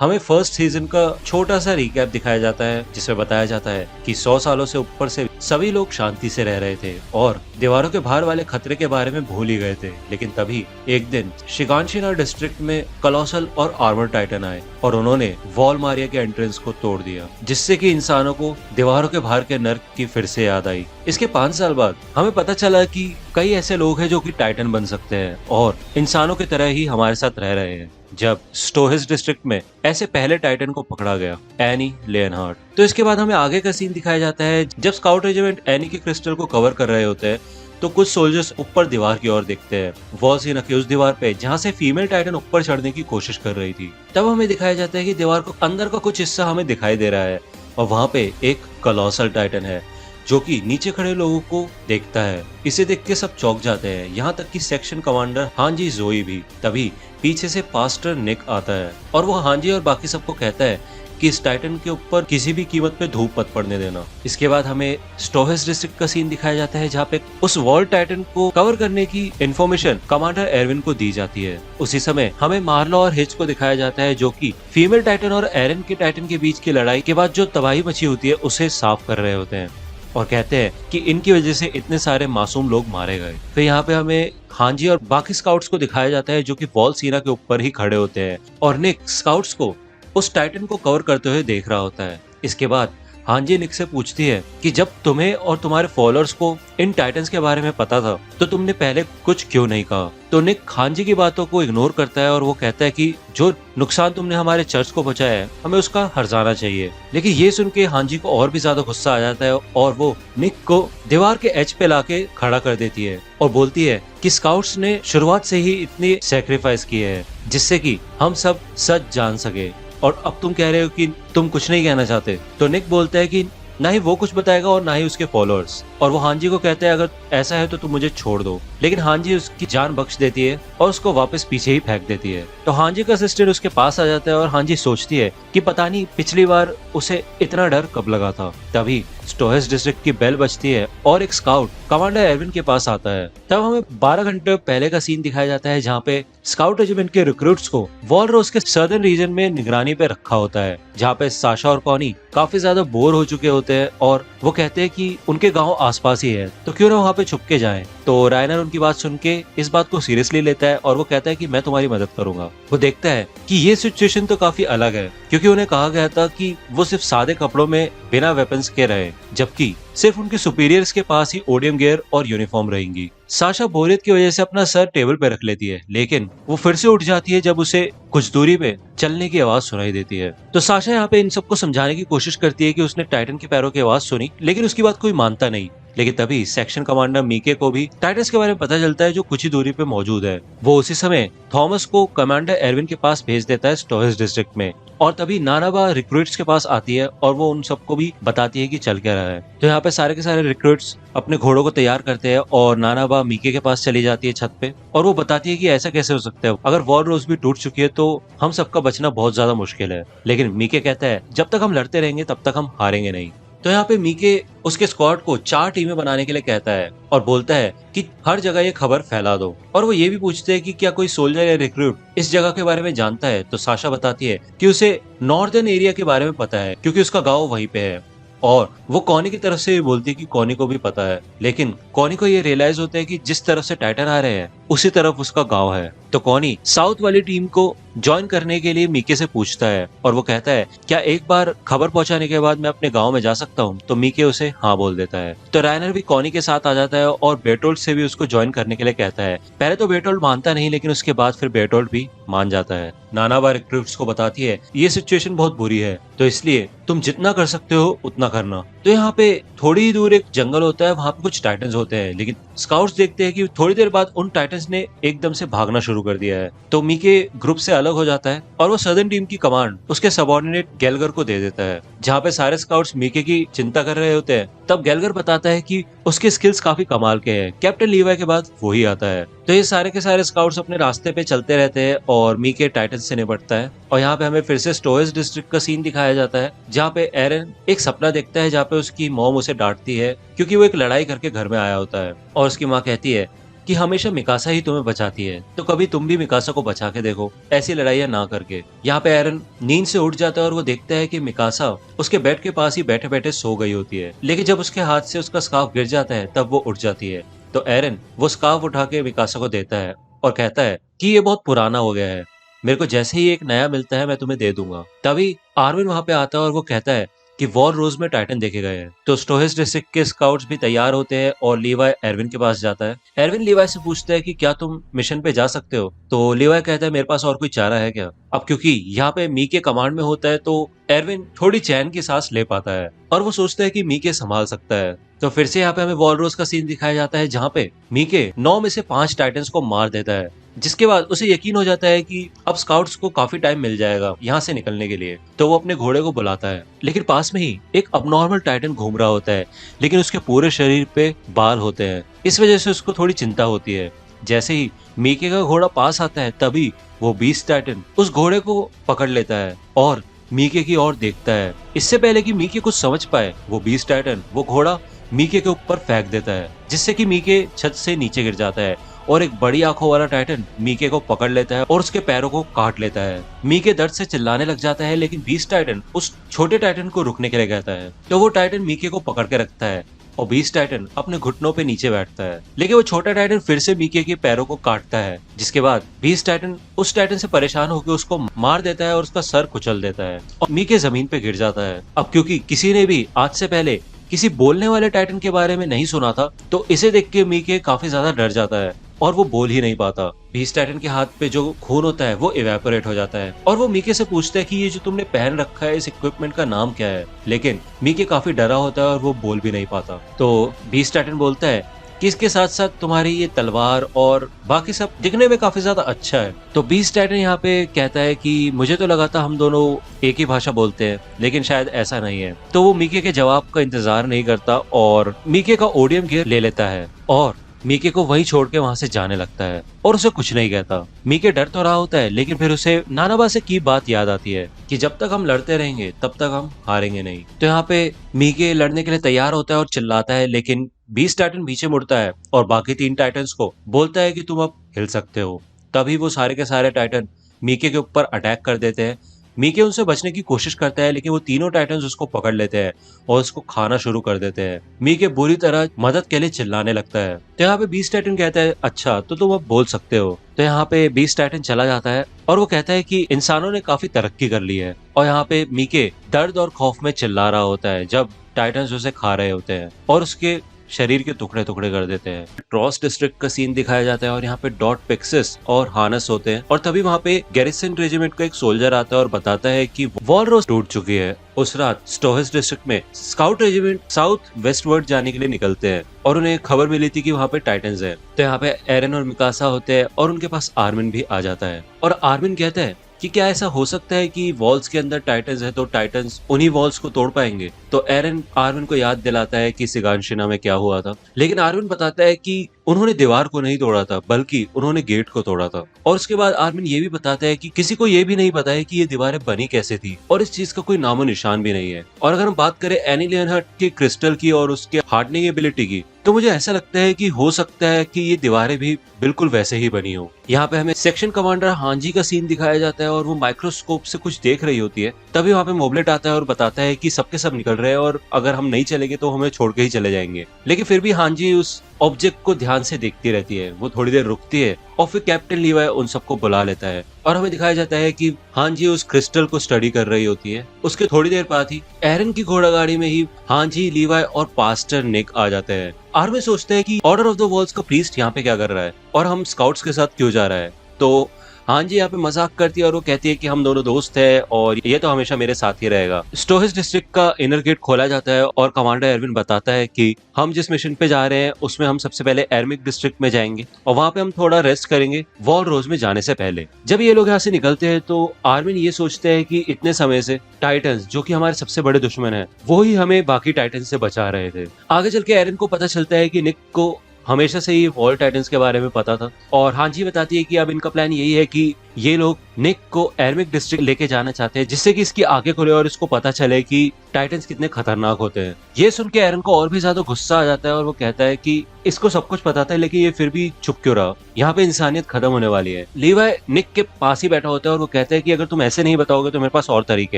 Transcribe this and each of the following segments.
हमें first season का छोटा सा रिकैप दिखाया जाता है जिसमें बताया जाता है कि 100 सालों से ऊपर से सभी लोग शांति से रह रहे थे और दीवारों के बाहर वाले खतरे के बारे में भूल ही गए थे। लेकिन तभी एक दिन शिगानशिना डिस्ट्रिक्ट में कलोसल और आर्मर टाइटन आए और उन्होंने वॉलमारिया के एंट्रेंस को तोड़ दिया, जिससे कि इंसानों को दीवारों के बाहर के नर्क की फिर से याद आई। इसके 5 साल बाद हमें पता चला कि कई ऐसे लोग हैं जो कि टाइटन बन सकते हैं और इंसानों की तरह ही हमारे साथ रह रहे हैं। जब स्टोहेस डिस्ट्रिक्ट में ऐसे पहले टाइटन को पकड़ा गया, एनी लेनहार्ट। तो इसके बाद हमें आगे का सीन दिखाया जाता है जब स्काउट रेजिमेंट एनी के क्रिस्टल को कवर कर रहे होते हैं तो कुछ सोल्जर्स ऊपर दीवार की ओर देखते हैं, वॉलसीना की उस दीवार पे जहाँ से फीमेल टाइटन ऊपर चढ़ने की कोशिश कर रही थी। तब हमें दिखाया जाता है कि दीवार को अंदर का कुछ हिस्सा हमें दिखाई दे रहा है और वहाँ पे एक कलोसल टाइटन है जो कि नीचे खड़े लोगों को देखता है। इसे देख के सब चौंक जाते हैं, यहाँ तक कि सेक्शन कमांडर हांजी जोई भी। तभी पीछे से पास्टर निक आता है और वो हांजी और बाकी सबको कहता है कि इस टाइटन के ऊपर किसी भी कीमत पे धूप मत पड़ने देना। इसके बाद हमें स्टोहेस डिस्ट्रिक्ट का सीन दिखाया जाता है जहाँ पे उस वॉल टाइटन को कवर करने की इन्फॉर्मेशन कमांडर एरविन को दी जाती है। उसी समय हमें मार्लो और हिच को दिखाया जाता है जो कि फीमेल टाइटन और एरन के टाइटन के बीच की लड़ाई के बाद जो तबाही मची होती है उसे साफ कर रहे होते हैं और कहते हैं कि इनकी वजह से इतने सारे मासूम लोग मारे गए। फिर यहाँ पे हमें हांजी और बाकी स्काउट्स को दिखाया जाता है जो कि वॉलसीना के ऊपर ही खड़े होते हैं और निक स्काउट्स को उस टाइटन को कवर करते हुए देख रहा होता है। इसके बाद हांजी निक से पूछती है कि जब तुम्हें और तुम्हारे फॉलोअर्स को इन टाइटन्स के बारे में पता था तो तुमने पहले कुछ क्यों नहीं कहा। तो निक हांजी की बातों को इग्नोर करता है और वो कहता है कि जो नुकसान तुमने हमारे चर्च को पहुंचाया है हमें उसका हर्जाना चाहिए। लेकिन ये सुन के हांजी को और भी ज्यादा गुस्सा आ जाता है और वो निक को दीवार के एज पे लाके खड़ा कर देती है और बोलती है कि स्काउट्स ने शुरुआत से ही इतनी सेक्रीफाइस की है जिससे कि हम सब सच जान सके और अब तुम कह रहे हो कि तुम कुछ नहीं कहना चाहते। तो निक बोलता है कि ना ही वो कुछ बताएगा और ना ही उसके फॉलोअर्स, और वो हांजी को कहता है अगर ऐसा है तो तुम मुझे छोड़ दो। लेकिन हांजी उसकी जान बख्श देती है और उसको वापस पीछे ही फेंक देती है। तो हांजी का असिस्टेंट उसके पास आ जाता है और हांजी सोचती है कि पता नहीं पिछली बार उसे इतना डर कब लगा था। तभी स्टोहेस डिस्ट्रिक्ट की बेल बजती है और एक स्काउट कमांडर एरविन के पास आता है। तब हमें 12 घंटे पहले का सीन दिखाया जाता है जहाँ पे स्काउट रेजिमेंट के रिक्रूट्स को वॉलरोस के सदर्न रीजन में निगरानी पे रखा होता है, जहाँ पे साशा और कॉनी काफी ज्यादा बोर हो चुके होते हैं और वो कहते हैं कि उनके गांव आसपास ही है तो क्यों ना वहाँ पे छुप के जाएं। तो रायनर उनकी बात सुन के इस बात को सीरियसली लेता है और वो कहता है कि मैं तुम्हारी मदद करूंगा। वो देखता है कि ये सिचुएशन तो काफी अलग है क्योंकि उन्हें कहा गया था कि वो सिर्फ सादे कपड़ों में बिना वेपन्स के रहे, जबकि सिर्फ उनके सुपीरियर्स के पास ही ओडियम गियर और यूनिफॉर्म रहेंगी। साशा बोरियत की वजह से अपना सर टेबल पे रख लेती है, लेकिन वो फिर से उठ जाती है जब उसे कुछ दूरी पे चलने की आवाज सुनाई देती है। तो साशा यहाँ पे इन सबको समझाने की कोशिश करती है कि उसने टाइटन के पैरों की आवाज सुनी, लेकिन उसकी बात कोई मानता नहीं। लेकिन तभी सेक्शन कमांडर मीके को भी टाइटन्स के बारे में पता चलता है जो कुछ ही दूरी पे मौजूद है। वो उसी समय थॉमस को कमांडर एरविन के पास भेज देता है स्टोहेस डिस्ट्रिक्ट में, और तभी नानाबा रिक्रूट्स के पास आती है और वो उन सबको भी बताती है कि चल क्या रहा है। तो यहाँ पे सारे के सारे रिक्रूट्स अपने घोड़ों को तैयार करते हैं और नानाबा मीके के पास चली जाती है छत पे और वो बताती है कि ऐसा कैसे हो सकता है, अगर वॉलरोस भी टूट चुकी है तो हम सबका बचना बहुत ज्यादा मुश्किल है। लेकिन मीके कहता है जब तक हम लड़ते रहेंगे तब तक हम हारेंगे नहीं। तो यहाँ पे मीके उसके स्क्वाड को 4 टीमें बनाने के लिए कहता है और बोलता है कि हर जगह ये खबर फैला दो। और वो ये भी पूछते हैं कि क्या कोई सोल्जर या रिक्रूट इस जगह के बारे में जानता है। तो साशा बताती है कि उसे नॉर्दर्न एरिया के बारे में पता है क्योंकि उसका गाँव वहीं पे है, और वो कॉनी की तरफ से बोलती है कि कॉनी को भी पता है। लेकिन कॉनी को ये रियलाइज होता है कि जिस तरफ से टाइटन आ रहे हैं उसी तरफ उसका गांव है। तो कॉनी साउथ वाली टीम को ज्वाइन करने के लिए मीके से पूछता है और वो कहता है क्या एक बार खबर पहुंचाने के बाद मैं अपने गांव में जा सकता हूं। तो मीके उसे हाँ बोल देता है। तो रायनर भी कॉनी के साथ आ जाता है और बेटोल्ड से भी उसको ज्वाइन करने के लिए कहता है। पहले तो बेटोल्ड मानता नहीं, लेकिन उसके बाद फिर बेटोल्ड भी मान जाता है। नानाबा रिक्रूट्स को बताती है ये सिचुएशन बहुत बुरी है तो इसलिए तुम जितना कर सकते हो उतना करना। तो यहाँ पे थोड़ी ही दूर एक जंगल होता है, वहाँ पे कुछ टाइटन्स होते हैं, लेकिन स्काउट्स देखते हैं कि थोड़ी देर बाद उन टाइटन्स ने एकदम से भागना शुरू कर दिया है। तो मीके ग्रुप से अलग हो जाता है और वो सदर्न टीम की कमांड उसके सबऑर्डिनेट गैलगर को दे देता है। जहाँ पे सारे स्काउट्स मीके की चिंता कर रहे होते हैं तब गैलगर बताता है कि उसके स्किल्स काफी कमाल के हैं, कैप्टन लीवाई के बाद वो ही आता है। तो ये सारे के सारे स्काउट्स अपने रास्ते पे चलते रहते हैं और मीके टाइटन से निपटता है। और यहाँ पे हमें फिर से स्टोहेस डिस्ट्रिक्ट का सीन दिखाया जाता है जहाँ पे एरन एक सपना देखता है जहाँ पे उसकी मॉम उसे डांटती है क्योंकि वो एक लड़ाई करके घर में आया होता है और उसकी माँ कहती है कि हमेशा मिकासा ही तुम्हें बचाती है, तो कभी तुम भी मिकासा को बचा के देखो, ऐसी लड़ाइयाँ ना करके। यहाँ पे एरन नींद से उठ जाता है और वो देखता है कि मिकासा उसके बेड के पास ही बैठे बैठे सो गई होती है, लेकिन जब उसके हाथ से उसका स्कार्फ गिर जाता है तब वो उठ जाती है। तो एरन वो स्कार्फ उठा के मिकासा को देता है और कहता है कि ये बहुत पुराना हो गया है, मेरे को जैसे ही एक नया मिलता है मैं तुम्हें दे दूंगा। तभी आर्मिन वहां पे आता है और वो कहता है कि वॉर रोज में टाइटन देखे गए हैं। तो स्टोहेस डिस्ट्रिक्ट के स्काउट्स भी तैयार होते हैं और लीवाई एरविन के पास जाता है। एरविन लीवाई से पूछता है कि क्या तुम मिशन पे जा सकते हो, तो लीवाई कहता है मेरे पास और कोई चारा है क्या। अब क्योंकि यहाँ पे मीके कमांड में होता है तो एरविन थोड़ी चैन की सांस ले पाता है और वो सोचता है कि मीके संभाल सकता है। तो फिर से यहाँ पे हमें वॉलरोस का सीन दिखाया जाता है जहाँ पे मीके 9 में से 5 टाइटन्स को मार देता है, जिसके बाद उसे यकीन हो जाता है कि अब स्काउट्स को काफी टाइम मिल जाएगा यहाँ से निकलने के लिए। तो वो अपने घोड़े को बुलाता है, लेकिन पास में ही एक अबनॉर्मल टाइटन घूम रहा होता है, लेकिन उसके पूरे शरीर पे बाल होते हैं। इस वजह से उसको थोड़ी चिंता होती है। जैसे ही मीके का घोड़ा पास आता है तभी वो बीस्ट टाइटन उस घोड़े को पकड़ लेता है और मीके की ओर देखता है। इससे पहले कि मीके कुछ समझ पाए, वो बीस्ट टाइटन वो घोड़ा मीके के ऊपर फेंक देता है, जिससे कि मीके छत से नीचे गिर जाता है और एक बड़ी आंखों वाला टाइटन मीके को पकड़ लेता है और उसके पैरों को काट लेता है। मीके दर्द से चिल्लाने लग जाता है, लेकिन बीस्ट टाइटन उस छोटे टाइटन को रुकने के लिए कहता है। तो वो टाइटन मीके को पकड़ के रखता है और बीस्ट टाइटन अपने घुटनों पे नीचे बैठता है, लेकिन वो छोटा टाइटन फिर से मीके के पैरों को काटता है, जिसके बाद बीस्ट टाइटन उस टाइटन से परेशान होकर उसको मार देता है और उसका सर कुचल देता है और मीके जमीन पे गिर जाता है। अब क्योंकि किसी ने भी आज से पहले किसी बोलने वाले टाइटन के बारे में नहीं सुना था, तो इसे देख के मीके काफी ज्यादा डर जाता है और वो बोल ही नहीं पाता। बीस्ट टाइटन के हाथ पे जो खून होता है वो इवेपोरेट हो जाता है और वो मीके से पूछता है कि ये जो तुमने पहन रखा है इस इक्विपमेंट का नाम क्या है, लेकिन मीके काफी डरा होता है और वो बोल भी नहीं पाता। तो बीस्ट टाइटन बोलता है कि इसके साथ साथ तुम्हारी ये तलवार और बाकी सब दिखने में काफी ज्यादा अच्छा है। तो बीस्ट टाइटन यहाँ पे कहता है कि मुझे तो लगा था हम दोनों एक ही भाषा बोलते हैं, लेकिन शायद ऐसा नहीं है। तो वो मीके के जवाब का इंतजार नहीं करता और मीके का ओडियम गियर ले लेता है और मीके को वहीं छोड़ के वहां से जाने लगता है और उसे कुछ नहीं कहता। मीके डर तो रहा होता है, लेकिन फिर उसे नानाबा से की बात याद आती है कि जब तक हम लड़ते रहेंगे तब तक हम हारेंगे नहीं। तो यहाँ पे मीके लड़ने के लिए तैयार होता है और चिल्लाता है, लेकिन बीस्ट टाइटन पीछे मुड़ता है और बाकी 3 टाइटन्स को बोलता है कि तुम अब हिल सकते हो। तभी वो सारे के सारे टाइटन मीके के ऊपर अटैक कर देते हैं। मीके उनसे बचने की कोशिश करता है, लेकिन वो तीनों टाइटन्स उसको पकड़ लेते हैं और उसको खाना शुरू कर देते हैं। मीके बुरी तरह मदद के लिए चिल्लाने लगता है। तो यहाँ पे बीस्ट टाइटन कहता है अच्छा तो तुम अब बोल सकते हो। तो यहाँ पे बीस्ट टाइटन चला जाता है और वो कहता है कि इंसानों ने काफी तरक्की कर ली है। और यहाँ पे मीके दर्द और खौफ में चिल्ला रहा होता है जब टाइटन्स उसे खा रहे होते हैं और उसके शरीर के टुकड़े टुकड़े कर देते हैं। ट्रॉस डिस्ट्रिक्ट का सीन दिखाया जाता है और यहाँ पे डॉट पिक्सिस और हानस होते हैं और तभी वहाँ पे गैरिसन रेजिमेंट का एक सोल्जर आता है और बताता है कि वॉलरोस टूट चुकी है। उस रात स्टोहेस डिस्ट्रिक्ट में स्काउट रेजिमेंट साउथ वेस्टवर्ड जाने के लिए निकलते हैं और उन्हें खबर मिली थी कि वहाँ पे टाइटन्स हैं। तो यहाँ पे एरन और मिकासा होते हैं और उनके पास आर्मिन भी आ जाता है और आर्मिन कहता है कि क्या ऐसा हो सकता है कि वॉल्स के अंदर टाइटन्स है तो टाइटन्स उन्हीं वॉल्स को तोड़ पाएंगे। तो एरन आर्मिन को याद दिलाता है कि सिगानशिना में क्या हुआ था, लेकिन आर्मिन बताता है कि उन्होंने दीवार को नहीं तोड़ा था बल्कि उन्होंने गेट को तोड़ा था। और उसके बाद आर्मिन ये भी बताता है कि किसी को ये भी नहीं पता है कि ये दीवारें बनी कैसे थी और इस चीज का कोई नामो निशान भी नहीं है। और अगर हम बात करें एनी लियोनहार्ट के क्रिस्टल की और उसके हार्डनिंग एबिलिटी की, तो मुझे ऐसा लगता है कि हो सकता है कि ये दीवारें भी बिल्कुल वैसे ही बनी हो। यहाँ पे हमें सेक्शन कमांडर हांजी का सीन दिखाया जाता है और वो माइक्रोस्कोप से कुछ देख रही होती है। तभी वहाँ पे मोबलेट आता है और बताता है कि सबके सब निकल रहे हैं और अगर हम नहीं चलेंगे तो हमें छोड़ के ही चले जाएंगे। लेकिन फिर भी हांजी उस ऑब्जेक्ट को ध्यान से देखती रहती है। वो थोड़ी देर रुकती है और फिर कैप्टन लीवाई उन सबको बुला लेता है और हमें दिखाया जाता है कि हांजी उस क्रिस्टल को स्टडी कर रही होती है। उसके थोड़ी देर बाद ही एरन की घोड़ा गाड़ी में ही हांजी, लीवाई और पास्टर निक आ जाते हैं। आर्मी सोचते हैं कि ऑर्डर ऑफ द वॉल्स का प्रीस्ट यहाँ पे क्या कर रहा है और हम स्काउट्स के साथ क्यों जा रहा है। तो हांजी यहाँ पे मजाक करती है और वो कहती है कि हम दोनों दोस्त हैं और ये तो हमेशा मेरे साथ ही रहेगा। स्टोहेस डिस्ट्रिक्ट का इनर गेट खोला जाता है और कमांडर एरविन बताता है कि हम जिस मिशन पे जा रहे हैं उसमें हम सबसे पहले एर्मिक डिस्ट्रिक्ट में जाएंगे और वहाँ पे हम थोड़ा रेस्ट करेंगे वॉल रोज में जाने से पहले। जब ये लोग यहाँ से निकलते हैं तो आर्मिन ये सोचते हैं कि इतने समय से टाइटन्स जो कि हमारे सबसे बड़े दुश्मन है वो ही हमें बाकी टाइटन्स से बचा रहे थे। आगे चल के एरन को पता चलता है कि निक को हमेशा से ही वॉल टाइटन्स के बारे में पता था और हांजी बताती है कि अब इनका प्लान यही है कि ये लोग निक को एरमिक डिस्ट्रिक्ट लेके जाना चाहते हैं जिससे कि इसकी आंखें खुले और इसको पता चले कि टाइटन्स कितने खतरनाक होते हैं। ये सुन के एरन को और भी ज्यादा गुस्सा आ जाता है और वो कहता है कि इसको सब कुछ पता था लेकिन ये फिर भी चुप क्यों रहा, यहाँ पे इंसानियत खत्म होने वाली है। लीवाई निक के पास ही बैठा होता है और वो कहता है कि अगर तुम ऐसे नहीं बताओगे तो मेरे पास और तरीके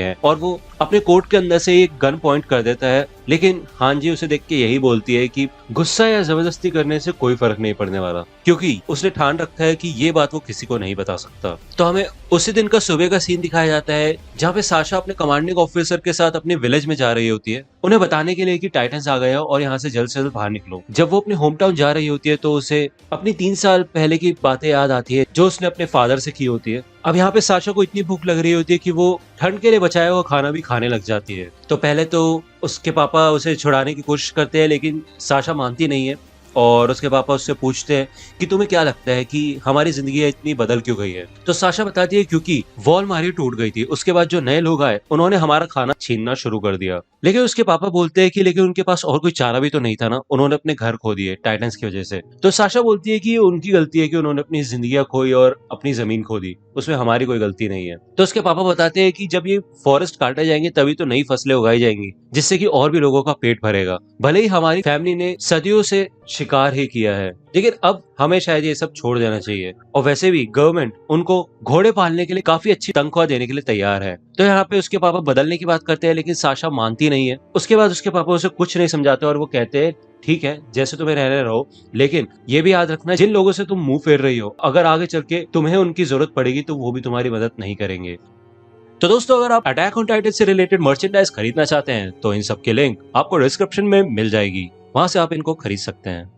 हैं, और वो अपने कोट के अंदर से एक गन पॉइंट कर देता है। लेकिन हांजी उसे देख के यही बोलती है कि गुस्सा या जबरदस्ती करने से कोई फर्क नहीं पड़ने वाला, क्योंकि उसने ठान रखा है कि ये बात वो किसी को नहीं बता सकता। तो हमें उसी दिन का सुबह का सीन दिखाया जाता है जहाँ पे साशा अपने कमांडिंग ऑफिसर के साथ अपने विलेज में जा रही होती है, उन्हें बताने के लिए कि टाइटन्स आ गया और यहाँ से जल्द बाहर निकलो। जब वो अपने होम टाउन जा रही होती है तो उसे अपनी 3 साल पहले की बातें याद आती है जो उसने अपने फादर से की होती है। अब यहाँ पे साशा को इतनी भूख लग रही होती है कि वो ठंड के लिए बचाया हुआ खाना भी खाने लग जाती है। तो पहले तो उसके पापा उसे छुड़ाने की कोशिश करते हैं लेकिन साशा मानती नहीं है, और उसके पापा उससे पूछते हैं कि तुम्हें क्या लगता है कि हमारी जिंदगी इतनी बदल क्यों गई है। तो साशा बताती है क्योंकि वॉलमारी टूट गई थी, उसके बाद जो नए लोग आए उन्होंने हमारा खाना छीनना शुरू कर दिया। लेकिन उसके पापा बोलते हैं कि लेकिन उनके पास और कोई चारा भी तो नहीं था ना, उन्होंने अपने घर खो दिए टाइटन्स की वजह से। तो साशा बोलती है कि ये उनकी गलती है कि उन्होंने अपनी जिंदगी खोई और अपनी जमीन खो दी, उसमें हमारी कोई गलती नहीं है। तो उसके पापा बताते हैं कि जब ये फॉरेस्ट काटे जाएंगे तभी तो नई फसलें उगाई जाएंगी जिससे कि और भी लोगों का पेट भरेगा। भले ही हमारी फैमिली ने सदियों से शिकार ही किया है लेकिन अब हमें शायद ये सब छोड़ देना चाहिए, और वैसे भी गवर्नमेंट उनको घोड़े पालने के लिए काफी अच्छी तनख्वाह देने के लिए तैयार है। तो यहाँ पे उसके पापा बदलने की बात करते हैं लेकिन साशा मानती नहीं है। उसके बाद उसके पापा उसे कुछ नहीं समझाते और वो कहते हैं ठीक है जैसे तुम्हें रहने रहो, लेकिन ये भी याद रखना जिन लोगों से तुम मुंह फेर रही हो अगर आगे चल के तुम्हें उनकी जरूरत पड़ेगी तो वो भी तुम्हारी मदद नहीं करेंगे। तो दोस्तों अगर आप अटैक ऑन टाइटन से रिलेटेड मर्चेंडाइज खरीदना चाहते हैं तो इन सब के लिंक आपको डिस्क्रिप्शन में मिल जाएगी, वहां से आप इनको खरीद सकते हैं।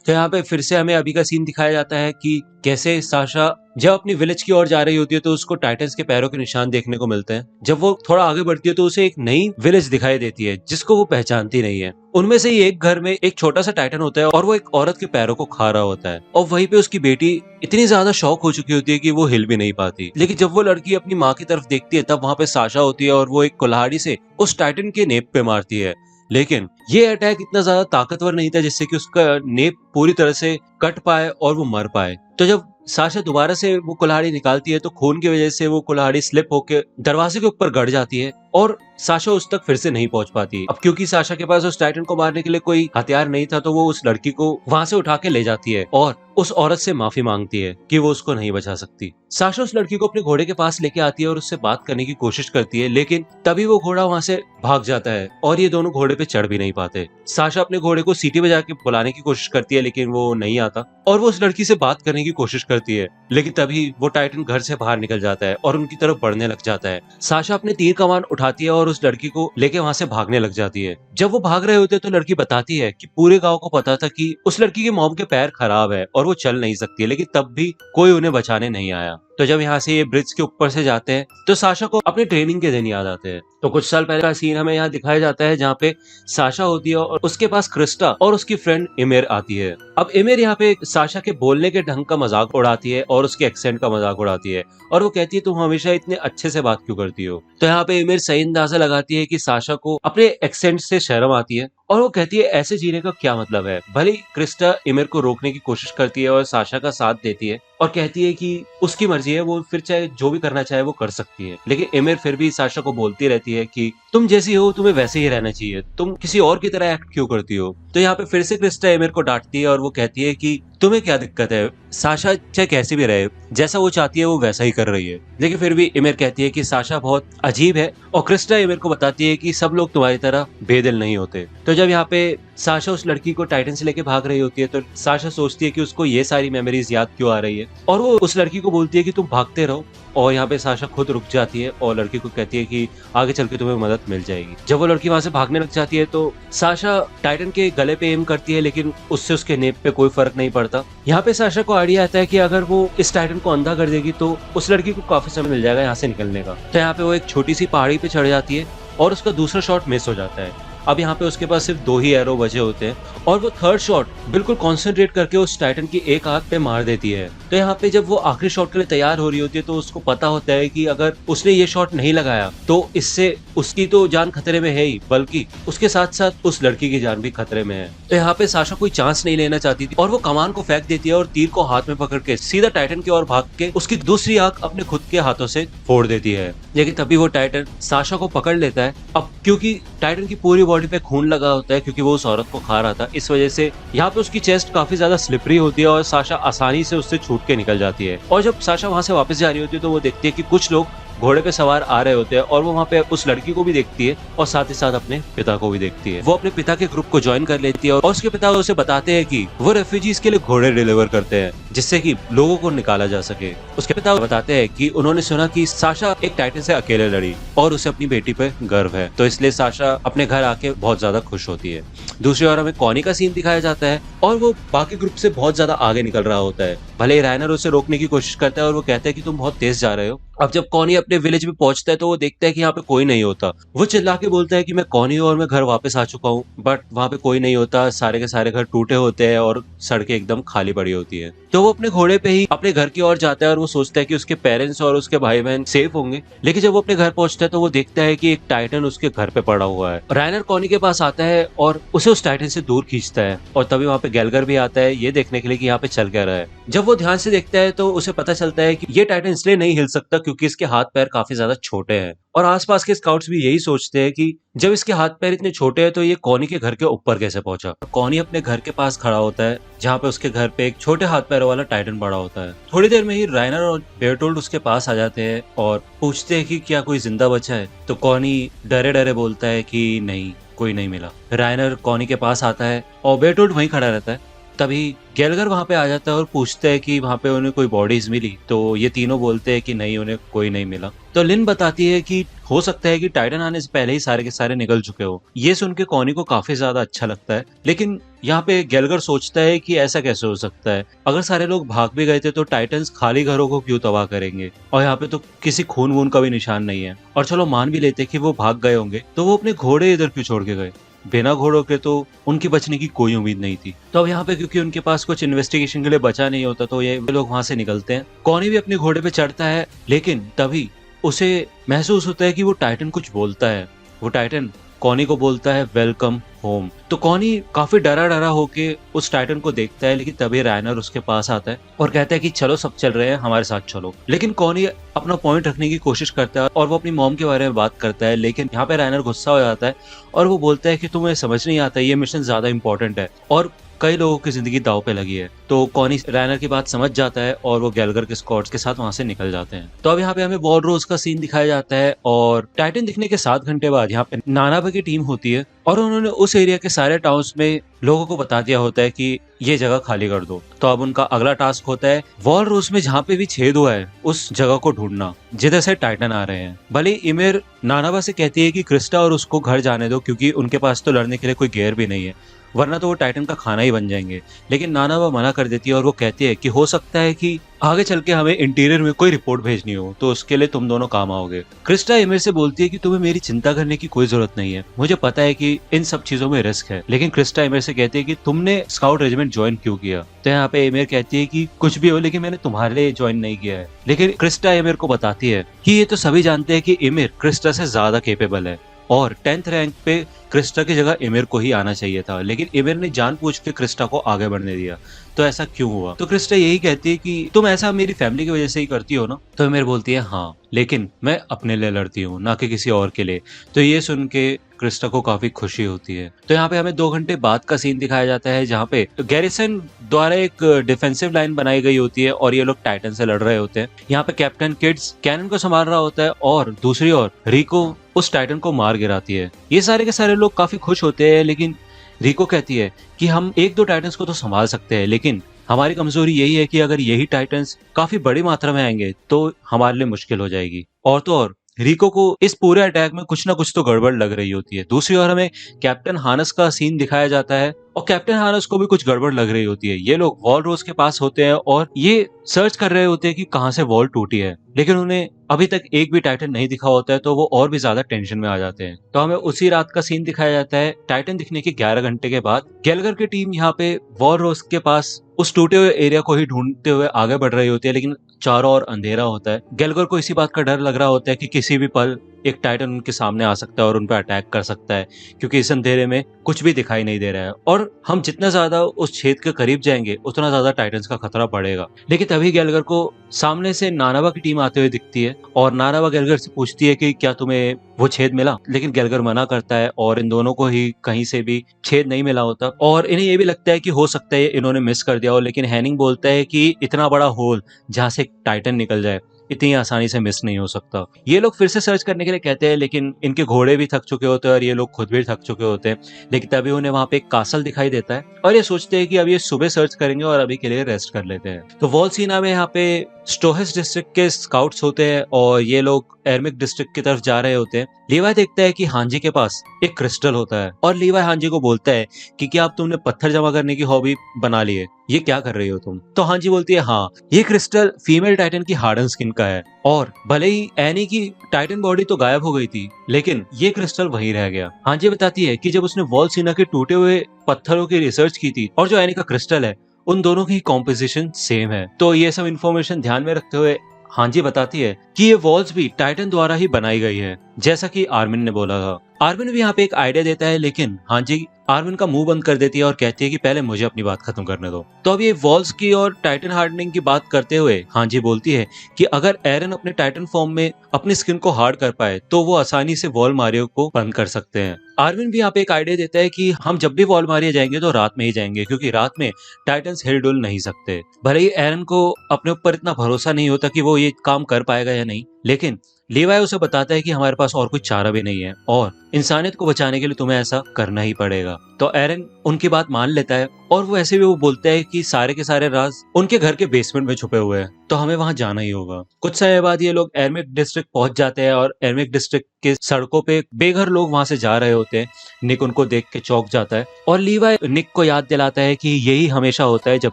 तो यहाँ पे फिर से हमें अभी का सीन दिखाया जाता है कि कैसे साशा जब अपनी विलेज की ओर जा रही होती है तो उसको टाइटन्स के पैरों के निशान देखने को मिलते हैं। जब वो थोड़ा आगे बढ़ती है तो उसे एक नई विलेज दिखाई देती है जिसको वो पहचानती नहीं है। उनमें से ही एक घर में एक छोटा सा टाइटन होता है और वो एक औरत के पैरों को खा रहा होता है, और वहीं पे उसकी बेटी इतनी ज्यादा शौक हो चुकी होती है कि वो हिल भी नहीं पाती। लेकिन जब वो लड़की अपनी माँ की तरफ देखती है तब वहां पे साशा होती है और वो एक कुल्हाड़ी से उस टाइटन के नेप पे मारती है। लेकिन ये अटैक इतना ज्यादा ताकतवर नहीं था जिससे कि उसका नेप पूरी तरह से कट पाए और वो मर पाए। तो जब साशा दोबारा से वो कुल्हाड़ी निकालती है तो खून की वजह से वो कुल्हाड़ी स्लिप होकर दरवाजे के ऊपर गड़ जाती है और साशा उस तक फिर से नहीं पहुंच पाती। अब क्योंकि साशा के पास उस टाइटन को मारने के लिए कोई हथियार नहीं था तो वो उस लड़की को वहां से उठा के ले जाती है और उस औरत से माफी मांगती है कि वो उसको नहीं बचा सकती। साशा उस लड़की को अपने घोड़े के पास लेके आती है और उससे बात करने की कोशिश करती है, लेकिन तभी वो घोड़ा वहां से भाग जाता है और ये दोनों घोड़े पे चढ़ भी नहीं पाते। साशा अपने घोड़े को सीटी बजा के बुलाने की कोशिश करती है लेकिन वो नहीं आता और वो उस लड़की से बात करने की कोशिश करती है, लेकिन तभी वो टाइटन घर से बाहर निकल जाता है और उनकी तरफ बढ़ने लग जाता है। साशा अपने तीर कमान उठाती है और उस लड़की को लेके वहां से भागने लग जाती है। जब वो भाग रहे होते तो लड़की बताती है कि पूरे गांव को पता था कि उस लड़की के मॉम के पैर खराब है और वो चल नहीं सकती है, लेकिन तब भी कोई उन्हें बचाने नहीं आया। तो जब यहाँ से ये ब्रिज के ऊपर से जाते हैं तो साशा को अपने ट्रेनिंग के दिन याद आते हैं। तो कुछ साल पहले का सीन हमें यहाँ दिखाया जाता है जहाँ पे साशा होती है और उसके पास क्रिस्टा और उसकी फ्रेंड इमेर आती है। अब इमेर यहाँ पे साशा के बोलने के ढंग का मजाक उड़ाती है और उसके एक्सेंट का मजाक उड़ाती है और वो कहती है तुम हमेशा इतने अच्छे से बात क्यों करती हो। तो यहाँ पे इमेर सही अंदाजा लगाती है कि साशा को अपने एक्सेंट से शर्म आती है और वो कहती है ऐसे जीने का क्या मतलब है। भले क्रिस्टा इमेर को रोकने की कोशिश करती है और साशा का साथ देती है और कहती है कि उसकी मर्जी है, वो फिर चाहे जो भी करना चाहे वो कर सकती है, लेकिन इमेर फिर भी साशा को बोलती रहती है कि तुम जैसी हो तुम्हें वैसे ही रहना चाहिए, तुम किसी और की तरह एक्ट क्यों करती हो। तो यहाँ पे फिर से क्रिस्टा इमेर को डांटती है और वो कहती है कि तुम्हें क्या दिक्कत है, साशा चाहे कैसी भी रहे, जैसा वो चाहती है वो वैसा ही कर रही है। लेकिन फिर भी इमेर कहती है कि साशा बहुत अजीब है और क्रिस्टा इमेर को बताती है कि सब लोग तुम्हारी तरह बेदिल नहीं होते। तो जब यहाँ पे साशा उस लड़की को टाइटन से लेके भाग रही होती है तो साशा सोचती है कि उसको ये सारी मेमोरीज याद क्यों आ रही है और वो उस लड़की को बोलती है कि तुम भागते रहो, और यहाँ पे साशा खुद रुक जाती है और लड़की को कहती है कि आगे चल के तुम्हें मदद मिल जाएगी। जब वो लड़की वहां से भागने लग जाती है तो साशा टाइटन के गले पे एम करती है लेकिन उससे उसके नेप पे कोई फर्क नहीं पड़ता। यहाँ पे साशा को आइडिया आता है कि अगर वो इस टाइटन को अंधा कर देगी तो उस लड़की को काफी समय मिल जाएगा यहाँ से निकलने का। तो यहाँ पे वो एक छोटी सी पहाड़ी पे चढ़ जाती है और उसका दूसरा शॉट मिस हो जाता है। अब यहाँ पे उसके पास सिर्फ 2 ही एरो बचे होते हैं और वो थर्ड शॉट बिल्कुल कॉन्सेंट्रेट करके उस टाइटन की एक आंख पे मार देती है। तो तो यहाँ पे जब वो आखिरी शॉट के लिए तैयार हो रही होती है तो उसको पता होता है कि अगर उसने ये शॉट नहीं लगाया तो इससे उसकी तो जान खतरे में है ही, बल्कि उसके साथ साथ उस लड़की की जान भी खतरे में है। तो यहाँ पे साशा कोई चांस नहीं लेना चाहती थी और वो कमान को फेंक देती है और तीर को हाथ में पकड़ के सीधा टाइटन की ओर भाग के उसकी दूसरी आंख अपने खुद के हाथों से फोड़ देती है। लेकिन तभी वो टाइटन साशा को पकड़ लेता है। अब क्योंकि टाइटन की पूरी बॉडी पे खून लगा होता है क्योंकि वो उस औरत को खा रहा था, इस वजह से यहाँ पे उसकी चेस्ट काफी ज्यादा स्लिपरी होती है और साशा आसानी से उससे छूट के निकल जाती है। और जब साशा वहां से वापस जा रही होती है तो वो देखती है कि कुछ लोग घोड़े पे सवार आ रहे होते हैं और वो वहाँ पे उस लड़की को भी देखती है और साथ ही साथ अपने पिता को भी देखती है। वो अपने पिता के ग्रुप को ज्वाइन कर लेती है और उसके पिता उसे बताते हैं कि वो रेफ्यूजीज के लिए घोड़े डिलीवर करते हैं जिससे कि लोगों को निकाला जा सके। उसके पिता बताते हैं कि उन्होंने सुना कि साशा एक टाइटन से अकेले लड़ी और उसे अपनी बेटी पे गर्व है, तो इसलिए साशा अपने घर आके बहुत ज्यादा खुश होती है। दूसरी ओर हमें कॉनी का सीन दिखाया जाता है और वो बाकी ग्रुप से बहुत ज्यादा आगे निकल रहा होता है। भले ही रायनर उसे रोकने की कोशिश करता है और वो कहता है कि तुम बहुत तेज जा रहे हो। अब जब कॉनी अपने विलेज में पहुंचता है तो वो देखता है कि यहाँ पे कोई नहीं होता। वो चिल्ला के बोलता है कि मैं कॉनी हूँ और मैं घर वापस आ चुका हूँ, बट वहाँ पे कोई नहीं होता। सारे के सारे घर टूटे होते हैं और सड़कें एकदम खाली पड़ी होती है। तो वो अपने घोड़े पे ही अपने घर की ओर जाता है और वो सोचता है कि उसके पेरेंट्स और उसके भाई बहन सेफ होंगे। लेकिन जब वो अपने घर पहुंचता है तो वो देखता है कि एक टाइटन उसके घर पे पड़ा हुआ है। रायनर कॉनी के पास आता है और उसे उस टाइटन से दूर खींचता है और तभी वहाँ पे गैलगर भी आता है ये देखने के लिए कि यहाँ पे चल क्या रहा है। जब वो ध्यान से देखता है तो उसे पता चलता है कि ये टाइटन इसलिए नहीं हिल सकता क्योंकि इसके हाथ पैर काफी ज्यादा छोटे हैं। और आसपास के स्काउट्स भी यही सोचते हैं कि जब इसके हाथ पैर इतने छोटे हैं तो ये कॉनी के घर के ऊपर कैसे पहुंचा। कॉनी अपने घर के पास खड़ा होता है जहाँ पे उसके घर पे एक छोटे हाथ पैरों वाला टाइटन पड़ा होता है। थोड़ी देर में ही रायनर और बेयरटोल्ड उसके पास आ जाते हैं और पूछते हैं कि क्या कोई जिंदा बचा है। तो कॉनी डरे डरे बोलता है कि नहीं, कोई नहीं मिला। रायनर कॉनी के पास आता है और बेयरटोल्ड वहीं खड़ा रहता है। तभी गैलगर वहां पे आ जाता है और पूछता है कि वहां पे उन्हें कोई बॉडीज मिली। तो ये तीनों बोलते हैं कि नहीं, उन्हें कोई नहीं मिला। तो लिन बताती है कि हो सकता है कि टाइटन आने से पहले ही सारे के सारे निकल चुके हो। ये सुन के कॉनी को काफी ज्यादा अच्छा लगता है, लेकिन यहाँ पे गैलगर सोचता है कि ऐसा कैसे हो सकता है। अगर सारे लोग भाग भी गए थे तो टाइटन्स खाली घरों को क्यों तबाह करेंगे, और यहाँ पे तो किसी खून वून का भी निशान नहीं है। और चलो मान भी लेते कि वो भाग गए होंगे तो वो अपने घोड़े इधर क्यों छोड़ के गए। बिना घोड़ों के तो उनकी बचने की कोई उम्मीद नहीं थी। तो अब यहाँ पे क्योंकि उनके पास कुछ इन्वेस्टिगेशन के लिए बचा नहीं होता तो ये लोग वहां से निकलते हैं। कॉनी भी अपने घोड़े पे चढ़ता है, लेकिन तभी उसे महसूस होता है कि वो टाइटन कुछ बोलता है। वो टाइटन कॉनी को बोलता है वेलकम होम। तो कॉनी काफी डरा डरा होके उस टाइटन को देखता है, लेकिन तभी रायनर उसके पास आता है और कहता है कि चलो सब चल रहे हैं, हमारे साथ चलो। लेकिन कॉनी अपना पॉइंट रखने की कोशिश करता है और वो अपनी मॉम के बारे में बात करता है। लेकिन यहाँ पे रायनर गुस्सा हो जाता है और वो बोलता है कि तुम्हें समझ नहीं आता, ये मिशन ज्यादा इंपॉर्टेंट है और कई लोगों की जिंदगी दाव पे लगी है। तो कॉनी रायनर की बात समझ जाता है और वो गैलगर के स्क्वाड्स के साथ वहां से निकल जाते हैं। तो अब यहाँ पे हमें वॉलरोज का सीन दिखाया जाता है और टाइटन दिखने के 7 घंटे बाद यहाँ पे नानाबा की टीम होती है और उन्होंने उस एरिया के सारे टाउन्स में लोगों को बता दिया होता है कि ये जगह खाली कर दो। तो अब उनका अगला टास्क होता है वॉलरोज में जहाँ पे भी छेद हुआ है उस जगह को ढूंढना जिधर से टाइटन आ रहे हैं। भले इमिर नानाबा से कहती है कि क्रिस्टा और उसको घर जाने दो क्योंकि उनके पास तो लड़ने के लिए कोई गेयर भी नहीं है, वरना तो वो टाइटन का खाना ही बन जाएंगे। लेकिन नानाबा मना कर देती है और वो कहती है कि हो सकता है कि आगे चल के हमें इंटीरियर में कोई रिपोर्ट भेजनी हो तो उसके लिए तुम दोनों काम आओगे। क्रिस्टा एमिर से बोलती है कि तुम्हें मेरी चिंता करने की कोई जरूरत नहीं है, मुझे पता है कि इन सब चीजों में रिस्क है। लेकिन क्रिस्टा एमिर से कहती है कि तुमने स्काउट रेजिमेंट ज्वाइन क्यों किया। तो यहाँ पे एमिर कहती है कि कुछ भी हो लेकिन मैंने तुम्हारे लिए ज्वाइन नहीं किया है। लेकिन क्रिस्टा एमिर को बताती है कि ये तो सभी जानते हैं कि एमिर क्रिस्टा से ज्यादा केपेबल है और 10th रैंक पे क्रिस्टा की जगह एमिर को ही आना चाहिए था, लेकिन एमिर ने जानबूझ के क्रिस्टा को आगे बढ़ने दिया। तो ऐसा क्यों हुआ। तो क्रिस्टा यही कहती है कि तुम ऐसा मेरी फैमिली की वजह से ही करती हो ना। तो एमिर बोलती है हाँ, लेकिन मैं अपने लिए लड़ती हूँ ना कि किसी और के लिए। तो ये सुन के क्रिस्टा को काफी खुशी होती है। तो यहाँ पे हमें 2 घंटे बाद का सीन दिखाया जाता है जहाँ पे गैरिसन द्वारा एक डिफेंसिव लाइन बनाई गई होती है और ये लोग टाइटन से लड़ रहे होते हैं। यहाँ पे कैप्टन किड्स कैनन को संभाल रहा होता है और दूसरी ओर रिको उस टाइटन को मार गिराती है। ये सारे के सारे लोग काफी खुश होते हैं, लेकिन रिको कहती है कि हम 1-2 टाइटन्स को तो संभाल सकते हैं, लेकिन हमारी कमजोरी यही है कि अगर यही टाइटन्स काफी बड़ी मात्रा में आएंगे तो हमारे लिए मुश्किल हो जाएगी। और तो और रिको को इस पूरे अटैक में कुछ ना कुछ तो गड़बड़ लग रही होती है। दूसरी ओर हमें कैप्टन हानस का सीन दिखाया जाता है और कैप्टन हानस को भी कुछ गड़बड़ लग रही होती है। ये लोग वॉल रोज के पास होते हैं और ये सर्च कर रहे होते हैं कि कहां से वॉल टूटी है, लेकिन उन्हें अभी तक एक भी टाइटन नहीं दिखा होता है, तो वो और भी ज्यादा टेंशन में आ जाते हैं। तो हमें उसी रात का सीन दिखाया जाता है। टाइटन दिखने के 11 घंटे के बाद गेलगर की टीम यहाँ पे वॉल रोज के पास उस टूटे हुए एरिया को ही ढूंढते हुए आगे बढ़ रही होती है, लेकिन चारों ओर अंधेरा होता है। गेलगर को इसी बात का डर लग रहा होता है कि किसी भी पल एक टाइटन उनके सामने आ सकता है और उन पर अटैक कर सकता है, क्योंकि इस अंधेरे में कुछ भी दिखाई नहीं दे रहा है और हम जितना ज्यादा उस छेद के करीब जाएंगे उतना ज्यादा टाइटन्स का खतरा बढ़ेगा। लेकिन तभी गेलगर को सामने से नानावा की टीम आते हुए दिखती है और नानावा गेलगर से पूछती है कि क्या तुम्हें वो छेद मिला, लेकिन गेलगर मना करता है और इन दोनों को ही कहीं से भी छेद नहीं मिला होता और इन्हें ये भी लगता है कि हो सकता है इन्होंने मिस कर दिया हो। लेकिन हैनिंग बोलता है कि इतना बड़ा होल जहां से टाइटन निकल जाए इतनी आसानी से मिस नहीं हो सकता। ये लोग फिर से सर्च करने के लिए कहते हैं, लेकिन इनके घोड़े भी थक चुके होते हैं और ये लोग खुद भी थक चुके होते हैं। लेकिन तभी उन्हें वहां पे एक कासल दिखाई देता है और ये सोचते हैं कि अब ये सुबह सर्च करेंगे और अभी के लिए रेस्ट कर लेते हैं। तो वॉल सीना में यहाँ पे स्टोहेस डिस्ट्रिक्ट के स्काउट्स होते हैं और ये लोग एरमिक डिस्ट्रिक्ट की तरफ जा रहे होते हैं। लीवाई देखता है कि हांजी के पास एक क्रिस्टल होता है और लीवाई हांजी को बोलता है कि क्या अब तुमने पत्थर जमा करने की हॉबी बना ली है, ये क्या कर रही हो तुम। तो हांजी बोलती है हाँ, ये क्रिस्टल फीमेल टाइटन की हार्डन स्किन का है और भले ही एनी की टाइटन बॉडी तो गायब हो गई थी, लेकिन ये क्रिस्टल वहीं रह गया। हांजी बताती है कि जब उसने वॉल सीना के टूटे हुए पत्थरों की रिसर्च की थी और जो एनी का क्रिस्टल है उन दोनों की कॉम्पोजिशन सेम है। तो ये सब इन्फॉर्मेशन ध्यान में रखते हुए हांजी बताती है कि ये वॉल्स भी टाइटन द्वारा ही बनाई गई है, जैसा कि आर्मिन ने बोला था। आर्मिन भी यहाँ पे एक आइडिया देता है, लेकिन हांजी आर्मिन का मुंह बंद कर देती है और कहती है कि पहले मुझे अपनी बात खत्म करने दो। तो अब ये वॉल्स की और टाइटन हार्डनिंग की बात करते हुए हांजी बोलती है कि अगर एरन अपने टाइटन फॉर्म में अपनी स्किन को हार्ड कर पाए तो वो आसानी से वॉल मारियो को बंद कर सकते हैं। आर्मिन भी यहाँ पे एक आइडिया देता है कि हम जब भी वॉल मारियो जाएंगे तो रात में ही जाएंगे, क्योंकि रात में टाइटन्स हिल डुल नहीं सकते। भले ही एरन को अपने ऊपर इतना भरोसा नहीं होता कि वो ये काम कर पाएगा या नहीं, लेकिन लीवाई उसे बताता है कि हमारे पास और कोई चारा भी नहीं है और इंसानियत को बचाने के लिए तुम्हें ऐसा करना ही पड़ेगा। तो एरन उनकी बात मान लेता है और वो ऐसे भी वो बोलता है कि सारे के सारे राज उनके घर के बेसमेंट में छुपे हुए हैं, तो हमें वहां जाना ही होगा। कुछ समय बाद ये लोग एरमिक डिस्ट्रिक्ट पहुंच जाते हैं और एरमिक डिस्ट्रिक्ट के सड़कों पे बेघर लोग वहां से जा रहे होते हैं। निक उनको देख के चौंक जाता है और लीवाई निक को याद दिलाता है कि यही हमेशा होता है जब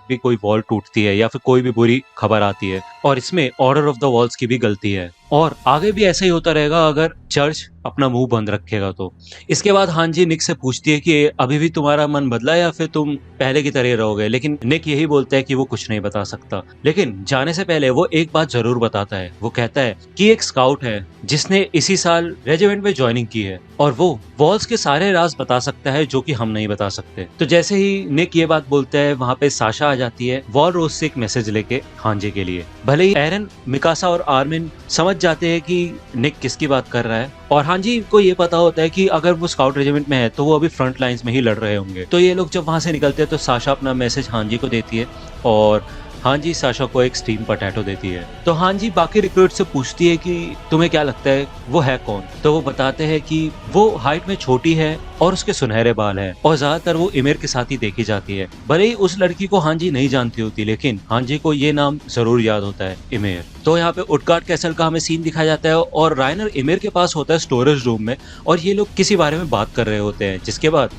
भी कोई वॉल टूटती है या फिर कोई भी बुरी खबर आती है, और इसमें ऑर्डर ऑफ द वॉल्स की भी गलती है और आगे भी ऐसा ही होता रहेगा अगर चर्च अपना मुंह बंद रखेगा तो। इसके बाद हांजी निक से पूछती है कि अभी भी तुम्हारा मन बदला या फिर तुम पहले की तरह रहोगे, लेकिन निक यही बोलता है कि वो कुछ नहीं बता सकता। लेकिन जाने से पहले वो एक बात जरूर बताता है। वो कहता है कि एक स्काउट है जिसने इसी साल रेजिमेंट में ज्वाइनिंग की है और वो वॉल्स के सारे राज बता सकता है जो कि हम नहीं बता सकते। तो जैसे ही निक ये बात बोलता है वहां पे साशा आ जाती है वॉल रोज से एक मैसेज लेके हांजी के लिए। भले ही एरन, मिकासा और आर्मिन समझ जाते हैं कि निक किसकी बात कर रहा है और हांजी को ये पता होता है कि अगर वो स्काउट रेजिमेंट में है तो वो अभी फ्रंट लाइंस में ही लड़ रहे होंगे। तो ये लोग जब वहां से निकलते हैं तो साशा अपना मैसेज हांजी को देती है और हांजी साशा को एक स्टीम पोटैटो देती है। तो हांजी बाकी रिक्रूट से पूछती है कि तुम्हें क्या लगता है वो है कौन। तो वो बताते हैं कि वो हाइट में छोटी है और उसके सुनहरे बाल हैं और ज्यादातर वो इमेर के साथ ही देखी जाती है। भले ही उस लड़की को हांजी नहीं जानती होती, लेकिन हांजी को ये नाम जरूर याद होता है, इमेर। तो यहाँ पे उटगार्ड कैसल का हमें सीन दिखाया जाता है और राइनर इमेर के पास होता है स्टोरेज रूम में और ये लोग किसी बारे में बात कर रहे होते हैं, जिसके बाद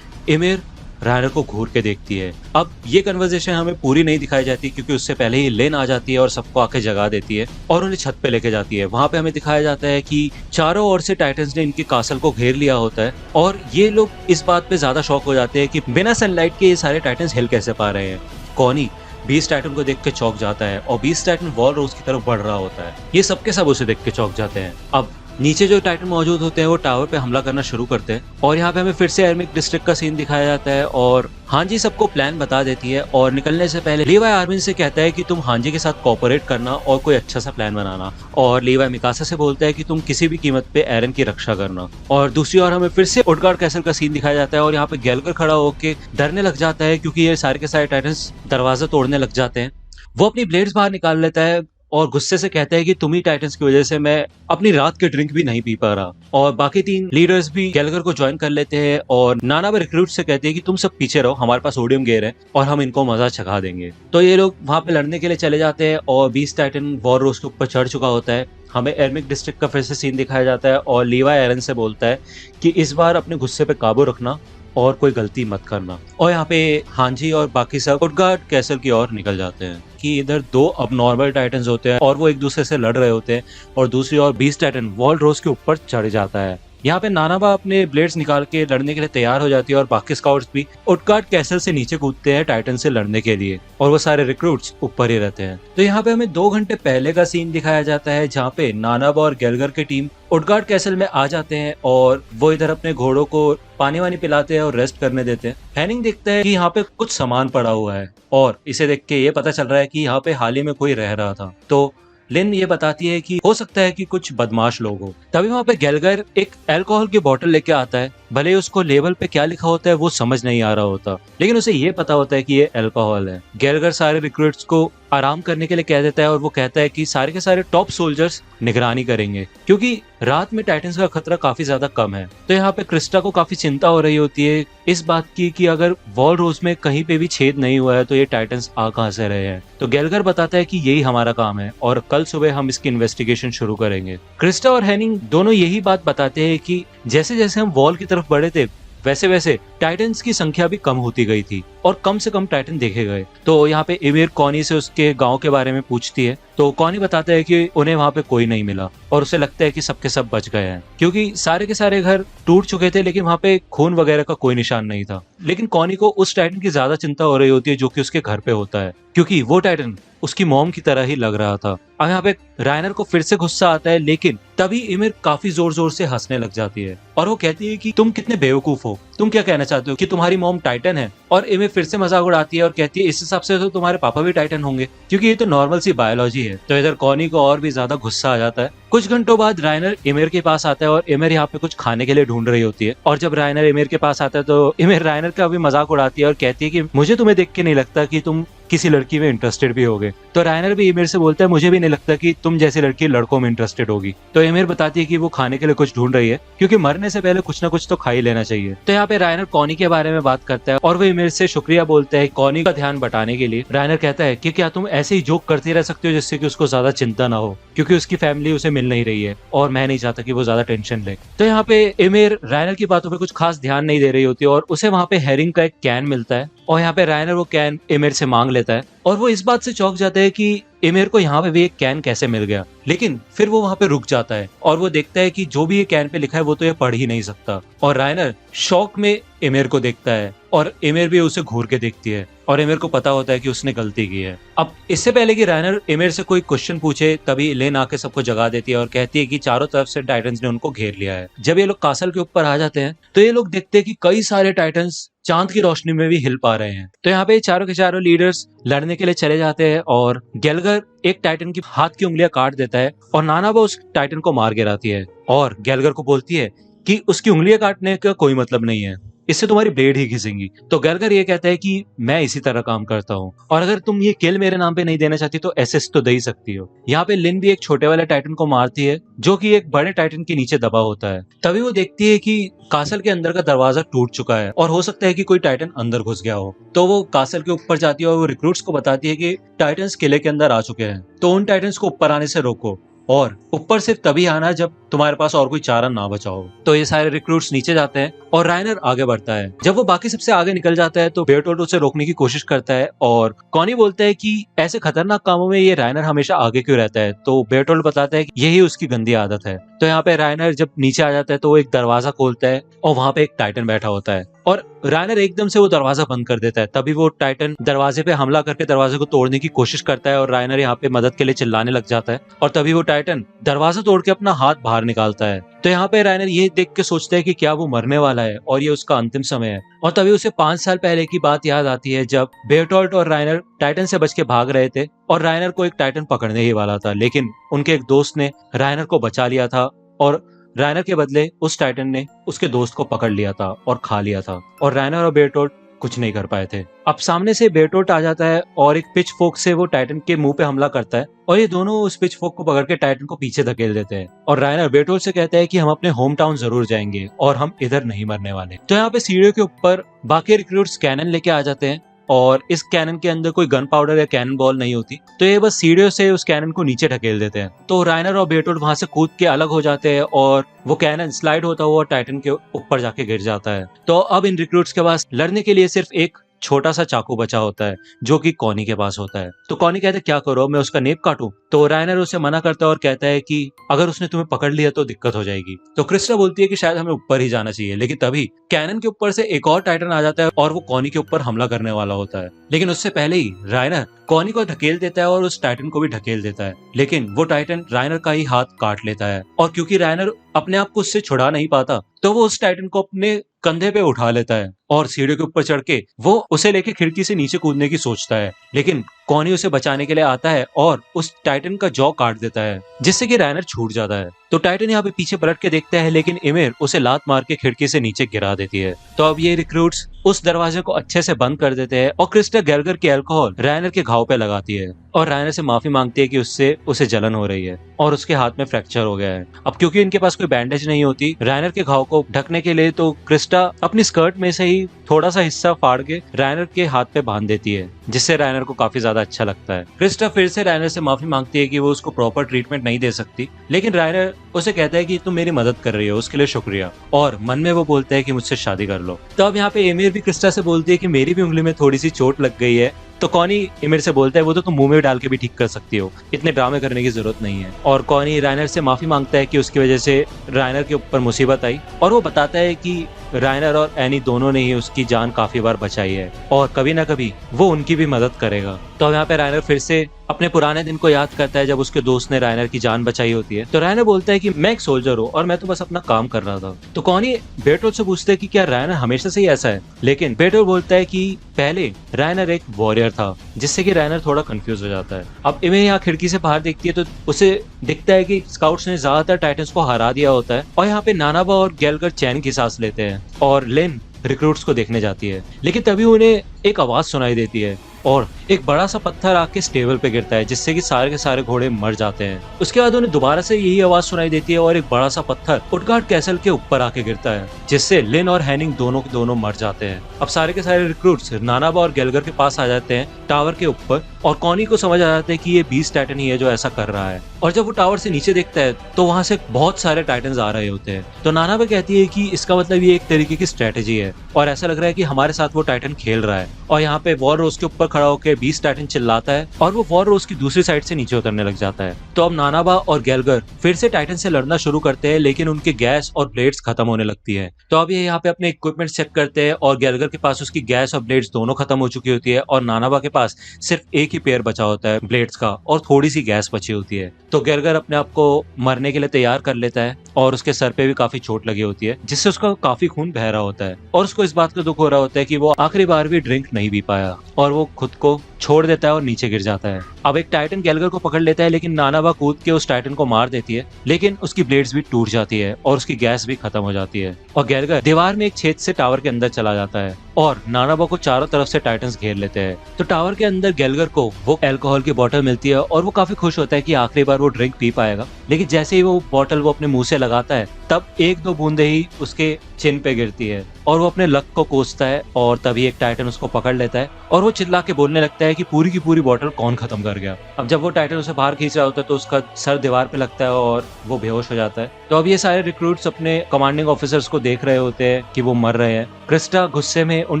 इमेर राइनर को घूर के देखती है। अब ये कन्वर्सेशन हमें पूरी नहीं दिखाई जाती क्योंकि उससे पहले ही लेन आ जाती है और सबको आके जगा देती है और उन्हें छत पे लेके जाती है। वहां पे हमें दिखाया जाता है कि चारों ओर से टाइटन्स ने इनके कासल को घेर लिया होता है और ये लोग इस बात पे ज्यादा शॉक हो जाते हैं कि बिना सनलाइट के ये सारे टाइटन्स हिल कैसे पा रहे हैं। कॉनी बीस्ट टाइटन को देख के चौंक जाता है और बीस्ट टाइटन वॉल रोज की तरफ बढ़ रहा होता है। ये सबके सब उसे देख के चौंक जाते हैं। अब नीचे जो टाइटन मौजूद होते हैं वो टावर पे हमला करना शुरू करते हैं और यहाँ पे हमें फिर से एरमिक डिस्ट्रिक्ट का सीन दिखाया जाता है और हांजी सबको प्लान बता देती है और निकलने से पहले लीवाई आर्मिन से कहता है कि तुम हांजी के साथ कोऑपरेट करना और कोई अच्छा सा प्लान बनाना, और लीवाई मिकासा से बोलता है कि तुम किसी भी कीमत पे एरन की रक्षा करना। और दूसरी ओर हमें फिर से उटगार्ड कैसल का सीन दिखाया जाता है और यहाँ पे गेलगर खड़ा होकर डरने लग जाता है क्योंकि ये सारे के सारे टाइटन्स दरवाजा तोड़ने लग जाते हैं। वो अपनी ब्लेड्स बाहर निकाल लेता है और गुस्से से कहता है कि तुम ही टाइटन्स की वजह से मैं अपनी रात के ड्रिंक भी नहीं पी पा रहा। और बाकी 3 लीडर्स भी गेलगर को ज्वाइन कर लेते हैं और नानाबा रिक्रूट से कहते हैं कि तुम सब पीछे रहो, हमारे पास ओडियम गेयर है और हम इनको मजा चखा देंगे। तो ये लोग वहां पे लड़ने के लिए चले जाते हैं और बीस्ट टाइटन वॉर रोज के ऊपर चढ़ चुका होता है। हमें एर्मिक डिस्ट्रिक्ट का फिर से सीन दिखाया जाता है और लीवा एरन से बोलता है कि इस बार अपने गुस्से पे काबू रखना और कोई गलती मत करना। और यहाँ पे हांजी और बाकी सब उटगार्ड कैसल की ओर निकल जाते हैं कि इधर दो अब नॉर्मल टाइटन्स होते हैं और वो एक दूसरे से लड़ रहे होते हैं और दूसरी ओर बीस्ट टाइटन वॉल रोज के ऊपर चढ़ जाता है। यहाँ पे नानाबा अपने ब्लेड्स निकाल के लड़ने के लिए तैयार हो जाती है और बाकी स्काउट्स भी उटगार्ड कैसल से नीचे कूदते हैं टाइटन से लड़ने के लिए और वो सारे रिक्रूट्स ऊपर ही रहते हैं। तो यहाँ पे हमें 2 घंटे पहले का सीन दिखाया जाता है जहाँ पे नानाबा और गेलगर की टीम उटगार्ड कैसल में आ जाते हैं और वो इधर अपने घोड़ों को पानी वानी पिलाते हैं और रेस्ट करने देते हैं। हैनिंग देखता है कि यहाँ पे कुछ सामान पड़ा हुआ है और इसे देख के ये पता चल रहा है कि यहाँ पे हाल ही में कोई रह रहा था। तो लिन ये बताती है कि हो सकता है कि कुछ बदमाश लोग हो। तभी वहाँ पे गेलगर एक अल्कोहल की बोतल लेके आता है। भले ही उसको लेबल पे क्या लिखा होता है वो समझ नहीं आ रहा होता, लेकिन उसे ये पता होता है कि ये अल्कोहल है। गेलगर सारे रिक्रूट्स को आराम करने के लिए कह देता है और वो कहता है कि सारे के सारे टॉप सोल्जर्स निगरानी करेंगे क्योंकि रात में टाइटन्स का खतरा काफी ज्यादा कम है। तो यहाँ पे क्रिस्टा को काफी चिंता हो रही होती है इस बात की कि अगर वॉल रोज में कहीं पे भी छेद नहीं हुआ है तो ये टाइटन्स आ कहां से रहे हैं। तो गेलगर बताता है कि यही हमारा काम है और कल सुबह हम इसकी इन्वेस्टिगेशन शुरू करेंगे। क्रिस्टा और हैनिंग दोनों यही बात बताते हैं कि जैसे जैसे हम वॉल की तरफ बढ़े थे वैसे वैसे टाइटन्स की संख्या भी कम होती गई थी और कम से कम टाइटन देखे गए। तो यहाँ पे इमिर कॉनी से उसके गांव के बारे में पूछती है तो कॉनी बताता है कि उन्हें वहाँ पे कोई नहीं मिला और उसे लगता है कि सबके सब बच गए हैं क्योंकि सारे के सारे घर टूट चुके थे लेकिन वहाँ पे खून वगैरह का कोई निशान नहीं था। लेकिन कॉनी को उस टाइटन की ज्यादा चिंता हो रही होती है जो कि उसके घर पे होता है क्योंकि वो टाइटन उसकी मॉम की तरह ही लग रहा था। अब यहाँ पे रायनर को फिर से गुस्सा आता है लेकिन तभी इमिर काफी जोर जोर से हंसने लग जाती है और वो कहती है कि तुम कितने बेवकूफ हो, तुम क्या कहना चाहते हो कि तुम्हारी मॉम टाइटन है। और इमिर फिर से मजाक उड़ाती है और कहती है इस हिसाब से तो तुम्हारे पापा भी टाइटन होंगे क्योंकि ये तो नॉर्मल सी बायोलॉजी है। तो इधर कॉनी को और भी ज्यादा गुस्सा आ जाता है। कुछ घंटों बाद रायनर इमिर के पास आता है और इमिर यहाँ पे कुछ खाने के लिए ढूंढ रही होती है और जब रायनर इमिर के पास आता है तो इमिर रायनर का भी मजाक उड़ाती है और कहती है कि मुझे तुम्हें देख के नहीं लगता कि तुम किसी लड़की में इंटरेस्टेड भी होगे। तो रायनर भी इमिर से बोलता है मुझे भी नहीं लगता कि तुम जैसी लड़की लड़कों में इंटरेस्टेड होगी। तो इमिर बताती है कि वो खाने के लिए कुछ ढूंढ रही है क्योंकि मरने से पहले कुछ ना कुछ तो खा ही लेना चाहिए। तो यहाँ पे रायनर कॉनी के बारे में बात करता है और वो इमिर से शुक्रिया बोलता है कॉनी का ध्यान बटाने के लिए। रायनर कहता है कि क्या तुम ऐसे ही जोक करते रह सकते हो जिससे कि उसको ज्यादा चिंता ना हो क्योंकि उसकी फैमिली उसे मिल नहीं रही है और मैं नहीं चाहता कि वो ज्यादा टेंशन ले। तो यहाँ पे इमिर रायनर की बातों पे कुछ खास ध्यान नहीं दे रही होती और उसे वहाँ पे हेरिंग का एक कैन मिलता है और यहाँ पे रायनर वो कैन इमिर से मांग लेता है और वो इस बात से चौंक जाता है कि इमिर को यहाँ पे भी एक कैन कैसे मिल गया। लेकिन फिर वो वहाँ पे रुक जाता है और वो देखता है कि जो भी ये कैन पे लिखा है वो तो ये पढ़ ही नहीं सकता। और रायनर शौक में इमिर को देखता है और इमिर भी उसे घूर के देखती है और इमिर को पता होता है कि उसने गलती की है। अब इससे पहले कि रायनर इमिर से कोई क्वेश्चन पूछे तभी लेन आके सबको जगा देती है और कहती है कि चारों तरफ से टाइटन्स ने उनको घेर लिया है। जब ये लोग कासल के ऊपर आ जाते हैं तो ये लोग देखते हैं कि कई सारे टाइटन्स चांद की रोशनी में भी हिल पा रहे हैं। तो यहाँ पे चारों के चारों लीडर्स लड़ने के लिए चले जाते हैं और गेलगर एक टाइटन की हाथ की उंगलियां काट देता है और नानाबा उस टाइटन को मार गिराती है और गेलगर को बोलती है कि उसकी उंगलियां काटने का कोई मतलब नहीं है, इससे तुम्हारी ब्लेड ही घिसेंगी। तो गेलगर ये कहता है कि मैं इसी तरह काम करता हूँ और अगर तुम ये किल मेरे नाम पे नहीं देना चाहती तो एसएस तो दे ही सकती हो। यहाँ पे लिन भी एक छोटे वाले टाइटन को मारती है जो कि एक बड़े टाइटन के नीचे दबा होता है। तभी वो देखती है कि कासल के अंदर का दरवाजा टूट चुका है और हो सकता है कि कोई टाइटन अंदर घुस गया हो। तो वो कासल के ऊपर जाती है और वो रिक्रूट्स को बताती है कि टाइटन्स किले के अंदर आ चुके हैं, तो उन टाइटन्स को ऊपर आने से रोको और ऊपर सिर्फ तभी आना जब तुम्हारे पास और कोई चारा ना बचा हो। तो ये सारे रिक्रूट्स नीचे जाते हैं और रायनर आगे बढ़ता है। जब वो बाकी सबसे आगे निकल जाता है तो बेयरटोल्ड उसे रोकने की कोशिश करता है और कॉनी बोलता है कि ऐसे खतरनाक कामों में ये रायनर हमेशा आगे क्यों रहता है। तो बेयरटोल्ड बताता है कि यही उसकी गंदी आदत है। तो यहाँ पे रायनर जब नीचे आ जाता है तो वो एक दरवाजा खोलता है और वहां पे एक टाइटन बैठा होता है और रायनर एकदम से वो दरवाजा बंद कर देता है। तभी वो टाइटन दरवाजे पे हमला करके दरवाजे को तोड़ने की कोशिश करता है और रायनर यहाँ पे मदद के लिए चिल्लाने लग जाता है और तभी वो टाइटन दरवाजा तोड़ के अपना हाथ बाहर निकालता है। तो यहाँ पे रायनर ये देख के सोचता है कि क्या वो मरने वाला है और ये उसका अंतिम समय है। और तभी उसे 5 साल पहले की बात याद आती है जब बेयरटोल्ड और रायनर टाइटन से बच के भाग रहे थे और रायनर को एक टाइटन पकड़ने ही वाला था, लेकिन उनके एक दोस्त ने रायनर को बचा लिया था और रायनर के बदले उस टाइटन ने उसके दोस्त को पकड़ लिया था और खा लिया था और रायनर और बेयरटोल्ड कुछ नहीं कर पाए थे। अब सामने से बेयरटोल्ड आ जाता है और एक पिच फोक से वो टाइटन के मुंह पे हमला करता है और ये दोनों उस पिच फोक को पकड़ के टाइटन को पीछे धकेल देते हैं और रायनर बेयरटोल्ड से कहता है कि हम अपने होम टाउन जरूर जाएंगे और हम इधर नहीं मरने वाले। तो यहाँ पे सीढ़ियों के ऊपर बाकी रिक्रूट्स कैनन लेके आ जाते हैं और इस कैनन के अंदर कोई गन पाउडर या कैनन बॉल नहीं होती, तो ये बस सीढ़ियों से उस कैनन को नीचे ढकेल देते हैं। तो राइनर और बेटोल्ट वहां से कूद के अलग हो जाते हैं और वो कैनन स्लाइड होता हुआ टाइटन के ऊपर जाके गिर जाता है। तो अब इन रिक्रूट्स के पास लड़ने के लिए सिर्फ एक छोटा सा चाकू बचा होता है जो कि कॉनी के पास होता है। तो कॉनी कहता है क्या करो, मैं उसका नेप काटूं? तो राइनर उसे मना करता है और कहता है कि अगर उसने तुम्हें पकड़ लिया तो दिक्कत हो जाएगी। तो क्रिस्टा बोलती है कि शायद हमें ऊपर ही जाना चाहिए, लेकिन तभी कैनन के ऊपर से एक और टाइटन आ जाता है और वो कॉनी के ऊपर हमला करने वाला होता है। लेकिन उससे पहले ही राइनर कॉनी को धकेल देता है और उस टाइटन को भी ढकेल देता है, लेकिन वो टाइटन राइनर का ही हाथ काट लेता है। और क्योंकि राइनर अपने आप को उससे छुड़ा नहीं पाता, तो वो उस टाइटन को अपने कंधे पे उठा लेता है और सीढ़ियों के ऊपर चढ़ के वो उसे लेके खिड़की से नीचे कूदने की सोचता है। लेकिन कॉनी उसे बचाने के लिए आता है और उस टाइटन का जॉ काट देता है, जिससे कि राइनर छूट जाता है। तो टाइटन यहाँ पे पीछे पलट के देखता है, लेकिन इमिर उसे लात मार के खिड़की से नीचे गिरा देती है। तो अब ये रिक्रूट्स उस दरवाजे को अच्छे से बंद कर देते हैं और क्रिस्टा गैलगर की अल्कोहल राइनर के घाव पे लगाती है और राइनर से माफी मांगती है कि उससे उसे जलन हो रही है और उसके हाथ में फ्रैक्चर हो गया है। अब क्योंकि इनके पास कोई बैंडेज नहीं होती राइनर के घाव को ढकने के लिए, तो क्रिस्टा अपनी स्कर्ट में से ही थोड़ा सा हिस्सा फाड़ के राइनर के हाथ पे बांध देती है, जिससे राइनर को काफी ज्यादा अच्छा लगता है। क्रिस्टा फिर से राइनर से माफी मांगती है कि वो उसको प्रॉपर ट्रीटमेंट नहीं दे सकती, लेकिन राइनर उसे कहता है कि तुम मेरी मदद कर रही हो, उसके लिए शुक्रिया। और मन में वो बोलता है कि मुझसे शादी कर लो। तो अब यहाँ पे एमिर भी क्रिस्टा से बोलती है कि मेरी भी उंगली में थोड़ी सी चोट लग गई है। तो कॉनी एमिर से बोलता है वो तो तुम मुंह में डाल के भी ठीक कर सकती हो, इतने ड्रामे करने की जरूरत नहीं है। और कॉनी राइनर से माफी मांगता है कि उसकी वजह से राइनर के ऊपर मुसीबत आई, और वो बताता है कि राइनर और एनी दोनों ने ही उसकी जान काफी बार बचाई है और कभी ना कभी वो उनकी भी मदद करेगा। तो यहाँ पे राइनर फिर से अपने पुराने दिन को याद करता है जब उसके दोस्त ने राइनर की जान बचाई होती है। तो राइनर बोलता है कि मैं एक सोल्जर हूँ और मैं तो बस अपना काम कर रहा था। तो कॉनी बेटोल्ट से पूछता है कि क्या राइनर हमेशा से ही ऐसा है, लेकिन बेटोल्ट बोलता है कि पहले राइनर एक वॉरियर था, जिससे कि राइनर थोड़ा कंफ्यूज हो जाता है। अब इमे यहाँ खिड़की से बाहर देखती है तो उसे दिखता है कि स्काउट्स ने ज्यादातर टाइटन्स को हरा दिया होता है और यहाँ पे नानाबा और गैलगर चैन की सांस लेते हैं और लिन रिक्रूट्स को देखने जाती है। लेकिन तभी उन्हें एक आवाज सुनाई देती है और एक बड़ा सा पत्थर आके स्टेबल पे गिरता है, जिससे कि सारे के सारे घोड़े मर जाते हैं। उसके बाद उन्हें दोबारा से यही आवाज सुनाई देती है और एक बड़ा सा पत्थर उटगार्ड कैसल के ऊपर आके गिरता है, जिससे लिन और हैनिंग दोनों के दोनों मर जाते हैं। अब सारे के सारे रिक्रूट्स नानाबा और गैलगर के पास आ जाते हैं टावर के ऊपर, और कॉनी को समझ आ जाता है कि ये बीस्ट टाइटन ही है जो ऐसा कर रहा है। और जब वो टावर से नीचे देखता है तो वहां से बहुत सारे टाइटन्स आ रहे होते हैं। तो नानाबा कहती है कि इसका मतलब ये एक तरीके की स्ट्रेटेजी है और ऐसा लग रहा है कि हमारे साथ वो टाइटन खेल रहा है। और यहाँ पे वॉर रोज के ऊपर खड़ा होकर बीस्ट टाइटन चिल्लाता है और वो वॉर रोज की दूसरी साइड से नीचे उतरने लग जाता है। तो अब नानाबा और गैलगर फिर से टाइटन से लड़ना शुरू करते हैं, लेकिन उनके गैस और ब्लेड्स खत्म होने लगती है। तो अब ये यहाँ पे अपने इक्विपमेंट चेक करते हैं और गैलगर के पास उसकी गैस और ब्लेड्स दोनों खत्म हो चुकी होती है और नानाबा के पास सिर्फ एक ही पेयर बचा होता है ब्लेड्स का और थोड़ी सी गैस बची होती है। तो गैलगर अपने आप को मरने के लिए तैयार कर लेता है और उसके सर पे भी काफी चोट लगी होती है, जिससे उसका काफी खून बह रहा होता है और उसको इस बात का दुख हो रहा होता है कि वो आखिरी बार भी ड्रिंक नहीं पी पाया और वो खुद को छोड़ देता है और नीचे गिर जाता है। अब एक टाइटन गैलगर को पकड़ लेता है, लेकिन नानाबा कूद के उस टाइटन को मार देती है, लेकिन उसकी ब्लेड्स भी टूट जाती है और उसकी गैस भी खत्म हो जाती है और गैलगर दीवार में एक छेद से टावर के अंदर चला जाता है और नानाबा को चारों तरफ से टाइटन्स घेर लेते हैं। तो टावर के अंदर गैलगर को वो अल्कोहल की बोतल मिलती है और वो काफी खुश होता है कि आखिरी बार वो ड्रिंक पी पाएगा। लेकिन जैसे ही वो बोतल वो अपने मुंह से लगाता है तब एक दो बूंदे ही उसके चिन पे गिरती है और वो अपने लक को कोसता है और तभी एक टाइटन उसको पकड़ लेता है और वो चिल्ला के बोलने लगता है कि पूरी की पूरी बोतल कौन खत्म कर गया। अब जब वो टाइटन उसे बाहर खींच रहा होता है तो उसका सर दीवार पे लगता है और वो बेहोश हो जाता है। तो अब ये सारे रिक्रूट्स अपने कमांडिंग ऑफिसर्स को देख रहे होते हैं कि वो मर रहे हैं। क्रिस्टा गुस्से में उन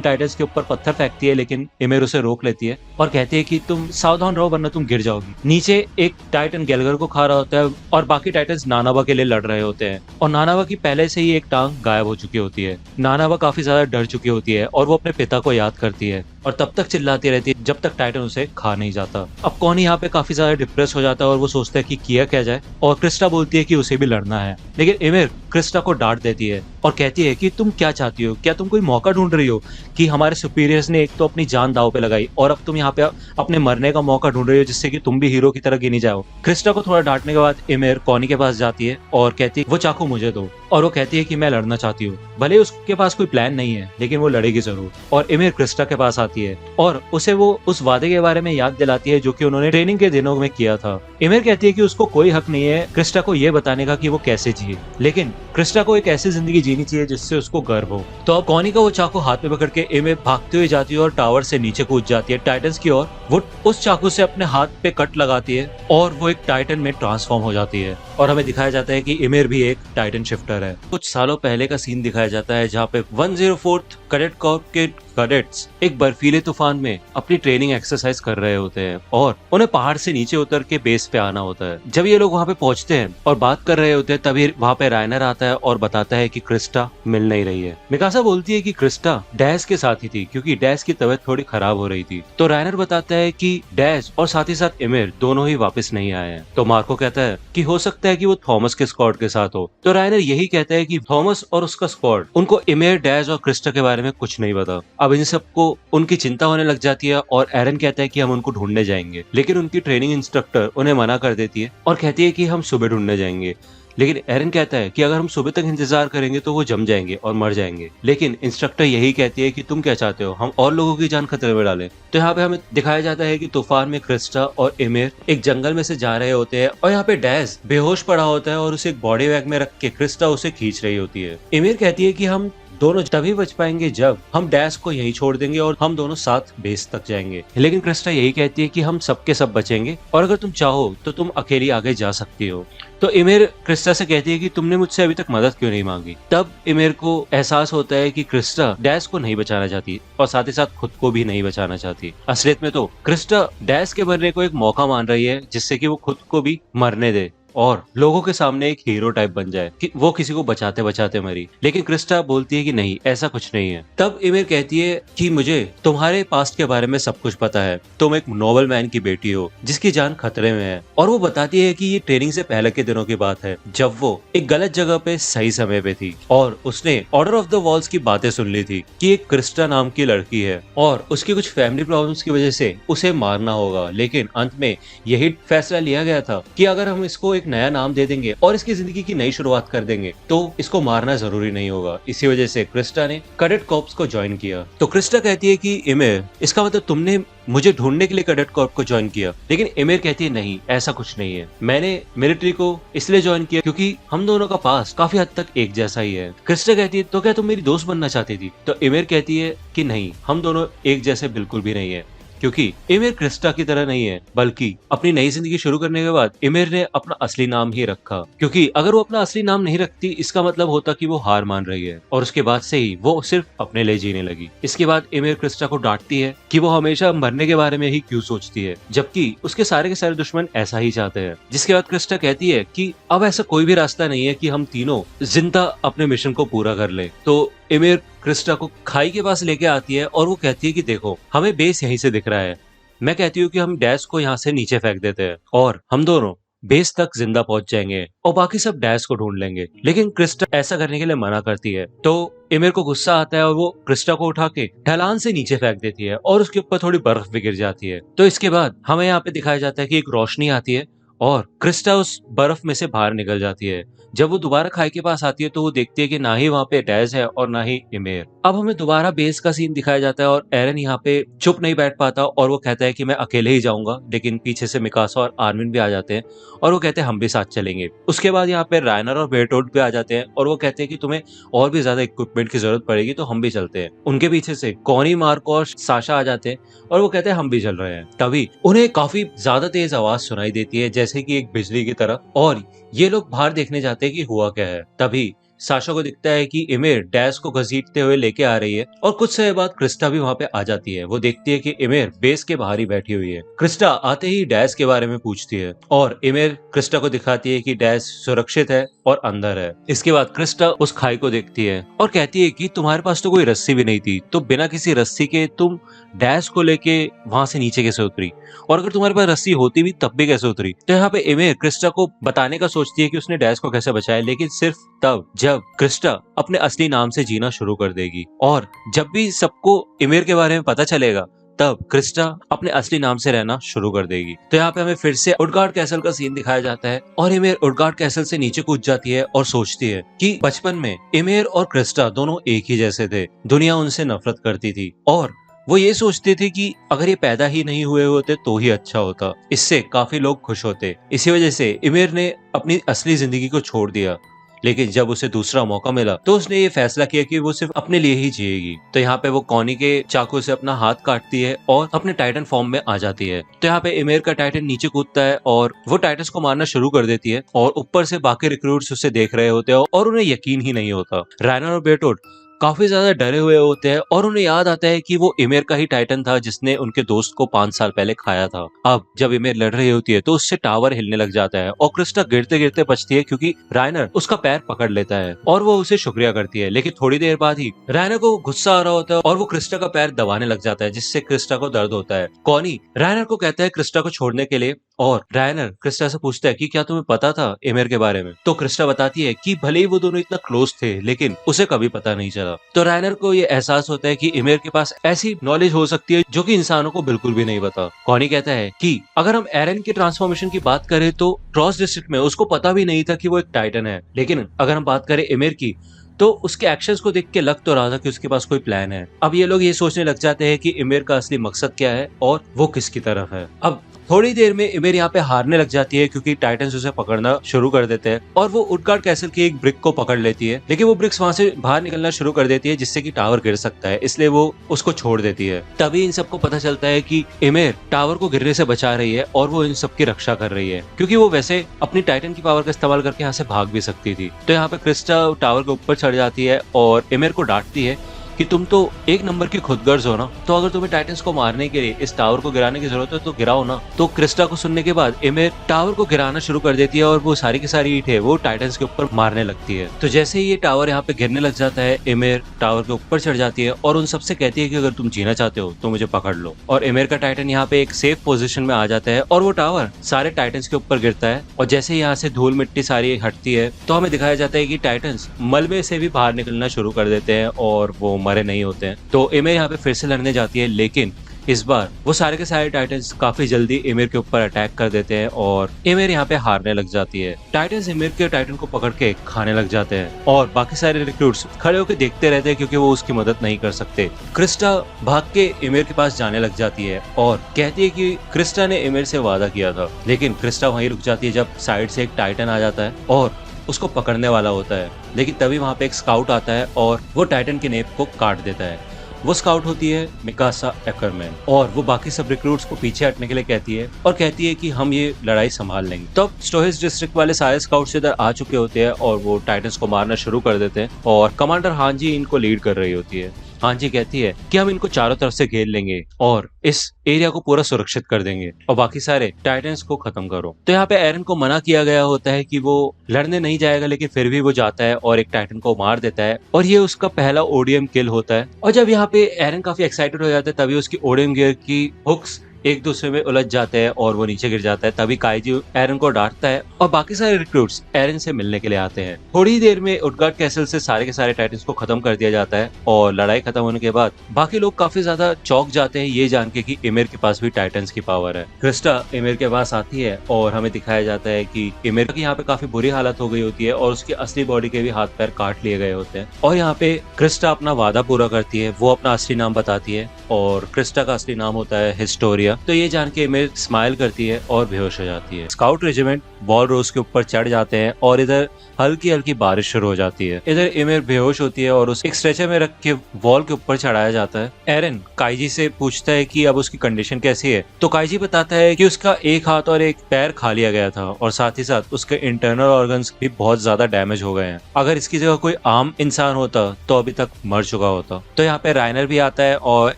टाइटन्स के ऊपर पत्थर फेंकती है, लेकिन इमेर उसे रोक लेती है और कहती है कि तुम सावधान रहो वरना तुम गिर जाओगी। नीचे एक टाइटन गैलगर को खा रहा होता है और बाकी टाइटन्स नानाबा के लिए लड़ रहे होते हैं और नानाबा की पहले से ही एक टांग गायब हो चुकी होती है। नानाबा काफी ज्यादा डर चुकी होती है और वो अपने पिता को याद करती है और तब तक चिल्लाती रहती है जब तक टाइटन उसे खा नहीं जाता। अब कॉनी यहाँ पे काफी ज्यादा डिप्रेस हो जाता है और वो सोचता है कि किया क्या जाए और क्रिस्टा बोलती है कि उसे भी लड़ना है, लेकिन इमिर क्रिस्टा को डांट देती है और कहती है कि तुम क्या चाहती हो, क्या तुम कोई मौका ढूंढ रही हो कि हमारे सुपीरियर्स ने एक तो अपनी जान दांव पे लगाई और अब तुम यहाँ पे अपने मरने का मौका ढूंढ रही हो जिससे कि तुम भी हीरो की तरह गिनी जाओ। क्रिस्टा को थोड़ा डांटने के बाद इमिर कॉनी के पास जाती है और कहती है वो चाकू मुझे दो और वो कहती है कि मैं लड़ना चाहती हूँ। भले उसके पास कोई प्लान नहीं है लेकिन वो लड़ेगी जरूर। और इमिर क्रिस्टा के पास आती है और उसे वो उस वादे के बारे में याद दिलाती है जो कि उन्होंने ट्रेनिंग के दिनों में किया था। इमिर कहती है कि उसको कोई हक नहीं है क्रिस्टा को ये बताने का कि वो कैसे जिए, लेकिन क्रिस्टा को एक ऐसी जिंदगी जीनी चाहिए जिससे उसको गर्व हो। तो अब कॉनी का वो चाकू हाथ में पकड़ के इमे भागते हुए जाती है और टावर से नीचे कूद जाती है टाइटन्स की ओर। वो उस चाकू से अपने हाथ पे कट लगाती है और वो एक टाइटन में ट्रांसफॉर्म हो जाती है और हमें दिखाया जाता है कि इमेर भी एक टाइटन शिफ्टर है। कुछ सालों पहले का सीन दिखाया जाता है जहाँ पे 104th कैडेट कॉर्प के कैडेट्स एक बर्फीले तूफान में अपनी ट्रेनिंग एक्सरसाइज कर रहे होते हैं और उन्हें पहाड़ से नीचे उतर के बेस पे आना होता है। जब ये लोग वहाँ पे पहुंचते हैं और बात कर रहे होते हैं तभी वहाँ पे रायनर आता है और बताता है कि क्रिस्टा मिल नहीं रही है। मिकासा बोलती है कि क्रिस्टा डैश के साथ ही थी क्योंकि डैश की तबीयत थोड़ी खराब हो रही थी। तो रायनर बताता है कि डैश और साथ ही साथ इमिर दोनों ही वापस नहीं आए हैं। तो मार्को कहता है कि हो सकता है कि वो थॉमस के स्क्वाड के साथ हो। तो रायनर यही कहता है कि थॉमस और उसका स्क्वाड उनको इमिर, डैश और क्रिस्टा के बारे में कुछ नहीं पता। अब इन सबको उनकी चिंता होने लग जाती है और एरन कहता है कि हम उनको ढूंढने जाएंगे, लेकिन उनकी ट्रेनिंग इंस्ट्रक्टर उन्हें मना कर देती है और कहती है कि हम सुबह ढूंढने जाएंगे। लेकिन एरन कहता है कि अगर हम सुबह तक इंतजार करेंगे तो वो जम जाएंगे और मर जाएंगे। लेकिन इंस्ट्रक्टर यही कहती है कि तुम क्या चाहते हो, हम और लोगों की जान खतरे में डालें। तो यहाँ पे हमें दिखाया जाता है कि तूफान में क्रिस्टा और इमिर एक जंगल में से जा रहे होते हैं और यहाँ पे डैश बेहोश पड़ा होता है और उसे एक बॉडी बैग में रख के क्रिस्टा उसे खींच रही होती है। इमिर कहती है कि हम दोनों तभी बच पाएंगे जब हम डैश को यहीं छोड़ देंगे और हम दोनों साथ बेस तक जाएंगे। लेकिन क्रिस्टा यही कहती है कि हम सबके सब बचेंगे और अगर तुम चाहो तो तुम अकेली आगे जा सकती हो। तो इमिर क्रिस्टा से कहती है कि तुमने मुझसे अभी तक मदद क्यों नहीं मांगी। तब इमिर को एहसास होता है कि क्रिस्टा डैश को नहीं बचाना चाहती और साथ ही साथ खुद को भी नहीं बचाना चाहती। असलियत में तो क्रिस्टा डैश के मरने को एक मौका मान रही है जिससे कि वो खुद को भी मरने दे और लोगों के सामने एक हीरो टाइप बन जाए कि वो किसी को बचाते बचाते मरी। लेकिन क्रिस्टा बोलती है कि नहीं, ऐसा कुछ नहीं है। तब इमिर कहती है कि मुझे तुम्हारे पास्ट के बारे में सब कुछ पता है, तुम एक नोबल मैन की बेटी हो जिसकी जान खतरे में है। और वो बताती है कि ये ट्रेनिंग से पहले के दिनों की बात है जब वो एक गलत जगह पे सही समय पे थी और उसने ऑर्डर ऑफ द वॉल्स की बातें सुन ली थी कि एक क्रिस्टा नाम की लड़की है और उसकी कुछ फैमिली प्रॉब्लम्स की वजह से उसे मारना होगा। लेकिन अंत में यही फैसला लिया गया था कि अगर हम इसको नया नाम दे देंगे और इसकी जिंदगी की नई शुरुआत कर देंगे तो इसको मारना जरूरी नहीं होगा। इसी वजह से क्रिस्टा ने कैडेट कॉर्प्स को ज्वाइन किया। तो क्रिस्टा कहती है कि इमिर, इसका मतलब तुमने मुझे ढूंढने के लिए कैडेट कॉर्प को ज्वाइन किया। लेकिन इमिर कहती है नहीं, ऐसा कुछ नहीं है, मैंने मिलिट्री को इसलिए ज्वाइन किया क्योंकि हम दोनों का पास काफी हद तक एक जैसा ही है। क्रिस्टा कहती है तो क्या तुम मेरी दोस्त बनना चाहती थी। तो इमिर कहती है कि नहीं, हम दोनों एक जैसे बिल्कुल भी नहीं है क्योंकि इमिर क्रिस्टा की तरह नहीं है, बल्कि अपनी नई जिंदगी शुरू करने के बाद इमिर ने अपना असली नाम ही रखा। क्योंकि अगर वो अपना असली नाम नहीं रखती इसका मतलब होता कि वो हार मान रही है और उसके बाद से ही वो सिर्फ अपने लिए जीने लगी। इसके बाद इमिर क्रिस्टा को डांटती है कि वो हमेशा मरने के बारे में ही क्यों सोचती है जबकि उसके सारे के सारे दुश्मन ऐसा ही चाहते हैं। जिसके बाद क्रिस्टा कहती है कि अब ऐसा कोई भी रास्ता नहीं है कि हम तीनों जिंदा अपने मिशन को पूरा कर ले। तो इमिर क्रिस्टा को खाई के पास लेके आती है और वो कहती है कि देखो, हमें बेस यहीं से दिख रहा है, मैं कहती हूँ कि हम डैश को यहाँ से नीचे फेंक देते हैं और हम दोनों बेस तक जिंदा पहुंच जाएंगे और बाकी सब डैश को ढूंढ लेंगे। लेकिन क्रिस्टा ऐसा करने के लिए मना करती है। तो इमिर को गुस्सा आता है और वो क्रिस्टा को उठा के ढलान से नीचे फेंक देती है और उसके ऊपर थोड़ी बर्फ भी गिर जाती है। तो इसके बाद हमें यहाँ पे दिखाया जाता है कि एक रोशनी आती है और क्रिस्टा उस बर्फ में से बाहर निकल जाती है। जब वो दोबारा खाई के पास आती है तो वो देखती है कि ना ही वहाँ पे डैश है और ना ही इमेर। अब हमें दोबारा बेस का सीन दिखाया जाता है और एरन यहाँ पे चुप नहीं बैठ पाता और वो कहता है कि मैं अकेले ही जाऊंगा। लेकिन पीछे से मिकासा और आर्मिन भी आ जाते हैं और वो कहते हैं हम भी साथ चलेंगे। उसके बाद यहाँ पे रायनर और बेरटोल्ट भी आ जाते हैं और वो कहते हैं कि तुम्हें और भी ज्यादा इक्विपमेंट की जरूरत पड़ेगी तो हम भी चलते हैं। उनके पीछे से कॉनी, मार्को और साशा आ जाते हैं और वो कहते हैं हम भी चल रहे हैं। तभी उन्हें काफी ज्यादा तेज आवाज सुनाई देती है जैसे कि एक बिजली की तरह और ये लोग बाहर देखने जाते हैं कि हुआ क्या है। तभी साशा को दिखता है कि इमिर डैश को घसीटते हुए लेके आ रही है और कुछ समय बाद क्रिस्टा भी वहाँ पे आ जाती है। वो देखती है कि इमिर बेस के बाहर ही बैठी हुई है। क्रिस्टा आते ही डैश के बारे में पूछती है और इमिर क्रिस्टा को दिखाती है कि डैश सुरक्षित है और अंदर है। इसके बाद क्रिस्टा उस खाई को देखती है और कहती है कि तुम्हारे पास तो कोई रस्सी भी नहीं थी, तो बिना किसी रस्सी के तुम डैश को लेके वहां से नीचे कैसे उतरी, और अगर तुम्हारे पास रस्सी होती भी तब भी कैसे उतरी। तो यहाँ पे इमिर क्रिस्टा को बताने का सोचती है कि उसने डैश को कैसे बचाया, लेकिन सिर्फ तब जब क्रिस्टा अपने असली नाम से जीना शुरू कर देगी। और जब भी सबको इमिर के बारे में पता चलेगा तब क्रिस्टा अपने असली नाम से रहना शुरू कर देगी। तो यहाँ पे हमें फिर से उडगार्ड कैसल का सीन दिखाया जाता है और इमिर उडगार्ड कैसल से नीचे कूद जाती है और सोचती है कि बचपन में इमिर और क्रिस्टा दोनों एक ही जैसे थे, दुनिया उनसे नफरत करती थी और वो ये सोचते थे कि अगर ये पैदा ही नहीं हुए होते तो ही अच्छा होता, इससे काफी लोग खुश होते। इसी वजह से इमिर ने अपनी असली जिंदगी को छोड़ दिया। लेकिन जब उसे दूसरा मौका मिला तो उसने ये फैसला किया कि वो सिर्फ अपने लिए ही जिएगी। तो यहाँ पे वो कॉनी के चाकू से अपना हाथ काटती है और अपने टाइटन फॉर्म में आ जाती है। तो यहाँ पे इमेर का टाइटन नीचे कूदता है और वो टाइटन्स को मारना शुरू कर देती है और ऊपर से बाकी रिक्रूट्स उसे देख रहे होते हैं और उन्हें यकीन ही नहीं होता। राइनर और बेटोड काफी ज्यादा डरे हुए होते हैं और उन्हें याद आता है कि वो इमेर का ही टाइटन था जिसने उनके दोस्त को 5 साल पहले खाया था। अब जब इमेर लड़ रही होती है तो उससे टावर हिलने लग जाता है और क्रिस्टा गिरते गिरते बचती है क्योंकि राइनर उसका पैर पकड़ लेता है और वो उसे शुक्रिया करती है। लेकिन थोड़ी देर बाद ही राइनर को गुस्सा आ रहा होता है और वो क्रिस्टा का पैर दबाने लग जाता है जिससे क्रिस्टा को दर्द होता है। कॉनी राइनर को कहता है क्रिस्टा को छोड़ने के लिए और राइनर क्रिस्टा से पूछता है कि क्या तुम्हें पता था इमेर के बारे में। तो क्रिस्टा बताती है कि भले ही वो दोनों इतना क्लोज थे लेकिन उसे कभी पता नहीं चला। तो राइनर को ये एहसास होता है कि इमेर के पास ऐसी नॉलेज हो सकती है जो कि इंसानों को बिल्कुल भी नहीं पता। कॉनी कहता है कि अगर हम एरन के ट्रांसफॉर्मेशन की बात करें तो क्रॉस डिस्ट्रिक्ट में उसको पता भी नहीं था कि वो एक टाइटन है, लेकिन अगर हम बात करें इमेर की तो उसके एक्शंस को देख के लग तो रहा था कि उसके पास कोई प्लान है। अब ये लोग ये सोचने लग जाते हैं कि इमेर का असली मकसद क्या है और वो किसकी तरफ है। अब थोड़ी देर में इमेर यहाँ पे हारने लग जाती है क्योंकि टाइटन्स उसे पकड़ना शुरू कर देते हैं और वो उडगार्ड कैसल की एक ब्रिक को पकड़ लेती है, लेकिन वो ब्रिक्स वहां से बाहर निकलना शुरू कर देती है जिससे कि टावर गिर सकता है, इसलिए वो उसको छोड़ देती है। तभी इन सबको पता चलता है कि इमेर टावर को गिरने से बचा रही है और वो इन सबकी रक्षा कर रही है क्योंकि वो वैसे अपनी टाइटन की पावर का इस्तेमाल करके यहाँ से भाग भी सकती थी। तो यहाँ पे क्रिस्टा टावर के ऊपर चढ़ जाती है और इमेर को डांटती है कि तुम तो एक नंबर की खुदगर्ज हो ना, तो अगर तुम्हें टाइटन्स को मारने के लिए इस टावर को गिराने की जरूरत है तो गिराओ ना। तो क्रिस्टा को सुनने के बाद इमेर टावर को गिराना शुरू कर देती है और वो सारी की सारी ईंट है वो टाइटन्स के ऊपर मारने लगती है। तो जैसे ही ये टावर यहाँ पे गिरने लग जाता है इमेर टावर के ऊपर चढ़ जाती है और उन सबसे कहती है कि अगर तुम जीना चाहते हो तो मुझे पकड़ लो। और इमेर का टाइटन यहाँ पे एक सेफ पोजिशन में आ जाता है और वो टावर सारे टाइटन्स के ऊपर गिरता है और जैसे यहाँ से धूल मिट्टी सारी हटती है तो हमें दिखाया जाता है कि टाइटन्स मलबे से भी बाहर निकलना शुरू कर देते हैं और वो मरे नहीं होते हैं। तो इमेर यहाँ पे फिर से लड़ने जाती है, लेकिन इस बार वो सारे के सारे टाइटन्स काफी जल्दी इमेर के ऊपर अटैक कर देते हैं और इमेर यहाँ पे हारने लग जाती है। टाइटन्स इमेर के टाइटन को पकड़ के खाने लग जाते हैं और बाकी सारे रिक्रूट्स खड़े होकर देखते रहते हैं क्योंकि वो उसकी मदद नहीं कर सकते। क्रिस्टा भाग के इमेर के पास जाने लग जाती है और कहती है कि क्रिस्टा ने इमेर से वादा किया था, लेकिन क्रिस्टा वहीं रुक जाती है जब साइड से एक टाइटन आ जाता है और उसको पकड़ने वाला होता है। लेकिन तभी वहां पे एक स्काउट आता है और वो टाइटन के नेप को काट देता है। वो स्काउट होती है मिकासा एकरमैन और वो बाकी सब रिक्रूट्स को पीछे हटने के लिए कहती है और कहती है कि हम ये लड़ाई संभाल लेंगे। तो स्टोहेस डिस्ट्रिक्ट वाले सारे स्काउट्स इधर आ चुके होते हैं और वो टाइटन्स को मारना शुरू कर देते हैं और कमांडर हांजी इनको लीड कर रही होती है। हांजी कहती है कि हम इनको चारों तरफ से घेर लेंगे और इस एरिया को पूरा सुरक्षित कर देंगे और बाकी सारे टाइटन्स को खत्म करो। तो यहाँ पे एरन को मना किया गया होता है कि वो लड़ने नहीं जाएगा, लेकिन फिर भी वो जाता है और एक टाइटन को मार देता है और ये उसका पहला ओडीएम किल होता है। और जब यहाँ पे एरन काफी एक्साइटेड हो जाता है तभी उसकी ओडीएम गियर की हुक्स एक दूसरे में उलझ जाते हैं और वो नीचे गिर जाता है। तभी काइजी एरन को डांटता है और बाकी सारे रिक्रूट्स एरन से मिलने के लिए आते हैं। थोड़ी ही देर में उडगार्ड कैसल से सारे के सारे टाइटन्स को खत्म कर दिया जाता है और लड़ाई खत्म होने के बाद बाकी लोग काफी ज्यादा चौंक जाते हैं ये जान के कि इमेर के पास भी टाइटन्स की पावर है। क्रिस्टा इमेर के पास आती है और हमें दिखाया जाता है कि इमेर की यहाँ पे काफी बुरी हालत हो गई होती है और उसकी असली बॉडी के भी हाथ पैर काट लिए गए होते हैं। और यहाँ पे क्रिस्टा अपना वादा पूरा करती है, वो अपना असली नाम बताती है और क्रिस्टा का असली नाम होता है हिस्टोरिया। तो ये जान के इमेर स्माइल करती है और बेहोश हो जाती है। स्काउट रेजिमेंट वॉल रोज के ऊपर चढ़ जाते हैं और इधर हल्की हल्की बारिश शुरू हो जाती है। इधर इमेर बेहोश होती है और उसे एक स्ट्रेचर में रख के वॉल के ऊपर चढ़ाया जाता है। एरन काइजी से पूछता है कि अब उसकी कंडीशन कैसी है, तो काइजी बताता है कि उसका एक हाथ और एक पैर खा लिया गया था और साथ ही साथ उसके इंटरनल ऑर्गन्स भी बहुत ज्यादा डैमेज हो गए हैं। अगर इसकी जगह कोई आम इंसान होता तो अभी तक मर चुका होता। तो यहाँ पे राइनर भी आता है और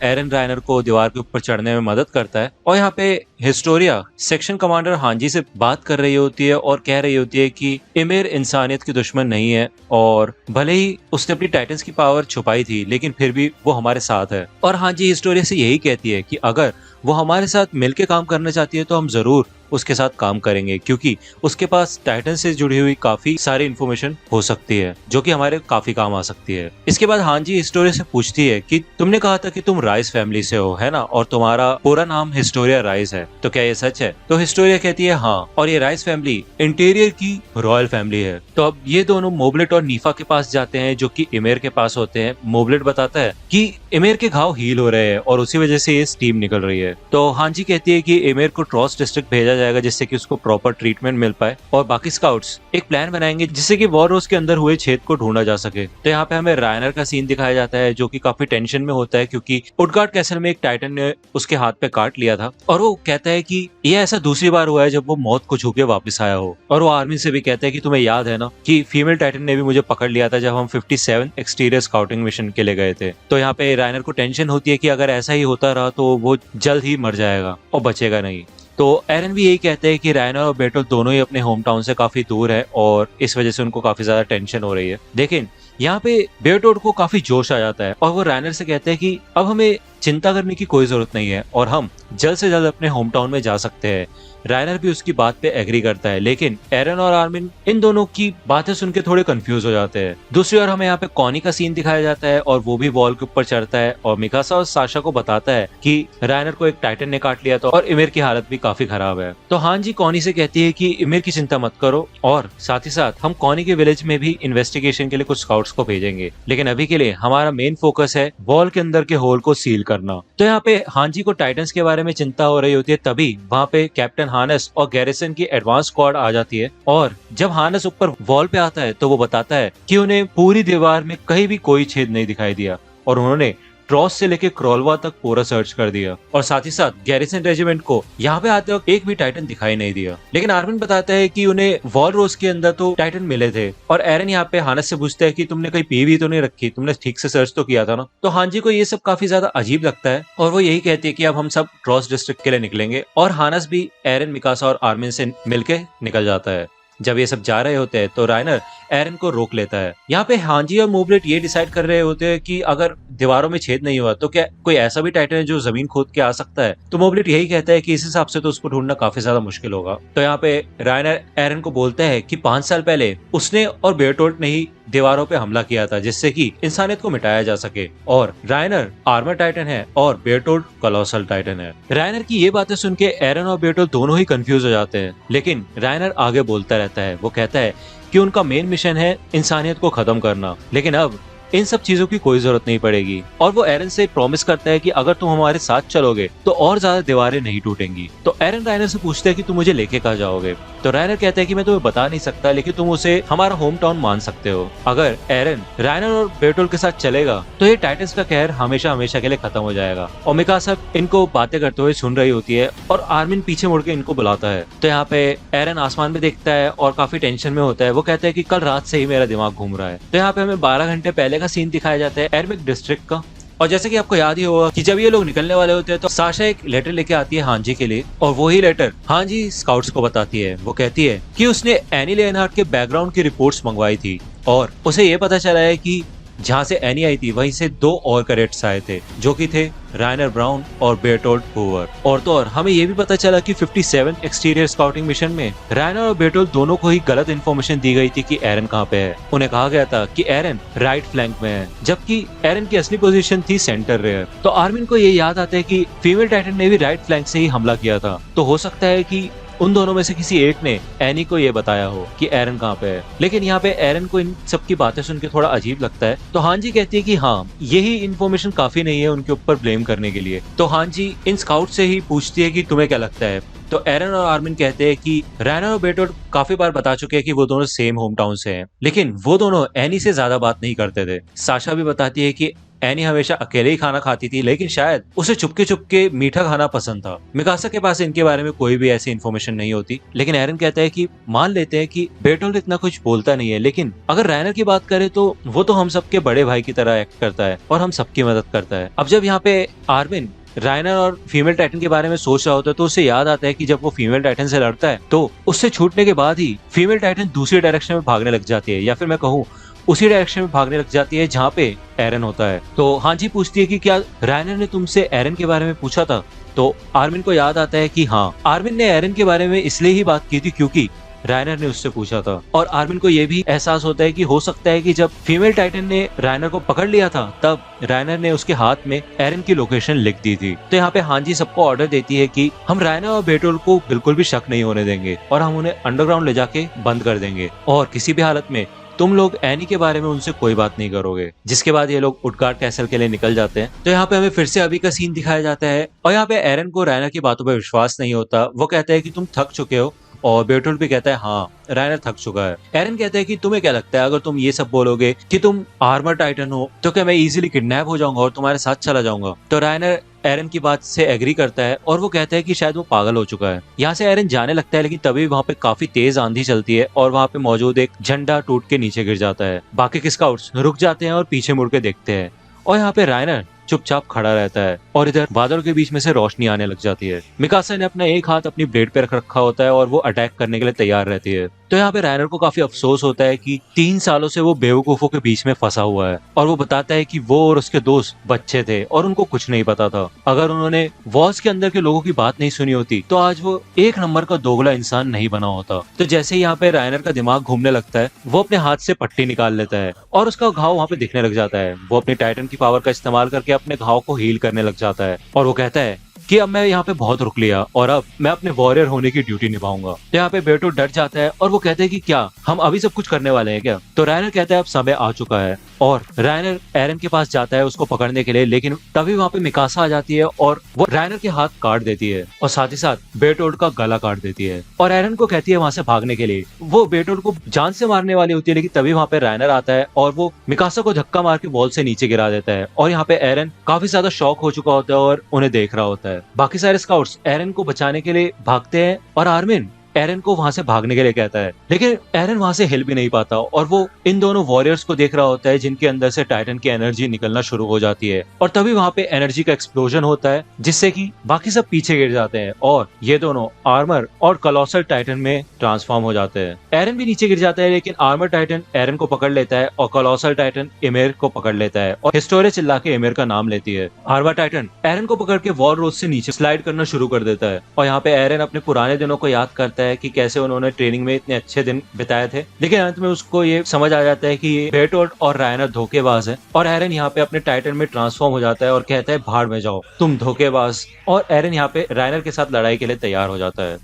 एरन राइनर को दीवार के ऊपर चढ़ने में मदद करता है। और यहाँ पे हिस्टोरिया सेक्शन कमांडर हांजी से बात कर रही होती है और कह रही होती है कि इमेर इंसानियत की दुश्मन नहीं है और भले ही उसने अपनी टाइटन्स की पावर छुपाई थी लेकिन फिर भी वो हमारे साथ है। और हांजी हिस्टोरिया से यही कहती है कि अगर वो हमारे साथ मिलके काम करना चाहती है तो हम जरूर उसके साथ काम करेंगे क्योंकि उसके पास टाइटन से जुड़ी हुई काफी सारी इन्फॉर्मेशन हो सकती है जो कि हमारे काफी काम आ सकती है। इसके बाद हांजी हिस्टोरिया से पूछती है कि तुमने कहा था कि तुम राइस फैमिली से हो, है ना, और तुम्हारा पूरा नाम हिस्टोरिया राइस है, तो क्या ये सच है? तो हिस्टोरिया कहती है हाँ, और ये राइस फैमिली इंटीरियर की रॉयल फैमिली है। तो अब ये दोनों मोबलेट और नीफा के पास जाते हैं जो कि इमेर के पास होते हैं। मोबलेट बताता है कि एमेर के घाव हील हो रहे हैं और उसी वजह से ये स्टीम निकल रही है। तो हांजी कहती है कि एमेर को ट्रॉस डिस्ट्रिक्ट भेजा जाएगा जिससे कि उसको प्रॉपर ट्रीटमेंट मिल पाए, और बाकी स्काउट्स एक प्लान बनाएंगे जिससे कि वॉलरोस के अंदर हुए छेद को ढूंढा जा सके। तो यहाँ पे हमें रायनर का सीन दिखाया जाता है जो कि काफी टेंशन में होता है क्योंकि उटगार्ड कैसल में एक टाइटन ने उसके हाथ पे काट लिया था, और वो कहता है कि ये ऐसा दूसरी बार हुआ है जब वो मौत को छू के वापस आया हो। और वो आर्मी से भी कहता है कि तुम्हें याद है ना कि फीमेल टाइटन ने भी मुझे पकड़ लिया था जब हम 57 एक्सटीरियर स्काउटिंग मिशन के लिए गए थे। तो यहाँ पे रायनर को टेंशन होती है कि अगर ऐसा ही होता रहा तो वो जल्द ही मर जाएगा और बचेगा नहीं। तो एरन भी यही कहते हैं कि रायनर और बेटोल दोनों ही अपने होम टाउन से काफी दूर है और इस वजह से उनको काफी ज्यादा टेंशन हो रही है। लेकिन यहाँ पे बेटोल को काफी जोश आ जाता है और वो रायनर से कहते हैं कि अब हमें चिंता करने की कोई जरूरत नहीं है और हम जल्द से जल्द अपने होम टाउन में जा सकते हैं। रायनर भी उसकी बात पे एग्री करता है, लेकिन एरन और आर्मिन इन दोनों की बातें सुन के थोड़े कंफ्यूज हो जाते हैं। दूसरी ओर हमें यहाँ पे कॉनी का सीन दिखाया जाता है और वो भी वॉल के ऊपर चढ़ता है और मिकासा और साशा को बताता है कि रायनर को एक टाइटन ने काट लिया था और इमिर की हालत भी काफी खराब है। तो हांजी कॉनी से कहती है कि इमिर की चिंता मत करो और साथ ही साथ हम कॉनी के विलेज में भी इन्वेस्टिगेशन के लिए कुछ स्काउट्स को भेजेंगे, लेकिन अभी के लिए हमारा मेन फोकस है वॉल के अंदर के होल को सील करना। तो यहाँ पे हांजी को टाइटन्स के बारे में चिंता हो रही होती है, तभी वहाँ पे कैप्टन हानस और गैरिसन की एडवांस स्क्वाड आ जाती है। और जब हानस ऊपर वॉल पे आता है तो वो बताता है कि उन्हें पूरी दीवार में कहीं भी कोई छेद नहीं दिखाई दिया और उन्होंने ट्रॉस से लेके क्रॉलवा तक पूरा सर्च कर दिया, और साथ ही साथ गैरिसन रेजिमेंट को यहाँ पे आते वक्त एक भी टाइटन दिखाई नहीं दिया। लेकिन आर्मिन बताता है कि उन्हें वॉल रोज के अंदर तो टाइटन मिले थे, और एरन यहाँ पे हानस से पूछता है कि तुमने कहीं पी भी तो नहीं रखी, तुमने ठीक से सर्च तो किया था ना। तो हांजी को ये सब काफी ज्यादा अजीब लगता है और वो यही कहती है कि अब हम सब ट्रॉस डिस्ट्रिक्ट के लिए निकलेंगे, और हानस भी एरन, मिकासा और आर्मिन से मिलके निकल जाता है। जब ये सब जा रहे होते हैं तो रायनर एरन को रोक लेता है। यहाँ पे हांजी और मूवलेट ये डिसाइड कर रहे होते हैं कि अगर दीवारों में छेद नहीं हुआ तो क्या कोई ऐसा भी टाइटन है जो जमीन खोद के आ सकता है। तो मूवलेट यही कहता है कि इस हिसाब से तो उसको ढूंढना काफी ज्यादा मुश्किल होगा। तो यहाँ पे रायनर एरन को बोलता है कि 5 साल पहले उसने और बेयरटोल्ट ने ही दीवारों पे हमला किया था जिससे कि इंसानियत को मिटाया जा सके, और रायनर आर्मर टाइटन है और बेयरटोल्ट कोलोसल टाइटन है। रायनर की ये बातें सुन के एरन और बेयरटोल्ट दोनों ही कंफ्यूज हो जाते हैं, लेकिन रायनर आगे बोलता रहता है। वो कहता है कि उनका मेन मिशन है इंसानियत को खत्म करना, लेकिन अब इन सब चीजों की कोई जरूरत नहीं पड़ेगी। और वो एरन से प्रॉमिस करता है कि अगर तुम हमारे साथ चलोगे तो और ज्यादा दीवारें नहीं टूटेंगी। तो एरन रायनर से पूछता है कि तुम मुझे लेके कहाँ जाओगे। तो रायनर कहता है कि मैं तुम्हें बता नहीं सकता, लेकिन तुम उसे हमारा होम टाउन मान सकते हो। अगर एरन रायनर और बेयरटोल्ट के साथ चलेगा तो ये टाइटन्स का कहर हमेशा हमेशा के लिए खत्म हो जाएगा। और मिकासा इनको बातें करते हुए सुन रही होती है और आर्मिन पीछे मुड़ के इनको बुलाता है। तो यहाँ पे एरन आसमान में देखता है और काफी टेंशन में होता है। वो कहता है कि कल रात से ही मेरा दिमाग घूम रहा है। तो यहाँ पे हमें 12 घंटे पहले का सीन दिखाया जाता है एरमिक डिस्ट्रिक्ट का। और जैसे कि आपको याद ही होगा कि जब ये लोग निकलने वाले होते हैं तो साशा एक लेटर लेके आती है हांजी के लिए, और वही लेटर हांजी स्काउट्स को बताती है। वो कहती है कि उसने एनी लेनहार्ट के बैकग्राउंड की रिपोर्ट्स मंगवाई थी और उसे ये पता चला है कि जहाँ से एनी आई थी वहीं से 2 और कैडेट्स आए थे जो कि थे रायनर ब्राउन और बेयरटोल्ट हूवर। और तो और हमें ये भी पता चला कि 57 एक्सटीरियर स्काउटिंग मिशन में रायनर और बेयरटोल्ट दोनों को ही गलत इन्फॉर्मेशन दी गई थी कि एरन कहाँ पे है। उन्हें कहा गया था कि एरन राइट फ्लैंक में है, जबकि एरन की असली पोजीशन थी सेंटर रेयर। तो आर्मिन को ये याद आता है कि फीमेल टाइटन ने भी राइट फ्लैंक से ही हमला किया था, तो हो सकता है कि उन दोनों में से किसी एक ने एनी को ये बताया हो कि एरन कहाँ पे है। लेकिन यहाँ पे एरन को इन सब की बातें सुन के थोड़ा अजीब लगता है। तो हांजी कहती है कि हाँ, यही इन्फॉर्मेशन काफी नहीं है उनके ऊपर ब्लेम करने के लिए। तो हांजी इन स्काउट से ही पूछती है कि तुम्हें क्या लगता है। तो एरन और आर्मिन कहते हैं कि रायनर और बेयरटोल्ट काफी बार बता चुके हैं कि वो दोनों सेम होम टाउन से हैं, लेकिन वो दोनों एनी से ज्यादा बात नहीं करते थे। साशा भी बताती है कि एनी हमेशा अकेले ही खाना खाती थी, लेकिन शायद उसे चुपके चुपके मीठा खाना पसंद था। मिकासा के पास इनके बारे में कोई भी ऐसी इन्फॉर्मेशन नहीं होती। लेकिन एरन कहता है कि मान लेते हैं कि बेयरटोल्ट इतना कुछ बोलता नहीं है, लेकिन अगर रायनर की बात करें तो वो तो हम सबके बड़े भाई की तरह एक्ट करता है और हम सबकी मदद करता है। अब जब यहाँ पे आर्मिन रायनर और फीमेल टाइटन के बारे में सोच रहा होता है तो उसे याद आता है कि जब वो फीमेल टाइटन से लड़ता है तो उससे छूटने के बाद ही फीमेल टाइटन दूसरी डायरेक्शन में भागने लग जाती है, या फिर मैं कहूँ उसी डायरेक्शन में भागने लग जाती है जहाँ पे एरन होता है। तो हांजी पूछती है कि क्या रायनर ने तुमसे एरन के बारे में पूछा था। तो आर्मिन को याद आता है कि हाँ, आर्मिन ने एरन के बारे में इसलिए ही बात की थी क्योंकि रायनर ने उससे पूछा था। और आर्मिन को यह भी एहसास होता है कि हो सकता है कि जब फीमेल टाइटन ने रायनर को पकड़ लिया था तब रायनर ने उसके हाथ में एरन की लोकेशन लिख दी थी। तो यहाँ पे हांजी सबको ऑर्डर देती है कि हम रायनर और बेयरटोल्ट को बिल्कुल भी शक नहीं होने देंगे और हम उन्हें अंडरग्राउंड ले जाके बंद कर देंगे और किसी भी हालत में तुम लोग एनी के बारे में उनसे कोई बात नहीं करोगे। जिसके बाद ये लोग उटगार्ड कैसल के लिए निकल जाते हैं। तो यहाँ पे हमें फिर से अभी का सीन दिखाया जाता है और यहाँ पे एरन को रायनर की बातों पर विश्वास नहीं होता। वो कहता है कि तुम थक चुके हो और बेटोल्ट भी कहता है हाँ रायनर थक चुका है। एरन कहता है कि तुम्हें क्या लगता है अगर तुम ये सब बोलोगे कि तुम आर्मर टाइटन हो तो क्या मैं इजीली किडनैप हो जाऊंगा और तुम्हारे साथ चला जाऊंगा। तो रायनर एरन की बात से एग्री करता है और वो कहता है कि शायद वो पागल हो चुका है। यहाँ से एरन जाने लगता है लेकिन तभी वहाँ पे काफी तेज आंधी चलती है और वहाँ पे मौजूद एक झंडा टूट के नीचे गिर जाता है। बाकी के स्काउट्स रुक जाते हैं और पीछे मुड़ के देखते हैं और यहाँ पे रायनर चुपचाप खड़ा रहता है और इधर बादल के बीच में से रोशनी आने लग जाती है। मिकासा ने अपना एक हाथ अपनी ब्लेड पे रख रखा होता है और वो अटैक करने के लिए तैयार रहती है। तो यहाँ पे रायनर को काफी अफसोस होता है कि 3 सालों से वो बेवकूफों के बीच में फंसा हुआ है और वो बताता है कि वो और उसके दोस्त बच्चे थे और उनको कुछ नहीं पता था। अगर उन्होंने वॉल्स के अंदर के लोगों की बात नहीं सुनी होती तो आज वो एक नंबर का दोगला इंसान नहीं बना होता। तो जैसे ही यहाँ पे रायनर का दिमाग घूमने लगता है वो अपने हाथ से पट्टी निकाल लेता है और उसका घाव वहाँ पे दिखने लग जाता है। वो अपनी टाइटन की पावर का इस्तेमाल करके अपने घाव को हील करने लग जाता है और वो कहता है कि अब मैं यहाँ पे बहुत रुक लिया और अब मैं अपने वॉरियर होने की ड्यूटी निभाऊंगा। तो यहाँ पे बेटो डर जाता है और वो कहते हैं कि क्या हम अभी सब कुछ करने वाले हैं क्या। तो रायनर कहता है अब समय आ चुका है और रायनर एरन के पास जाता है उसको पकड़ने के लिए, लेकिन तभी वहाँ पे मिकासा आ जाती है और वो रायनर के हाथ काट देती है और साथ ही साथ बेटोल्ट का गला काट देती है और एरन को कहती है वहां से भागने के लिए। वो बेटोल्ट को जान से मारने वाली होती है लेकिन तभी वहाँ पे रायनर आता है और वो मिकासा को धक्का मार के वॉल से नीचे गिरा देता है और यहाँ पे एरन काफी ज्यादा शॉक हो चुका होता है और उन्हें देख रहा होता है। बाकी सारे स्काउट्स एरन को बचाने के लिए भागते हैं और आर्मिन एरन को वहां से भागने के लिए कहता है, लेकिन एरन वहां से हिल भी नहीं पाता और वो इन दोनों वॉरियर्स को देख रहा होता है जिनके अंदर से टाइटन की एनर्जी निकलना शुरू हो जाती है और तभी वहां पे एनर्जी का एक्सप्लोजन होता है जिससे कि बाकी सब पीछे गिर जाते हैं और ये दोनों आर्मर और कॉलोसल टाइटन में ट्रांसफॉर्म हो जाते हैं। एरन भी नीचे गिर जाता है लेकिन आर्मर टाइटन एरन को पकड़ लेता है और कॉलोसल टाइटन इमेर को पकड़ लेता है और हिस्टोरिया चिल्ला के इमेर का नाम लेती है। आर्मर टाइटन एरन को पकड़ के वॉल रोड से नीचे स्लाइड करना शुरू कर देता है और यहाँ पे एरन अपने पुराने दिनों को याद करता है कि कैसे उन्होंने ट्रेनिंग में इतने अच्छे दिन बिताए थे, लेकिन अंत में उसको ये समझ आ जाता है कि बेटोल्ट और रायनर धोखेबाज है और एरन यहाँ पे अपने टाइटन में ट्रांसफॉर्म हो जाता है और कहता है भाड़ में जाओ तुम धोखेबाज, और एरन यहाँ पे रायनर के साथ लड़ाई के लिए तैयार हो जाता है।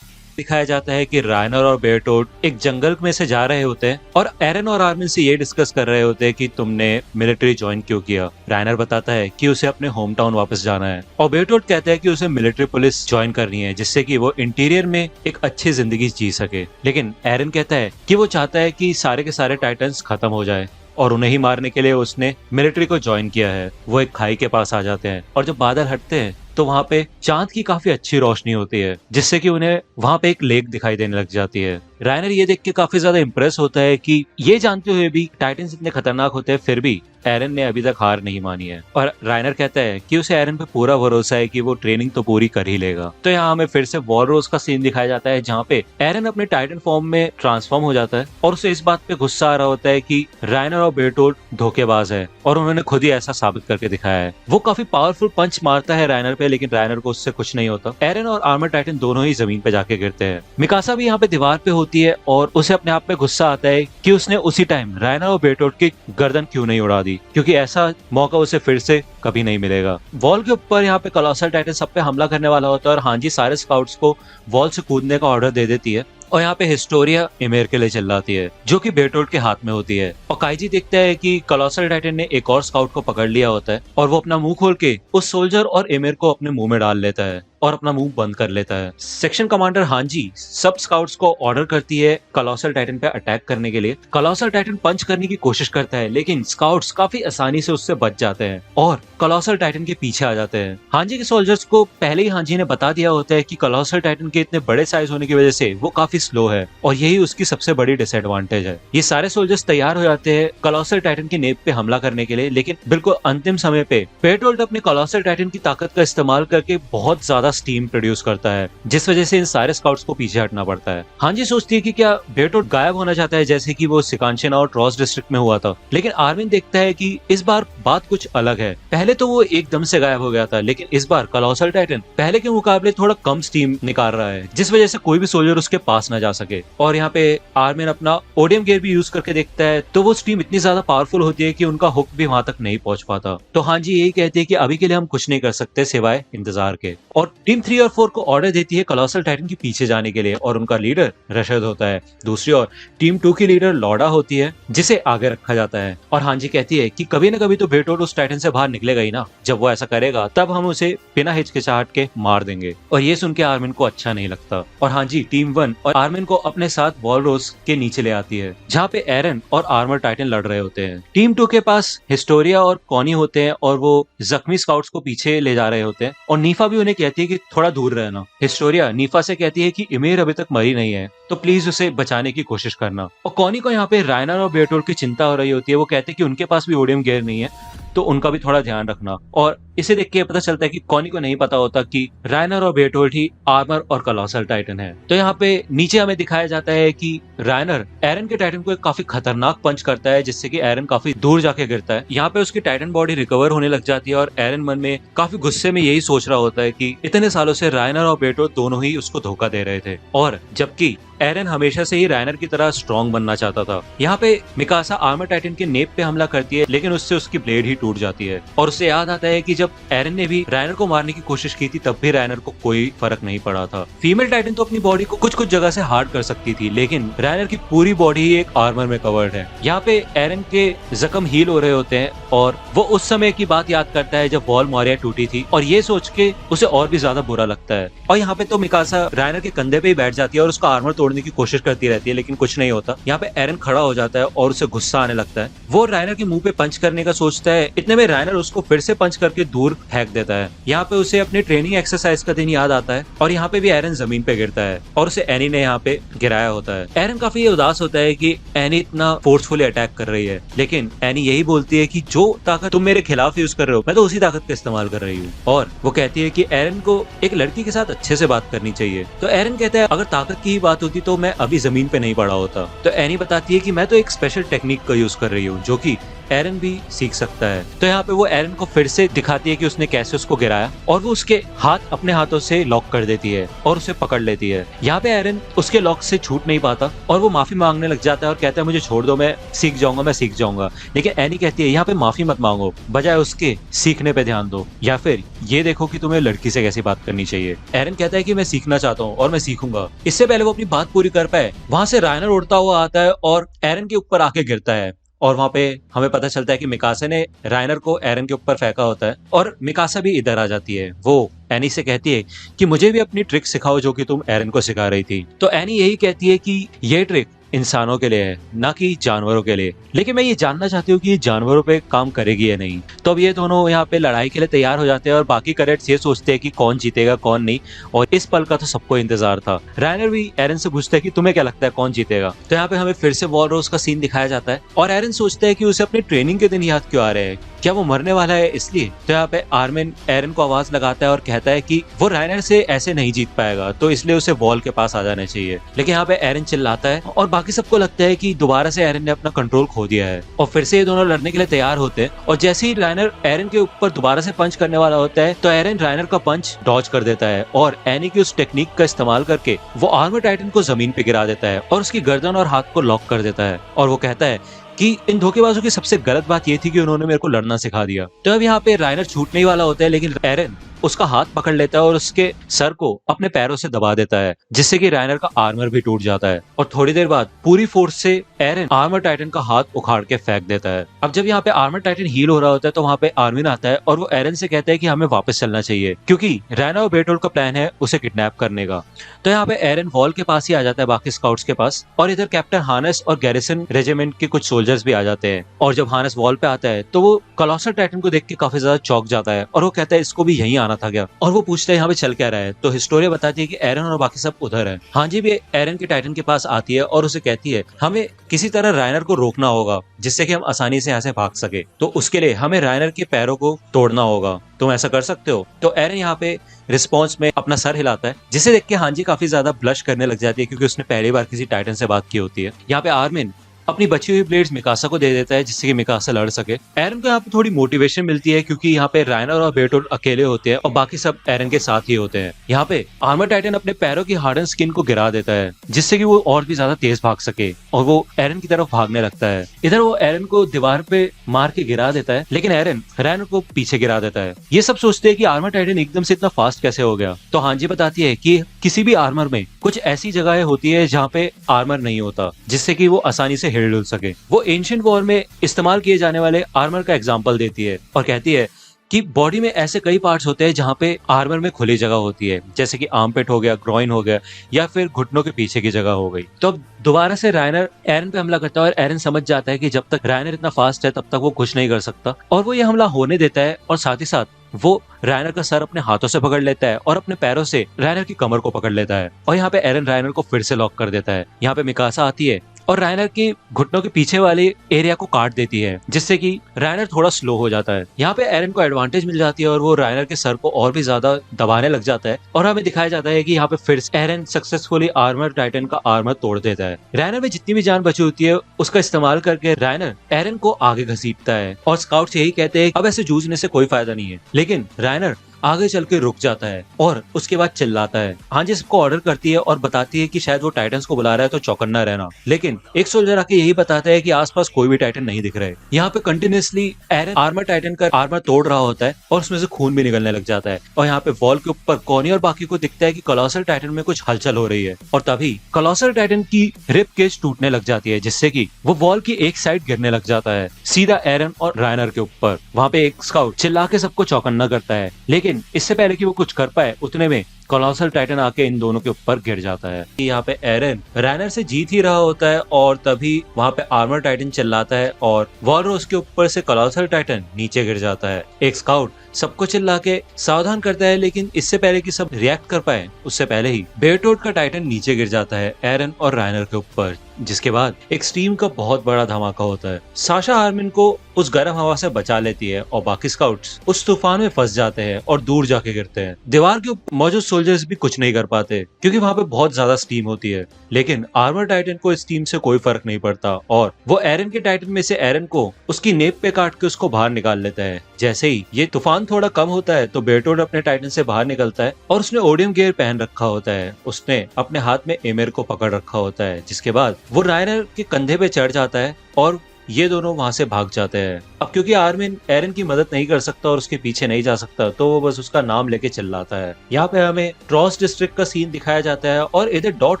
दिखाया जाता है कि रायनर और बेटोल्ट एक जंगल में से जा रहे होते हैं और एरन और आर्मिन से ये डिस्कस कर रहे होते हैं कि तुमने मिलिट्री ज्वाइन क्यों किया। रायनर बताता है कि उसे अपने होम टाउन वापस जाना है और बेटोल्ट कहता है कि उसे मिलिट्री पुलिस ज्वाइन करनी है जिससे कि वो इंटीरियर में एक अच्छी जिंदगी जी सके। लेकिन एरन कहता है कि वो चाहता है कि सारे के सारे टाइटन्स खत्म हो जाए और उन्हें ही मारने के लिए उसने मिलिट्री को ज्वाइन किया है। वो एक खाई के पास आ जाते हैं और जब बादल हटते हैं तो वहाँ पे चांद की काफी अच्छी रोशनी होती है जिससे कि उन्हें वहाँ पे एक लेक दिखाई देने लग जाती है। रायनर ये देख के काफी ज्यादा इम्प्रेस होता है कि ये जानते हुए भी टाइटन्स इतने खतरनाक होते हैं फिर भी एरन ने अभी तक हार नहीं मानी है और रायनर कहता है कि उसे एरन पे पूरा भरोसा है कि वो ट्रेनिंग तो पूरी कर ही लेगा। तो यहाँ हमें फिर से वॉलरोज का सीन दिखाया जाता है जहाँ पे एरन अपने टाइटन फॉर्म में ट्रांसफॉर्म हो जाता है और उसे इस बात पे गुस्सा आ रहा होता है कि रायनर और बेटोल्ट धोखेबाज है और उन्होंने खुद ही ऐसा साबित करके दिखाया है। वो काफी पावरफुल पंच मारता है रायनर पे लेकिन रायनर को उससे कुछ नहीं होता। एरन और आर्मर टाइटन दोनों ही जमीन पे जाके गिरते हैं। मिकासा भी यहाँ पे दीवार पे होती है और उसे अपने आप पे गुस्सा आता है कि उसने उसी टाइम रायनर और बेटोल्ट की गर्दन क्यों नहीं उड़ा दी, क्योंकि ऐसा मौका उसे फिर से कभी नहीं मिलेगा। वॉल के ऊपर यहाँ पे कॉलोसल टाइटन सब पे हमला करने वाला होता है और हांजी सारे स्काउट्स को वॉल से कूदने का ऑर्डर दे देती है और यहाँ पे हिस्टोरिया इमेर के लिए चिल्लाती है जो कि बेटोल्ट के हाथ में होती है और काइजी देखता है कि कॉलोसल टाइटन ने एक और स्काउट को पकड़ लिया होता है और वो अपना मुंह खोल के उस सोल्जर और इमेर को अपने मुंह में डाल लेता है और अपना मुंह बंद कर लेता है। सेक्शन कमांडर हांजी सब स्काउट्स को ऑर्डर करती है कॉलोसल टाइटन पे अटैक करने के लिए। कॉलोसल टाइटन पंच करने की कोशिश करता है लेकिन स्काउट्स काफी आसानी से उससे बच जाते हैं और कॉलोसल टाइटन के पीछे आ जाते हैं। हांजी के सोल्जर्स को पहले ही हांजी ने बता दिया होता है कि कॉलोसल टाइटन के इतने बड़े साइज होने की वजह से वो काफी स्लो है और यही उसकी सबसे बड़ी डिसएडवांटेज है। ये सारे सोल्जर्स तैयार हो जाते हैं कॉलोसल टाइटन की नेव पे हमला करने के लिए, लेकिन बिल्कुल अंतिम समय पे बेटोल्ट अपने कॉलोसल टाइटन की ताकत का इस्तेमाल करके बहुत ज्यादा स्टीम प्रोड्यूस करता है जिस वजह से इन सारे स्काउट्स को पीछे हटना पड़ता है। हांजी सोचती है कि क्या बेटोल्ट गायब होना चाहता है जैसे कि वो सिकांचना और ट्रॉस डिस्ट्रिक्ट में हुआ था, लेकिन आर्मिन देखता है कि इस बार बात कुछ अलग है। पहले तो वो एकदम से गायब हो गया था लेकिन इस बार कॉलोसल टाइटन पहले के मुकाबले थोड़ा कम स्टीम निकाल रहा है जिस वजह से कोई भी सोल्जर उसके पास न जा सके। और यहाँ पे आर्मिन अपना ओडियम गियर भी यूज करके देखता है तो वो स्टीम इतनी ज्यादा पावरफुल होती है कि उनका हुक भी वहां तक नहीं पहुंच पाता। तो हांजी यही कहती है कि अभी के लिए हम कुछ नहीं कर सकते सिवाय इंतजार के, और टीम 3 और 4 को ऑर्डर देती है कोलोसल टाइटन के पीछे जाने के लिए और उनका लीडर रशद होता है। दूसरी ओर टीम 2 की लीडर लॉडा होती है जिसे आगे रखा जाता है और हांजी कहती है कि कभी न कभी तो बेटोल उस टाइटन से बाहर निकलेगा ही ना, जब वो ऐसा करेगा तब हम उसे बिना हिचकिचाहट के मार देंगे। और ये सुन के आर्मिन को अच्छा नहीं लगता और हांजी टीम 1 और आर्मिन को अपने साथ वॉलरोस के नीचे ले आती है जहाँ पे एरन और आर्मर टाइटन लड़ रहे होते हैं। टीम 2 के पास हिस्टोरिया और कॉनी होते हैं और वो जख्मी स्काउट्स को पीछे ले जा रहे होते हैं और नीफा भी उन्हें कहती है कि थोड़ा दूर रहना। हिस्टोरिया नीफा से कहती है कि इमेर अभी तक मरी नहीं है तो प्लीज उसे बचाने की कोशिश करना। और कॉनी को यहाँ पे रायनर और बेटोल की चिंता हो रही होती है। वो कहते हैं कि उनके पास भी ओडियम गियर नहीं है तो उनका भी थोड़ा ध्यान रखना। और इसे देख के पता चलता है कि कॉनी को नहीं पता होता कि रायनर और बेटोल्ट ही आर्मर और कोलोसल टाइटन है। तो यहाँ पे नीचे हमें दिखाया जाता है कि रायनर एरन के टाइटन को एक काफी खतरनाक पंच करता है जिससे कि एरन काफी दूर जाके गिरता है। यहाँ पे उसकी टाइटन बॉडी रिकवर होने लग जाती है और एरन मन में काफी गुस्से में यही सोच रहा होता है कि इतने सालों से रायनर और बेटोल्ट दोनों ही उसको धोखा दे रहे थे और जबकि एरन हमेशा से ही रायनर की तरह स्ट्रॉन्ग बनना चाहता था। यहाँ पे मिकासा आर्मर टाइटन के नेप पे हमला करती है लेकिन उससे उसकी ब्लेड ही टूट जाती है और उसे याद आता है कि जब एरन ने भी रायनर को मारने की कोशिश की थी तब भी रायनर को कोई फर्क नहीं पड़ा था। फीमेल टाइटन तो अपनी बॉडी को कुछ कुछ जगह से हार्ड कर सकती थी लेकिन रायनर की पूरी बॉडी ही एक आर्मर में कवर्ड है। यहाँ पे एरन के जख्म हील हो रहे होते हैं और वो उस समय की बात याद करता है जब वॉल मोरिया टूटी थी और ये सोच के उसे और भी ज्यादा बुरा लगता है। और यहाँ पे तो मिकासा रायनर के कंधे पे ही बैठ जाती है और उसका आर्मर तोड़ने की कोशिश करती रहती है लेकिन कुछ नहीं होता। यहाँ पे एरन खड़ा हो जाता है और उसे गुस्सा आने लगता है। वो रायनर के मुंह पे पंच करने का सोचता है, इतने में रायनर उसको फिर से पंच करके दूर फेंक देता है। यहाँ पे उसे अपने ट्रेनिंग एक्सरसाइज का दिन याद आता है और यहाँ पे भी एरन जमीन पे गिरता है और उसे एनी ने यहाँ पे गिराया होता है। एरन काफी उदास होता है कि एनी इतना फोर्सफुली अटैक कर रही है लेकिन एनी यही बोलती है कि जो ताकत तुम मेरे खिलाफ यूज कर रहे हो मैं तो उसी ताकत का इस्तेमाल कर रही हूँ। और वो कहती है कि एरन को एक लड़की के साथ अच्छे से बात करनी चाहिए। तो एरन कहता है अगर ताकत की ही बात होती तो मैं अभी जमीन पे नहीं पड़ा होता। तो एनी बताती है कि मैं तो एक स्पेशल टेक्निक का यूज कर रही हूँ जो कि एरन भी सीख सकता है। तो यहाँ पे वो एरन को फिर से दिखाती है कि उसने कैसे उसको गिराया और वो उसके हाथ अपने हाथों से लॉक कर देती है और उसे पकड़ लेती है। यहाँ पे एरन उसके लॉक से छूट नहीं पाता और वो माफी मांगने लग जाता है और कहता है मुझे छोड़ दो, मैं सीख जाऊंगा। लेकिन एनी कहती है यहाँ पे माफी मत मांगो, बजाय उसके सीखने पे ध्यान दो या फिर ये देखो कि तुम्हें लड़की से कैसी बात करनी चाहिए। एरन कहता है कि मैं सीखना चाहता हूँ और मैं सीखूंगा। इससे पहले वो अपनी बात पूरी कर पाए वहां से रायनर उड़ता हुआ आता है और एरन के ऊपर आके गिरता है और वहां पे हमें पता चलता है कि मिकासा ने रायनर को एरन के ऊपर फेंका होता है और मिकासा भी इधर आ जाती है। वो एनी से कहती है कि मुझे भी अपनी ट्रिक सिखाओ जो कि तुम एरन को सिखा रही थी। तो एनी यही कहती है कि ये ट्रिक इंसानों के लिए है ना कि जानवरों के लिए, लेकिन मैं ये जानना चाहती हूँ कि ये जानवरों पे काम करेगी या नहीं। तो अब ये दोनों यहाँ पे लड़ाई के लिए तैयार हो जाते हैं और बाकी कैडेट्स ये सोचते हैं कि कौन जीतेगा कौन नहीं और इस पल का तो सबको इंतजार था। रायनर भी एरन से पूछता है कि तुम्हें क्या लगता है कौन जीतेगा। तो यहाँ पे हमें फिर से वॉलरोस का सीन दिखाया जाता है और एरन सोचता है कि उसे अपने ट्रेनिंग के दिन याद क्यों आ रहे हैं, क्या वो मरने वाला है इसलिए। तो यहाँ पे आर्मिन एरन को आवाज लगाता है और कहता है कि वो रायनर से ऐसे नहीं जीत पाएगा तो इसलिए उसे वॉल के पास आ जाना चाहिए। लेकिन यहाँ पे एरन चिल्लाता है और बाकी सबको लगता है कि दोबारा से एरन ने अपना कंट्रोल खो दिया है और फिर से ये दोनों लड़ने के लिए तैयार होते हैं। और जैसे ही रायनर एरन के ऊपर दोबारा से पंच करने वाला होता है तो एरन रायनर का पंच डॉज कर देता है और एनी की उस टेक्निक का इस्तेमाल करके वो आर्मर टाइटन को जमीन पे गिरा देता है और उसकी गर्दन और हाथ को लॉक कर देता है। और वो कहता है कि इन धोखेबाजों की सबसे गलत बात ये थी कि उन्होंने मेरे को लड़ना सिखा दिया। तो अब यहाँ पे रायनर छूटने वाला होता है लेकिन एरन उसका हाथ पकड़ लेता है और उसके सर को अपने पैरों से दबा देता है जिससे कि रायनर का आर्मर भी टूट जाता है। और थोड़ी देर बाद पूरी फोर्स से एरन आर्मर टाइटन का हाथ उखाड़ के फेंक देता है। अब जब यहाँ पे आर्मर टाइटन हील हो रहा होता है तो वहाँ पे आर्मिन आता है और वो एरन से कहता है कि हमें वापस चलना चाहिए क्योंकि रायनर और बेटोल का प्लान है उसे किडनैप करने का। तो यहाँ पे एरन वॉल के पास ही आ जाता है बाकी स्काउट्स के पास और इधर कैप्टन हानस और गैरिसन रेजिमेंट के कुछ सोल्जर्स भी आ जाते हैं। और जब हानस वॉल पे आता है तो वो कोलोसल टाइटन को देख के काफी ज्यादा चौंक जाता है और वो कहता है इसको भी यहीं आना था क्या। और वो पूछता है यहाँ पे चल क्या रहा है। तो हिस्टोरिया बताती है कि एरन और बाकी सब उधर है। हांजी भी एरन के टाइटन के पास आती है और उसे कहती है हमें किसी तरह रायनर को रोकना होगा जिससे कि हम आसानी से यहाँ से भाग सके। तो उसके लिए हमें रायनर के पैरों को तोड़ना होगा, तुम ऐसा कर सकते हो। तो एरन यहाँ पे रिस्पॉन्स में अपना सर हिलाता है जिसे देख के हांजी काफी ज्यादा ब्लश करने लग जाती है क्योंकि उसने पहली बार किसी टाइटन से बात की होती है। यहाँ पे आर्मिन अपनी बची हुई ब्लेड्स मिकासा को दे देता है जिससे कि मिकासा लड़ सके। एरन को यहाँ पे थोड़ी मोटिवेशन मिलती है क्योंकि यहाँ पे राइनर और बेरटोल्ड अकेले होते हैं और बाकी सब एरन के साथ ही होते हैं। यहाँ पे आर्मर टाइटन अपने पैरों की हार्डन स्किन को गिरा देता है जिससे कि वो और भी ज्यादा तेज भाग सके और वो एरन की तरफ भागने लगता है। इधर वो एरन को दीवार पे मार के गिरा देता है लेकिन एरन राइनर को पीछे गिरा देता है। ये सब सोचते हैं कि आर्मर टाइटन एकदम से इतना फास्ट कैसे हो गया। तो हांजी बताती है कि किसी भी आर्मर में कुछ ऐसी जगहें होती है जहाँ पे आर्मर नहीं होता जिससे कि वो आसानी से हिल सके। वो एंशिएंट वॉर में इस्तेमाल किए जाने वाले आर्मर का एग्जांपल देती है और कहती है कि बॉडी में ऐसे कई पार्ट्स होते हैं जहाँ पे आर्मर में खुली जगह होती है, जैसे कि आर्मपिट हो गया, ग्रॉइन हो गया या फिर घुटनों के पीछे की जगह हो गई। तो अब दोबारा से राइनर एरन पे हमला करता है और एरन समझ जाता है कि जब तक राइनर इतना फास्ट है तब तक वो कुछ नहीं कर सकता और वो ये हमला होने देता है और साथ ही साथ वो राइनर का सर अपने हाथों से पकड़ लेता है और अपने पैरों से राइनर की कमर को पकड़ लेता है और यहाँ पे एरन राइनर को फिर से लॉक कर देता है। यहाँ पे मिकासा आती है और राइनर के घुटनों के पीछे वाले एरिया को काट देती है जिससे कि राइनर थोड़ा स्लो हो जाता है। यहाँ पे एरन को एडवांटेज मिल जाती है और वो राइनर के सर को और भी ज्यादा दबाने लग जाता है और हमें दिखाया जाता है कि यहाँ पे फिर से एरन सक्सेसफुली आर्मर टाइटन का आर्मर तोड़ देता है। राइनर में जितनी भी जान बची होती है उसका इस्तेमाल करके राइनर एरन को आगे घसीटता है और स्काउट्स यही कहते हैं अब ऐसे जूझने से कोई फायदा नहीं है, लेकिन राइनर आगे चल के रुक जाता है और उसके बाद चिल्लाता है। हांजी सबको ऑर्डर करती है और बताती है कि शायद वो टाइटन्स को बुला रहा है तो चौकन्ना रहना, लेकिन एक सोल्जर आके यही बताता है कि आसपास कोई भी टाइटन नहीं दिख रहे। यहाँ पे कंटिन्यूसली एरन आर्मर टाइटन का आर्मर तोड़ रहा होता है और उसमें से खून भी निकलने लग जाता है और यहाँ पे वॉल के ऊपर कॉनी और बाकी को दिखता है कि कोलोसल टाइटन में कुछ हलचल हो रही है और तभी कोलोसल टाइटन की रिब केज टूटने लग जाती है जिससे कि वो वॉल की एक साइड गिरने लग जाता है सीधा एरन और राइनर के ऊपर। वहाँ पे एक स्काउट चिल्ला के सबको चौकन्ना करता है, लेकिन इससे पहले कि वो कुछ कर पाए उतने में कोलोसल टाइटन आके इन दोनों के ऊपर गिर जाता है। यहाँ पे एरन राइनर से जीत ही रहा होता है और तभी वहाँ पे आर्मर टाइटन चिल्लाता है और वॉलरोस के ऊपर से कोलोसल टाइटन नीचे गिर जाता है। एक स्काउट सबको चिल्ला के सावधान करता है, लेकिन इससे पहले कि सब रिएक्ट कर पाए उससे पहले ही बेरटोल्ड का टाइटन नीचे गिर जाता है एरन और राइनर के ऊपर, जिसके बाद एक स्टीम का बहुत बड़ा धमाका होता है। साशा हार्मन को उस गर्म हवा से बचा लेती है और बाकी स्काउट्स उस तूफान में फंस जाते हैं और दूर जाके गिरते हैं। दीवार के ऊपर मौजूद सोल्जर्स भी कुछ नहीं कर पाते क्योंकि वहाँ पे बहुत ज्यादा स्टीम होती है, लेकिन आर्मर टाइटन को इस स्टीम से कोई फर्क नहीं पड़ता और वो एरन के टाइटन में से एरन को उसकी नेप पे काट के उसको बाहर निकाल लेता है। जैसे ही ये तूफान थोड़ा कम होता है तो बेरटोल्ड अपने टाइटन से बाहर निकलता है और उसने ओडियम गियर पहन रखा होता है। उसने अपने हाथ में एमेर को पकड़ रखा होता है, जिसके बाद वो राइनर के कंधे पे चढ़ जाता है और ये दोनों वहां से भाग जाते हैं। अब क्योंकि आर्मिन एरन की मदद नहीं कर सकता और उसके पीछे नहीं जा सकता तो वो बस उसका नाम लेके चिल्लाता है। यहाँ पे हमें ट्रॉस डिस्ट्रिक्ट का सीन दिखाया जाता है और इधर डॉट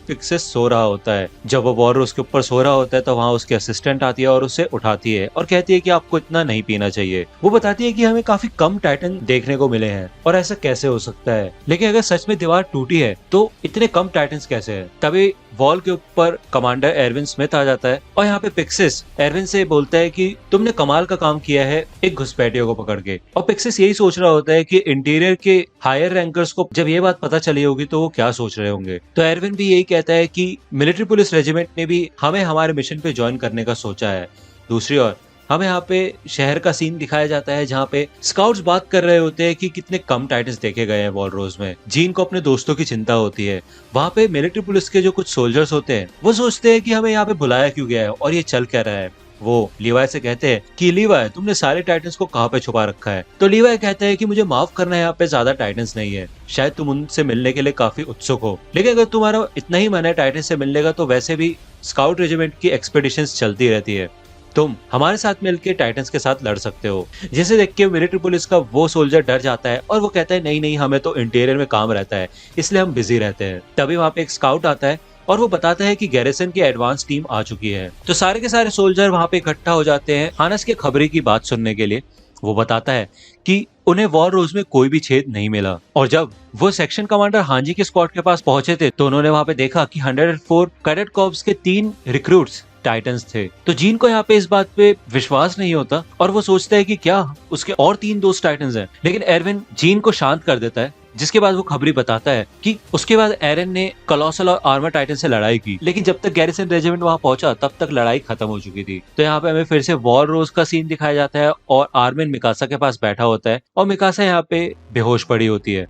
फिक्सेस सो रहा होता है। जब वो वॉर उसके ऊपर सो रहा होता है तो वहाँ उसके असिस्टेंट आती है और उसे उठाती है और कहती है कि आपको इतना नहीं पीना चाहिए। वो बताती है कि हमें काफी कम टाइटन देखने को मिले हैं और ऐसा कैसे हो सकता है, लेकिन अगर सच में दीवार टूटी है तो इतने कम टाइटन्स कैसे है। तभी वॉल के ऊपर कमांडर एरविन स्मिथ आ जाता है और यहाँ पे पिक्सिस एरविन से बोलता है कि तुमने कमाल का काम किया है एक घुसपैठियों को पकड़ के। और पिक्सिस यही सोच रहा होता है कि इंटीरियर के हायर रैंकर्स को जब ये बात पता चली होगी तो वो क्या सोच रहे होंगे। तो एरविन भी यही कहता है कि मिलिट्री पुलिस रेजिमेंट ने भी हमें हमारे मिशन पे ज्वाइन करने का सोचा है। दूसरी ओर हमें यहाँ पे शहर का सीन दिखाया जाता है जहाँ पे स्काउट्स बात कर रहे होते हैं कि कितने कम टाइटन्स देखे गए हैं वॉलरोज में। जीन को अपने दोस्तों की चिंता होती है। वहाँ पे मिलिट्री पुलिस के जो कुछ सोल्जर्स होते हैं वो सोचते हैं कि हमें यहाँ पे बुलाया क्यों गया है और ये चल क्या रहा है। वो लीवाई से कहते हैं कि लीवाई तुमने सारे टाइटन्स को कहाँ पे छुपा रखा है। तो लीवाई कहता है कि मुझे माफ करना है, यहाँ पे ज्यादा टाइटन्स नहीं है, शायद तुम उनसे मिलने के लिए काफी उत्सुक हो, लेकिन अगर तुम्हारा इतना ही मन है टाइटन से मिलने का तो वैसे भी स्काउट रेजिमेंट की एक्सपेडिशंस चलती रहती है, तुम हमारे साथ मिलकर टाइटन्स के साथ लड़ सकते हो। जिसे देख के मिलिट्री पुलिस का वो सोल्जर डर जाता है और वो कहता है नहीं नहीं हमें तो इंटीरियर में काम रहता है इसलिए हम बिजी रहते हैं। तभी वहाँ पे एक स्काउट आता है और वो बताता है कि गैरिसन की एडवांस टीम आ चुकी है। तो सारे के सारे सोल्जर वहाँ पे इकट्ठा हो जाते हैं हानस के खबरी की बात सुनने के लिए। वो बताता है कि उन्हें वॉर रोज में कोई भी छेद नहीं मिला और जब वो सेक्शन कमांडर हांजी के स्क्वाड के पास पहुंचे थे तो उन्होंने वहाँ पे देखा कि 104 कैडेट कॉर्प्स के 3 रिक्रूट्स टाइटन्स थे। तो जीन को यहाँ पे इस बात पे विश्वास नहीं होता और वो सोचता है कि क्या उसके और 3 दोस्त टाइटन्स हैं, लेकिन एरविन जीन को शांत कर देता है। जिसके बाद वो खबरी बताता है कि उसके बाद एरन ने कोलोसल और आर्मर टाइटन से लड़ाई की, लेकिन जब तक गैरिसन रेजिमेंट वहां पहुंचा तब तक लड़ाई खत्म हो चुकी थी। तो यहाँ पे हमें फिर से वॉर रोज का सीन दिखाया जाता है और आर्मिन मिकासा के पास बैठा होता है और मिकासा यहाँ पे बेहोश पड़ी होती है।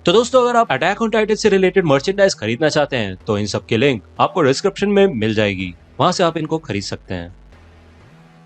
तो दोस्तों अगर आप अटैक ऑन टाइटन से रिलेटेड मर्चेंडाइज खरीदना चाहते हैं तो इन सब की लिंक आपको डिस्क्रिप्शन में मिल जाएगी। वहां से आप इनको खरीद सकते हैं।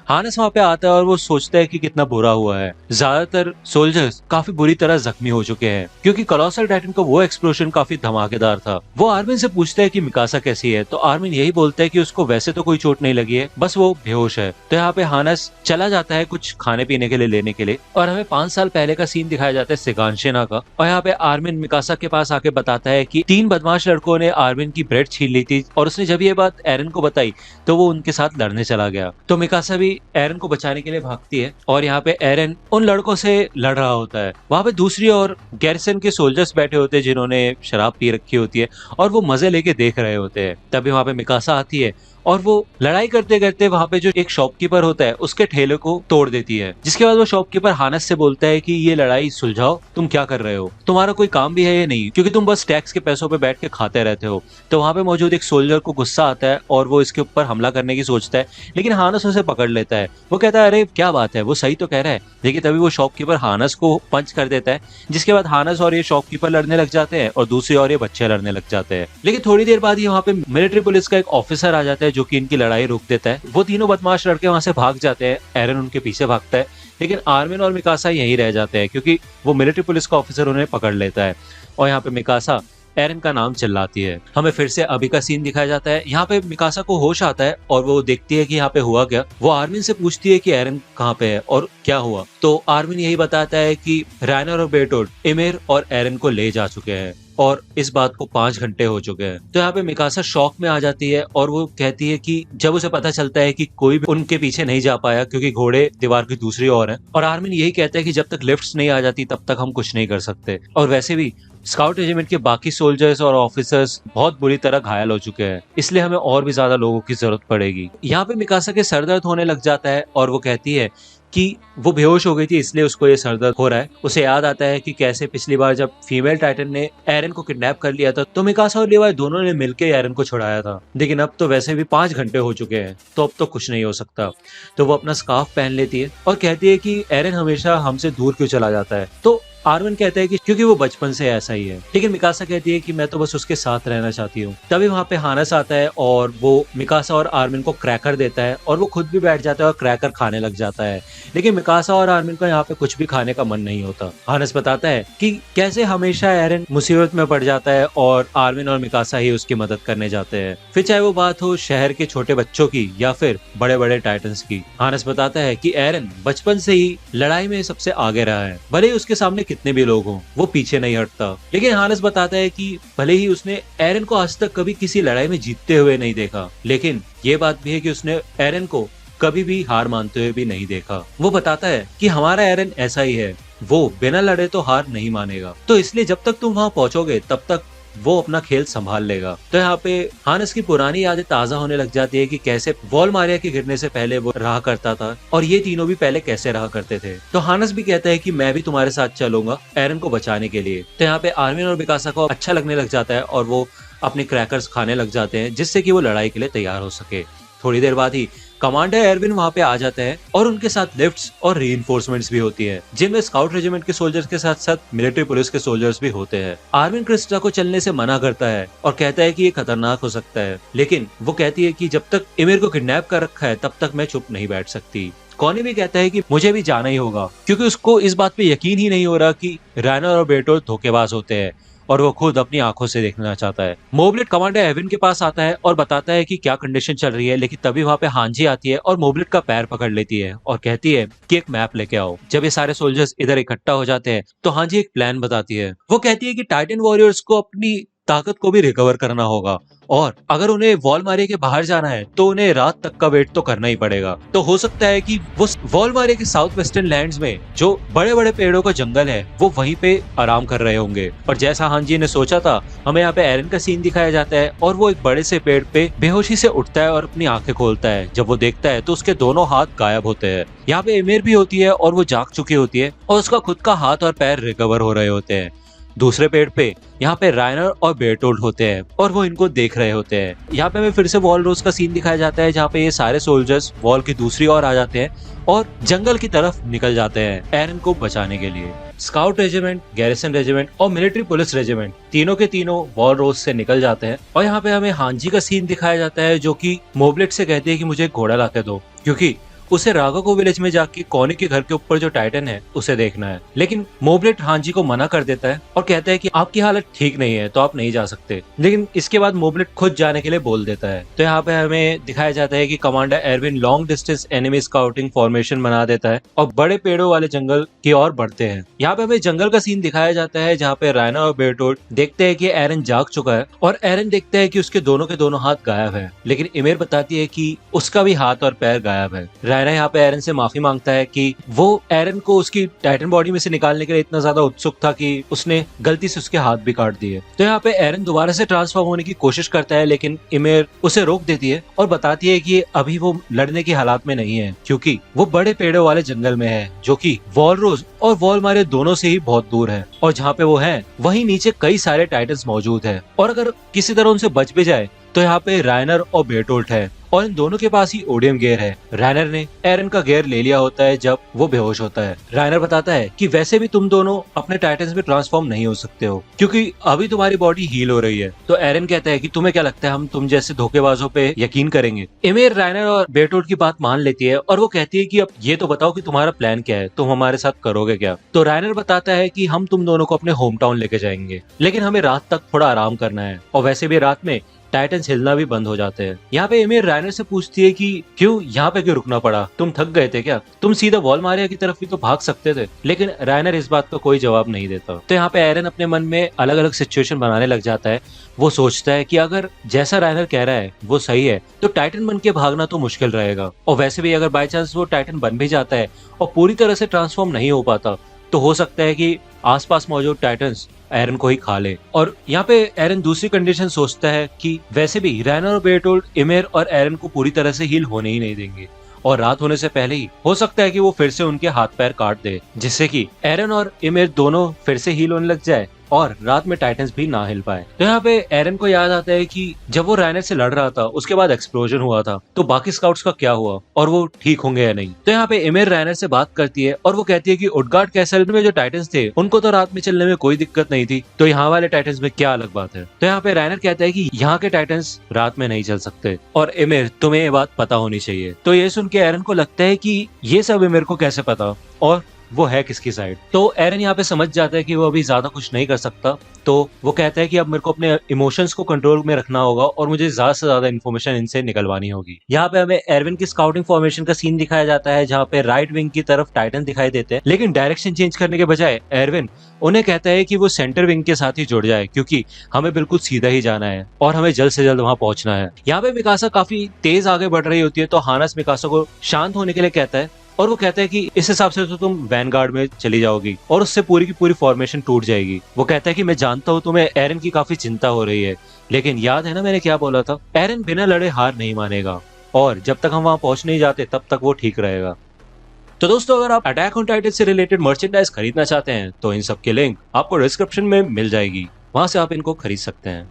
हानस वहां पे आता है और वो सोचता है कि कितना बुरा हुआ है। ज्यादातर सोल्जर्स काफी बुरी तरह जख्मी हो चुके हैं क्योंकि कोलोसल टाइटन का वो एक्सप्लोजन काफी धमाकेदार था। वो आर्मिन से पूछता है कि मिकासा कैसी है, तो आर्मिन यही बोलता है कि उसको वैसे तो कोई चोट नहीं लगी है, बस वो बेहोश है। तो यहाँ पे हानस चला जाता है कुछ खाने पीने के लिए लेने के लिए, और हमें 5 साल पहले का सीन दिखाया जाता है सिगानशेना का। और यहाँ पे आर्मिन मिकासा के पास आके बताता है कि 3 बदमाश लड़कों ने आर्मिन की ब्रेड छीन ली थी, और उसने जब ये बात एरन को बताई तो वो उनके साथ लड़ने चला गया। तो मिकासा भी एरन को बचाने के लिए भागती है, और यहाँ पे एरन उन लड़कों से लड़ रहा होता है। वहां पे दूसरी ओर गैरिसन के सोल्जर्स बैठे होते हैं जिन्होंने शराब पी रखी होती है, और वो मजे लेके देख रहे होते हैं। तभी वहां पे मिकासा आती है और वो लड़ाई करते करते वहां पे जो एक शॉपकीपर होता है उसके ठेले को तोड़ देती है। जिसके बाद वो शॉपकीपर हानस से बोलता है कि ये लड़ाई सुलझाओ, तुम क्या कर रहे हो, तुम्हारा कोई काम भी है या नहीं, क्योंकि तुम बस टैक्स के पैसों पे बैठ के खाते रहते हो। तो वहां पे मौजूद एक सोल्जर को गुस्सा आता है और वो इसके ऊपर हमला करने की सोचता है, लेकिन हानस उसे पकड़ लेता है। वो कहता है अरे क्या बात है, वो सही तो कह रहा है। लेकिन तभी वो शॉपकीपर हानस को पंच कर देता है, जिसके बाद हानस और ये शॉपकीपर लड़ने लग जाते हैं और दूसरी ओर ये बच्चे लड़ने लग जाते हैं। लेकिन थोड़ी देर बाद ही वहां पे मिलिट्री पुलिस का एक ऑफिसर आ जाता है जो कि इनकी लड़ाई रोक देता है। वो तीनों बदमाश लड़के वहां से भाग जाते हैं, एरन उनके पीछे भागता है, लेकिन आर्मिन और मिकासा यहीं रह जाते हैं क्योंकि वो मिलिट्री पुलिस का ऑफिसर उन्हें पकड़ लेता है। और यहाँ पे मिकासा एरन का नाम चिल्लाती है। हमें फिर से अभी का सीन दिखाया जाता है। यहाँ पे मिकासा को होश आता है और वो देखती है कि यहाँ पे हुआ क्या। वो आर्मिन से पूछती है कि एरन कहाँ पे है और क्या हुआ। तो आर्मिन यही बताता है कि रायनर और बेटोड इमेर और एरन को ले जा चुके हैं, और इस बात को 5 घंटे हो चुके हैं। तो यहाँ पे मिकासा शॉक में आ जाती है और वो कहती है कि जब उसे पता चलता है कि कोई भी उनके पीछे नहीं जा पाया क्योंकि घोड़े दीवार की दूसरी ओर हैं, और आर्मिन यही कहता है कि जब तक लिफ्ट्स नहीं आ जाती तब तक हम कुछ नहीं कर सकते। और वैसे भी स्काउट रेजिमेंट के बाकी सोल्जर्स और ऑफिसर्स बहुत बुरी तरह घायल हो चुके हैं, इसलिए हमें और भी ज्यादा लोगों की जरूरत पड़ेगी। यहाँ पे मिकासा के सर दर्द होने लग जाता है और वो कहती है कि वो बेहोश हो गई थी इसलिए उसको ये सर दर्द हो रहा है। उसे याद आता है कि कैसे पिछली बार जब फीमेल टाइटन ने एरन को किडनैप कर लिया था तो मिकासा और लेवाई दोनों ने मिलकर एरन को छुड़ाया था, लेकिन अब तो वैसे भी 5 घंटे हो चुके हैं, तो अब तो कुछ नहीं हो सकता। तो वो अपना स्कार्फ पहन लेती है और कहती है कि एरन हमेशा हमसे दूर क्यों चला जाता है। तो आर्मिन कहता है कि क्योंकि वो बचपन से ऐसा ही है, लेकिन मिकासा कहती है कि मैं तो बस उसके साथ रहना चाहती हूँ। तभी वहां पे हानस आता है और वो मिकासा और आर्मिन को क्रैकर देता है और वो खुद भी बैठ जाता है और क्रैकर खाने लग जाता है। लेकिन मिकासा और आर्मिन को यहाँ पे कुछ भी खाने का मन नहीं होता। हानस बताता है कि कैसे हमेशा एरन मुसीबत में पड़ जाता है और आर्मिन और मिकासा ही उसकी मदद करने जाते हैं, फिर चाहे वो बात हो शहर के छोटे बच्चों की या फिर बड़े बड़े टाइटन्स की। हानस बताता है कि एरन बचपन से ही लड़ाई में सबसे आगे रहा है, भले ही उसके सामने कितने भी लोग हों वो पीछे नहीं हटता। लेकिन हानस बताता है कि भले ही उसने एरन को आज तक कभी किसी लड़ाई में जीतते हुए नहीं देखा, लेकिन ये बात भी है कि उसने एरन को कभी भी हार मानते हुए भी नहीं देखा। वो बताता है कि हमारा एरन ऐसा ही है, वो बिना लड़े तो हार नहीं मानेगा, तो इसलिए जब तक तुम वहां पहुंचोगे तब तक वो अपना खेल संभाल लेगा। तो यहाँ पे हानस की पुरानी यादें ताजा होने लग जाती है कि कैसे वॉलमारिया के गिरने से पहले वो रहा करता था और ये तीनों भी पहले कैसे रहा करते थे। तो हानस भी कहता है कि मैं भी तुम्हारे साथ चलूंगा एरन को बचाने के लिए। तो यहाँ पे आर्मिन और मिकासा को अच्छा लगने लग जाता है और वो अपने क्रैकर्स खाने लग जाते हैं जिससे कि वो लड़ाई के लिए तैयार हो सके। थोड़ी देर बाद ही कमांडर एरविन वहां पे आ जाते हैं और उनके साथ लिफ्ट्स और रीइंफोर्समेंट्स भी होती है, जिनमें स्काउट रेजिमेंट के सोल्जर्स के साथ साथ मिलिट्री पुलिस के सोल्जर्स भी होते हैं। आर्मिन क्रिस्टा को चलने से मना करता है और कहता है कि ये खतरनाक हो सकता है, लेकिन वो कहती है कि जब तक इमिर को किडनैप कर रखा है तब तक मैं चुप नहीं बैठ सकती। कॉनी भी कहता है कि मुझे भी जाना ही होगा, क्योंकि उसको इस बात पे यकीन ही नहीं हो रहा कि रायनर और बेटो धोखेबाज होते हैं और वो खुद अपनी आंखों से देखना चाहता है। मोबलेट कमांडर एविन के पास आता है और बताता है कि क्या कंडीशन चल रही है, लेकिन तभी वहां पे हांजी आती है और मोबलेट का पैर पकड़ लेती है और कहती है कि एक मैप लेके आओ। जब ये सारे सोल्जर्स इधर इकट्ठा हो जाते हैं तो हांजी एक प्लान बताती है। वो कहती है कि टाइटन वॉरियर्स को अपनी ताकत को भी रिकवर करना होगा और अगर उन्हें वॉलमारिया के बाहर जाना है तो उन्हें रात तक का वेट तो करना ही पड़ेगा। तो हो सकता है कि वो वॉलमारिया के साउथ वेस्टर्न लैंड्स में जो बड़े बड़े पेड़ों का जंगल है वो वहीं पे आराम कर रहे होंगे। और जैसा हांजी ने सोचा था, हमें यहाँ पे एरन का सीन दिखाया जाता है और वो एक बड़े से पेड़ पे बेहोशी से उठता है और अपनी आंखें खोलता है। जब वो देखता है तो उसके दोनों हाथ गायब होते हैं। यहाँ पे एमिर भी होती है और वो जाग चुकी होती है और उसका खुद का हाथ और पैर रिकवर हो रहे होते हैं। दूसरे पेड़ पे यहाँ पे रायनर और बेरटोल्ड होते हैं और वो इनको देख रहे होते हैं। यहाँ पे हमें फिर से वॉल रोज का सीन दिखाया जाता है, जहाँ पे ये सारे सोल्जर्स वॉल की दूसरी ओर आ जाते हैं और जंगल की तरफ निकल जाते हैं एरन को बचाने के लिए। स्काउट रेजिमेंट, गैरिसन रेजिमेंट और मिलिट्री पुलिस रेजिमेंट तीनों के तीनों वॉलरोज से निकल जाते हैं। और यहाँ पे हमें हांजी का सीन दिखाया जाता है जो कि मोबलेट से कहती है कि मुझे एक घोड़ा लाके दो, क्योंकि उसे राघोगो विलेज में जाके कॉनी के घर के ऊपर जो टाइटन है उसे देखना है। लेकिन मोबलेट हांजी को मना कर देता है और कहता है कि आपकी हालत ठीक नहीं है तो आप नहीं जा सकते। लेकिन इसके बाद मोबलेट खुद जाने के लिए बोल देता है। तो यहाँ पे हमें दिखाया जाता है कि commander Erwin long distance enemy scouting formation बना देता है और बड़े पेड़ों वाले जंगल की ओर बढ़ते हैं। यहाँ पे हमें जंगल का सीन दिखाया जाता है जहाँ पे रायना और बेरटोल्ड देखते हैं कि एरन जाग चुका है और एरन देखता है कि उसके दोनों के दोनों हाथ गायब है। लेकिन इमेर बताती है कि उसका भी हाथ और पैर गायब है। रायना यहाँ पे एरन से माफी मांगता है कि वो एरन को उसकी टाइटन बॉडी में से निकालने के लिए इतना ज्यादा उत्सुक था कि उसने गलती से उसके हाथ भी काट दिए। तो यहाँ पे एरन दोबारा से ट्रांसफॉर्म होने की कोशिश करता है, लेकिन इमेर उसे रोक देती है और बताती है कि अभी वो लड़ने की हालात में नहीं है क्योंकि वो बड़े पेड़ों वाले जंगल में है जो कि वॉलरोज और वॉलमारे दोनों से ही बहुत दूर है। और जहाँ पे वो है वहीं नीचे कई सारे टाइटन्स मौजूद है और अगर किसी तरह उनसे बच भी जाए तो यहाँ पे रायनर और बेरटोल्ड है और इन दोनों के पास ही ओडियम गेयर है। रायनर ने एरन का गेयर ले लिया होता है जब वो बेहोश होता है। रायनर बताता है कि वैसे भी तुम दोनों अपने टाइटन्स में ट्रांसफॉर्म नहीं हो सकते हो क्योंकि अभी तुम्हारी बॉडी हील हो रही है। तो एरन कहता है कि तुम्हें क्या लगता है हम तुम जैसे धोखेबाजों पे यकीन करेंगे? इमेर रायनर और बेरटोल्ड की बात मान लेती है और वो कहती है कि अब ये तो बताओ कि तुम्हारा प्लान क्या है, तुम हमारे साथ करोगे क्या? तो रायनर बताता है कि हम तुम दोनों को अपने होम टाउन लेके जाएंगे, लेकिन हमें रात तक थोड़ा आराम करना है और वैसे भी रात में टाइटन्स हिलना भी बंद हो जाते हैं। यहाँ पे एमिर रायनर से पूछती है कि क्यों यहाँ पे क्यों रुकना पड़ा, तुम थक गए थे क्या? तुम सीधा वॉलमारिया की तरफ भी तो भाग सकते थे। लेकिन रायनर इस बात का कोई जवाब नहीं देता। तो यहाँ पे एरन अपने मन में अलग अलग सिचुएशन बनाने लग जाता है। वो सोचता है कि अगर जैसा रायनर कह रहा है वो सही है तो टाइटन बन के भागना तो मुश्किल रहेगा, और वैसे भी अगर बाई चांस वो टाइटन बन भी जाता है और पूरी तरह से ट्रांसफॉर्म नहीं हो पाता तो हो सकता है कि आसपास मौजूद टाइटन्स एरन को ही खा ले। और यहाँ पे एरन दूसरी कंडीशन सोचता है कि वैसे भी रायनर और बेरटोल्ड इमेर और एरन को पूरी तरह से हील होने ही नहीं देंगे और रात होने से पहले ही हो सकता है कि वो फिर से उनके हाथ पैर काट दे, जिससे कि एरन और इमेर दोनों फिर से हील होने लग जाए और रात में टाइटन्स भी ना हिल पाए। तो यहाँ पे एरन को याद आता है कि जब वो रायनर से लड़ रहा था उसके बाद एक्सप्लोजन हुआ था, तो बाकी स्काउट्स का क्या हुआ और वो ठीक होंगे या नहीं। तो यहाँ पे इमेर रायनर से बात करती है और वो कहती है कि उडगार्ड कैसल में जो टाइटन्स थे उनको तो रात में चलने में कोई दिक्कत नहीं थी, तो यहाँ वाले टाइटन्स में क्या अलग बात है। तो यहाँ पे रायनर कहता है कि यहाँ के टाइटन्स रात में नहीं चल सकते और इमेर तुम्हें ये बात पता होनी चाहिए। तो ये सुन के एरन को लगता है कि ये सब इमेर को कैसे पता और वो है किसकी साइड। तो एरन यहाँ पे समझ जाता है कि वो अभी ज्यादा कुछ नहीं कर सकता, तो वो कहता है कि अब मेरे को अपने इमोशंस को कंट्रोल में रखना होगा और मुझे ज्यादा से ज्यादा इन्फॉर्मेशन इनसे निकलवानी होगी। यहाँ पे हमें एरविन की स्काउटिंग फॉर्मेशन का सीन दिखाया जाता है जहाँ पे राइट विंग की तरफ टाइटन दिखाई देते हैं, लेकिन डायरेक्शन चेंज करने के बजाय एरविन उन्हें कहता है कि वो सेंटर विंग के साथ ही जुड़ जाए क्योंकि हमें बिल्कुल सीधा ही जाना है और हमें जल्द से जल्द वहां पहुंचना है। यहाँ पे मिकासा काफी तेज आगे बढ़ रही होती है तो हानस मिकासा को शांत होने के लिए कहता है और वो कहता है कि इस हिसाब से तो तुम वैनगार्ड में चली जाओगी और उससे पूरी की पूरी फॉर्मेशन टूट जाएगी। वो कहता है कि मैं जानता हूँ तुम्हें एरन की काफी चिंता हो रही है, लेकिन याद है ना मैंने क्या बोला था, एरन बिना लड़े हार नहीं मानेगा और जब तक हम वहां पहुंच नहीं जाते तब तक वो ठीक रहेगा। तो दोस्तों अगर आप अटैक ऑन टाइटन से रिलेटेड मर्चेंडाइज खरीदना चाहते हैं तो इन सब की लिंक आपको डिस्क्रिप्शन में मिल जाएगी, वहां से आप इनको खरीद सकते हैं।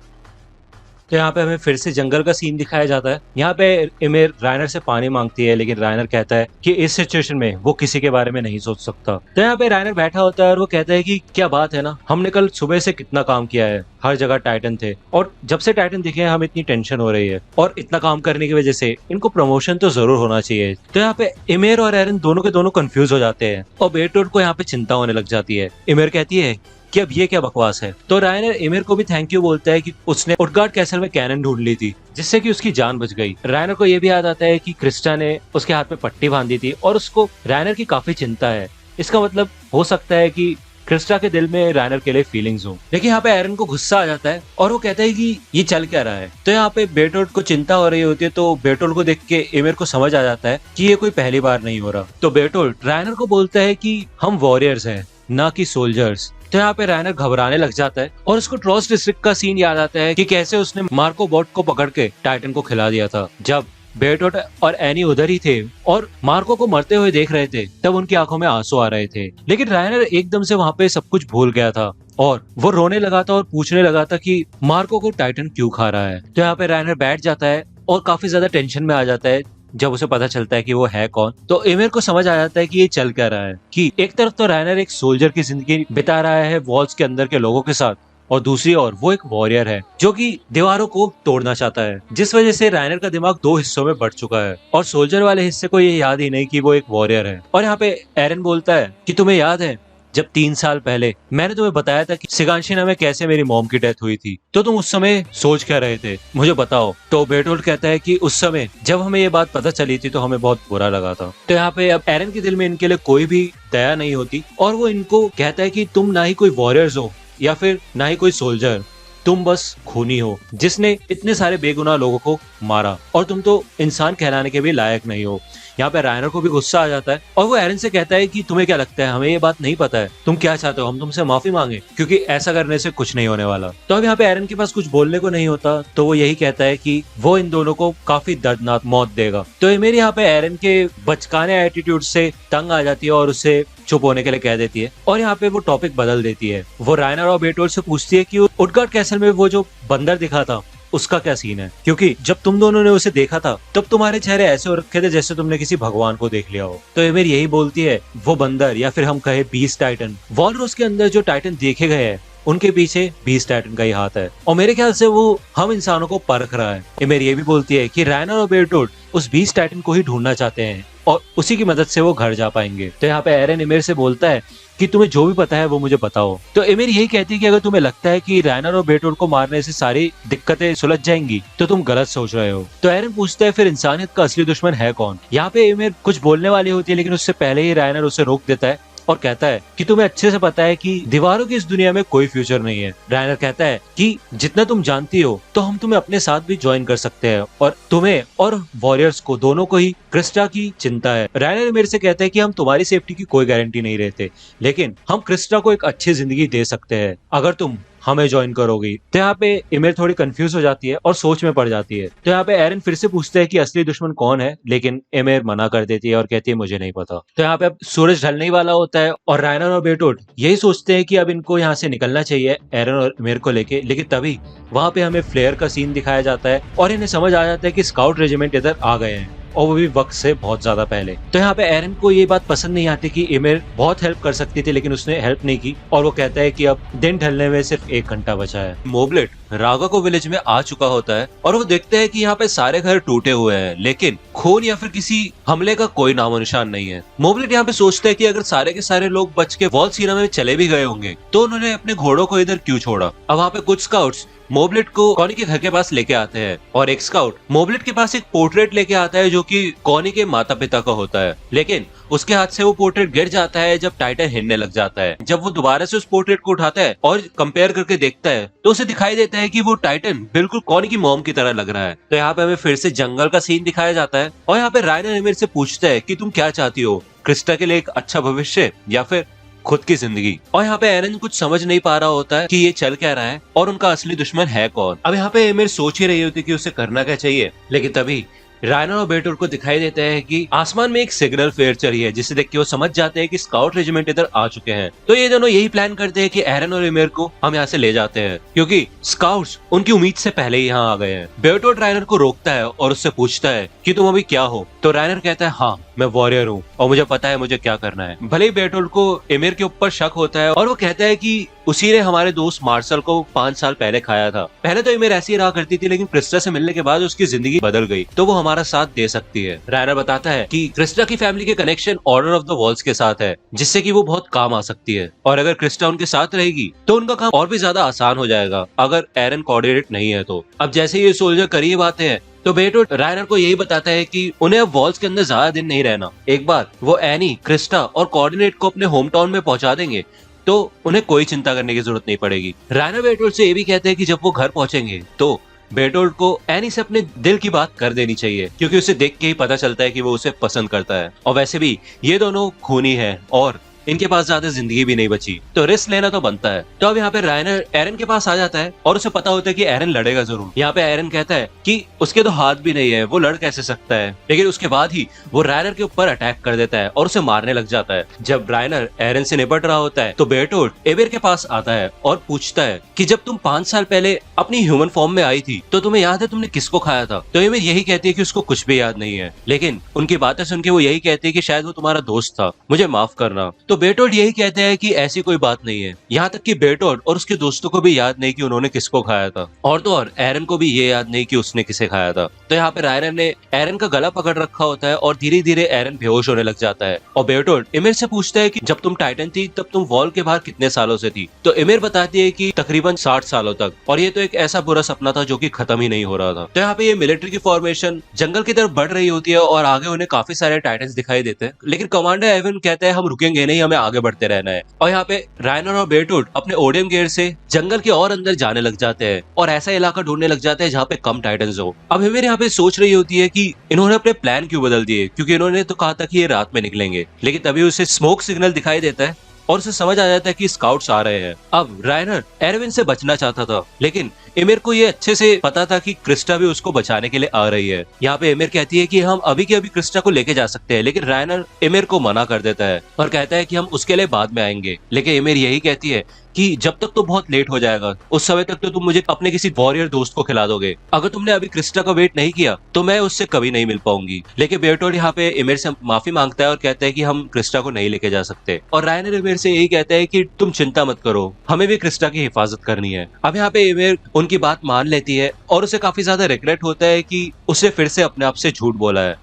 तो यहाँ पे हमें फिर से जंगल का सीन दिखाया जाता है। यहाँ पे इमेर रायनर से पानी मांगती है, लेकिन रायनर कहता है कि इस सिचुएशन में वो किसी के बारे में नहीं सोच सकता। तो यहाँ पे रायनर बैठा होता है और वो कहता है कि क्या बात है ना, हमने कल सुबह से कितना काम किया है, हर जगह टाइटन थे और जब से टाइटन दिखे हम इतनी टेंशन हो रही है और इतना काम करने की वजह से इनको प्रमोशन तो जरूर होना चाहिए। तो यहाँ पे इमेर और एरन दोनों के दोनों कंफ्यूज हो जाते हैं और बेरटोल्ड को यहाँ पे चिंता होने लग जाती है। इमेर कहती है कि अब ये क्या बकवास है। तो रायनर इमेर को भी थैंक यू बोलता है कि उसने उडगार्ड कैसल में कैनन ढूंढ ली थी जिससे कि उसकी जान बच गई। रायनर को ये भी याद आता है कि क्रिस्टा ने उसके हाथ में पट्टी बांधी थी और उसको रायनर की काफी चिंता है। इसका मतलब हो सकता है कि क्रिस्टा के दिल में रायनर के लिए फीलिंग्स हो। लेकिन यहाँ पे एरन को गुस्सा आ जाता है और वो कहता है कि ये चल क्या रहा है। तो यहाँ पे बेरटोल्ड को चिंता हो रही होती है, तो बेरटोल्ड को देख के इमेर को समझ आ जाता है कि ये कोई पहली बार नहीं हो रहा। तो बेरटोल्ड रायनर को बोलता है कि हम वॉरियर्स हैं ना कि सोल्जर्स। तो यहाँ पे रायनर घबराने लग जाता है और उसको ट्रॉस डिस्ट्रिक्ट का सीन याद आता है कि कैसे उसने मार्को बॉट को पकड़ के टाइटन को खिला दिया था। जब बेरटोल्ड और एनी उधर ही थे और मार्को को मरते हुए देख रहे थे तब उनकी आंखों में आंसू आ रहे थे, लेकिन रायनर एकदम से वहां पे सब कुछ भूल गया था और वो रोने लगा था और पूछने लगा था कि मार्को को टाइटन क्यों खा रहा है। तो यहाँ पे रायनर बैठ जाता है और काफी ज्यादा टेंशन में आ जाता है जब उसे पता चलता है कि वो है कौन, तो एमिर को समझ आ जाता है कि ये चल क्या रहा है। कि एक तरफ तो रायनर एक सोल्जर की जिंदगी बिता रहा है वॉल्स के अंदर के लोगों के साथ, और दूसरी ओर वो एक वॉरियर है जो कि दीवारों को तोड़ना चाहता है, जिस वजह से रायनर का दिमाग दो हिस्सों में बढ़ चुका है और सोल्जर वाले हिस्से को ये याद ही नहीं कि वो एक वॉरियर है। और यहाँ पे एरन बोलता है कि तुम्हें याद है जब 3 साल पहले मैंने तुम्हें बताया था कि सिगांशिना में कैसे मेरी मॉम की डेथ हुई थी, तो तुम उस समय सोच क्या रहे थे, मुझे बताओ। तो बेरटोल्ड कहता है कि उस समय जब हमें ये बात पता चली थी तो हमें बहुत बुरा लगा था। तो यहाँ पे अब एरन के दिल में इनके लिए कोई भी दया नहीं होती और वो इनको कहता है कि तुम ना ही कोई वॉरियर्स हो या फिर ना ही कोई सोल्जर, तुम बस खूनी हो जिसने इतने सारे बेगुनाह लोगों को मारा, और तुम तो इंसान कहलाने के भी लायक नहीं हो। यहाँ पे रायनर को भी गुस्सा आ जाता है और वो एरन से कहता है कि तुम्हें क्या लगता है, हमें ये बात नहीं पता है, तुम क्या चाहते हो, हम तुमसे माफी मांगे, क्योंकि ऐसा करने से कुछ नहीं होने वाला। तो अब यहाँ पे एरन के पास कुछ बोलने को नहीं होता, तो वो यही कहता है कि वो इन दोनों को काफी दर्दनाक मौत देगा। तो मेरी यहाँ पे एरन के बचकाने एटीट्यूड से तंग आ जाती है और उसे चुप होने के लिए कह देती है, और यहाँ पे वो टॉपिक बदल देती है। वो रायनर और बेरटोल्ड से पूछती है कि उटगार्ड कैसल में वो जो बंदर दिखा था उसका क्या सीन है, क्योंकि जब तुम दोनों ने उसे देखा था तब तुम्हारे चेहरे ऐसे हो रखे थे जैसे तुमने किसी भगवान को देख लिया हो। तो एमिर यही बोलती है वो बंदर या फिर हम कहे बीस्ट टाइटन, वॉलरस के अंदर जो टाइटन देखे गए हैं उनके पीछे बीस्ट टाइटन का ही हाथ है, और मेरे ख्याल से वो हम इंसानों को परख रहा है। एमिर ये भी बोलती है कि रायनर और बेरटोल्ड उस बीस्ट टाइटन को ही ढूंढना चाहते हैं और उसी की मदद से वो घर जा पाएंगे। तो यहाँ पे एरन एमिर से बोलता है कि तुम्हें जो भी पता है वो मुझे बताओ। तो एमिर यही कहती है कि अगर तुम्हें लगता है कि रायनर और बेरटोल्ड को मारने से सारी दिक्कतें सुलझ जाएंगी तो तुम गलत सोच रहे हो। तो एरन पूछता है फिर इंसानियत का असली दुश्मन है कौन। यहाँ पे एमिर कुछ बोलने वाली होती है लेकिन उससे पहले ही रायनर उसे रोक देता है और कहता है कि तुम्हें अच्छे से पता है कि दीवारों की इस दुनिया में कोई फ्यूचर नहीं है। रायनर कहता है कि जितना तुम जानती हो तो हम तुम्हें अपने साथ भी ज्वाइन कर सकते हैं, और तुम्हें और वॉरियर्स को दोनों को ही क्रिस्टा की चिंता है। रायनर मेरे से कहता है कि हम तुम्हारी सेफ्टी की कोई गारंटी नहीं रहते, लेकिन हम क्रिस्टा को एक अच्छी जिंदगी दे सकते हैं अगर तुम हमें ज्वाइन करोगी। तो यहाँ पे एमिर थोड़ी कंफ्यूज हो जाती है और सोच में पड़ जाती है। तो यहाँ पे एरन फिर से पूछता है कि असली दुश्मन कौन है, लेकिन एमिर मना कर देती है और कहती है मुझे नहीं पता। तो यहाँ पे अब सूरज ढलने ही वाला होता है और रायनर और बेरटोल्ड यही सोचते हैं कि अब इनको यहाँ से निकलना चाहिए एरन और एमिर को लेके, लेकिन तभी वहां पे हमें फ्लेयर का सीन दिखाया जाता है और इन्हें समझ आ जाता है कि स्काउट रेजिमेंट इधर आ गए हैं, और वो भी वक्त से बहुत ज्यादा पहले। तो यहाँ पे एरन को ये बात पसंद नहीं आती कि एमिर बहुत हेल्प कर सकती थी लेकिन उसने हेल्प नहीं की, और वो कहता है कि अब दिन ढलने में सिर्फ 1 घंटा बचा है। मोबलेट रागा को विलेज में आ चुका होता है और वो देखते हैं कि यहाँ पे सारे घर टूटे हुए हैं, लेकिन खून या फिर किसी हमले का कोई नामो निशान नहीं है। मोबलेट यहाँ पे सोचते हैं कि अगर सारे के सारे लोग बच के वॉल सीना में चले भी गए होंगे तो उन्होंने अपने घोड़ों को इधर क्यों छोड़ा। अब वहाँ पे कुछ स्काउट्स मोबलेट को कॉनी के घर के पास लेके आते हैं और एक स्काउट मोबलेट के पास एक पोर्ट्रेट लेके आता है जो कि कॉनी के माता पिता का होता है, लेकिन उसके हाथ से वो पोर्ट्रेट गिर जाता है जब टाइटन हिलने लग जाता है। जब वो दोबारा से उस पोर्ट्रेट को उठाता है और कंपेयर करके देखता है तो उसे दिखाई देता है कि वो टाइटन बिल्कुल कॉनी की मॉम की तरह लग रहा है। तो यहाँ पे हमें फिर से जंगल का सीन दिखाया जाता है और यहाँ पे रायनर एमिर से पूछता है कि तुम क्या चाहती हो, क्रिस्टा के लिए एक अच्छा भविष्य या फिर खुद की जिंदगी। और यहाँ पे एरन कुछ समझ नहीं पा रहा होता है कि ये चल क्या रहा है और उनका असली दुश्मन है कौन। अब यहाँ पे एमिर सोच ही रही होती कि उसे करना क्या चाहिए, लेकिन तभी रायनर और बेरटोल्ड को दिखाई देता है कि आसमान में एक सिग्नल फ्लेयर चली है, जिसे देख के वो समझ जाते हैं कि स्काउट रेजिमेंट इधर आ चुके हैं। तो ये दोनों यही प्लान करते हैं कि एरन और एमिर को हम यहाँ से ले जाते हैं, क्योंकि स्काउट्स उनकी उम्मीद से पहले ही यहाँ आ गए हैं। बेरटोल्ड रायनर को रोकता है और उससे पूछता है कि तुम अभी क्या हो। तो रायनर कहता है हाँ मैं वॉरियर हूँ और मुझे पता है मुझे क्या करना है। भले ही बेरटोल्ड को एमिर के ऊपर शक होता है और वो कहता है कि उसी ने हमारे दोस्त मार्शल को 5 साल पहले खाया था। पहले तो एमिर ऐसी रहा करती थी, लेकिन क्रिस्टा से मिलने के बाद उसकी जिंदगी बदल गई, तो वो हमारा साथ दे सकती है। रायनर बताता है कि क्रिस्टा की फैमिली के connection order of the walls के साथ है, जिससे कि वो बहुत काम आ सकती है, और अगर क्रिस्टा उनके साथ रहेगी तो उनका काम और भी ज्यादा आसान हो जाएगा अगर एरन कोऑर्डिनेट नहीं है तो। अब जैसे ये सोल्जर करीब आते हैं तो बेरटोल्ड रायनर को यही बताता है कि उन्हें अब वॉल्स के अंदर ज्यादा दिन नहीं रहना। एक बार वो एनी, क्रिस्टा और कोऑर्डिनेट को अपने होम टाउन में पहुंचा देंगे तो उन्हें कोई चिंता करने की जरूरत नहीं पड़ेगी। रायनर बेरटोल्ड से ये भी कहते हैं कि जब वो घर पहुंचेंगे तो बेरटोल्ड को एनी से अपने दिल की बात कर देनी चाहिए, क्योंकि उसे देख के ही पता चलता है कि वो उसे पसंद करता है। और वैसे भी ये दोनों खूनी हैं और इनके पास ज्यादा जिंदगी भी नहीं बची, तो रिस्क लेना तो बनता है। तो अब यहाँ पे रायनर एरन के पास आ जाता है और उसे पता होता है कि एरन लड़ेगा जरूर। यहाँ पे एरन कहता है कि उसके तो हाथ भी नहीं है, वो लड़ कैसे सकता है, लेकिन उसके बाद ही वो रायनर के ऊपर अटैक कर देता है और उसे मारने लग जाता है। जब रायनर एरन से निपट रहा होता है तो बेरटोल्ड एमिर के पास आता है और पूछता है कि जब तुम 5 साल पहले अपनी ह्यूमन फॉर्म में आई थी तो तुम्हें याद है तुमने किसको खाया था? तो एमिर यही कहती है कि उसको कुछ भी याद नहीं है, लेकिन उनकी बातें सुन के वो यही कहती है कि शायद वो तुम्हारा दोस्त था, मुझे माफ करना। तो बेरटोल्ड यही कहते हैं कि ऐसी कोई बात नहीं है। यहाँ तक कि बेरटोल्ड और उसके दोस्तों को भी याद नहीं कि उन्होंने किसको खाया था, और तो और एरन को भी ये याद नहीं कि उसने किसे खाया था। तो यहाँ पे रायनर ने एरन का गला पकड़ रखा होता है और धीरे धीरे एरन बेहोश होने लग जाता है। और बेरटोल्ड एमिर से पूछता है कि जब तुम टाइटन थी तब तुम वॉल के बाहर कितने सालों से थी? तो एमिर बताती है कि तकरीबन 60 सालों तक, और ये तो एक ऐसा बुरा सपना था जो कि खत्म ही नहीं हो रहा था। तो यहाँ पे ये मिलिट्री की फॉर्मेशन जंगल की तरफ बढ़ रही होती है और आगे उन्हें काफी सारे टाइटन्स दिखाई देते हैं, लेकिन कमांडर एवन कहते हैं हम रुकेंगे नहीं, हमें आगे बढ़ते रहना है। और यहाँ पे रायनर और बेरटोल्ड अपने ओडियम गेयर से जंगल के और अंदर जाने लग जाते हैं और ऐसा इलाका ढूंढने लग जाते हैं जहाँ पे कम टाइटन्स हो। अब एमिर यहाँ पे सोच रही होती है कि इन्होंने अपने प्लान क्यों बदल दिए, क्योंकि इन्होंने तो कहा था कि ये रात में निकलेंगे, लेकिन तभी उसे स्मोक सिग्नल दिखाई देता है और उसे समझ आ जाता है कि स्काउट्स आ रहे हैं। अब रायनर एरविन से बचना चाहता था, लेकिन एमिर को ये अच्छे से पता था कि क्रिस्टा भी उसको बचाने के लिए आ रही है। यहाँ पे एमिर कहती है कि हम अभी के अभी क्रिस्टा को लेके जा सकते हैं, लेकिन रायनर एमिर को मना कर देता है और कहता है कि हम उसके लिए बाद में आएंगे। लेकिन एमिर यही कहती है कि जब तक तो बहुत लेट हो जाएगा, उस समय तक तो तुम मुझे अपने किसी वॉरियर दोस्त को खिला दोगे। अगर तुमने अभी क्रिस्टा का वेट नहीं किया तो मैं उससे कभी नहीं मिल पाऊंगी। लेकिन बेरटोल्ड यहाँ पे एमिर से माफी मांगता है और कहता है कि हम क्रिस्टा को नहीं लेके जा सकते। और रायनर एमिर से यही कहता है कि तुम चिंता मत करो, हमें भी क्रिस्टा की हिफाजत करनी है। अब यहाँ पे एमिर उनकी बात मान लेती है और उसे काफी ज्यादा रिग्रेट होता है कि उसे फिर से अपने आप से झूठ बोला है।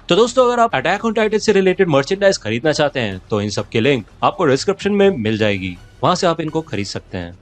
तो दोस्तों, अगर आप अटैक ऑन टाइटन से रिलेटेड मर्चेंडाइज खरीदना चाहते हैं तो इन सब के लिंक आपको डिस्क्रिप्शन में मिल जाएगी, वहां से आप इनको खरीद सकते हैं।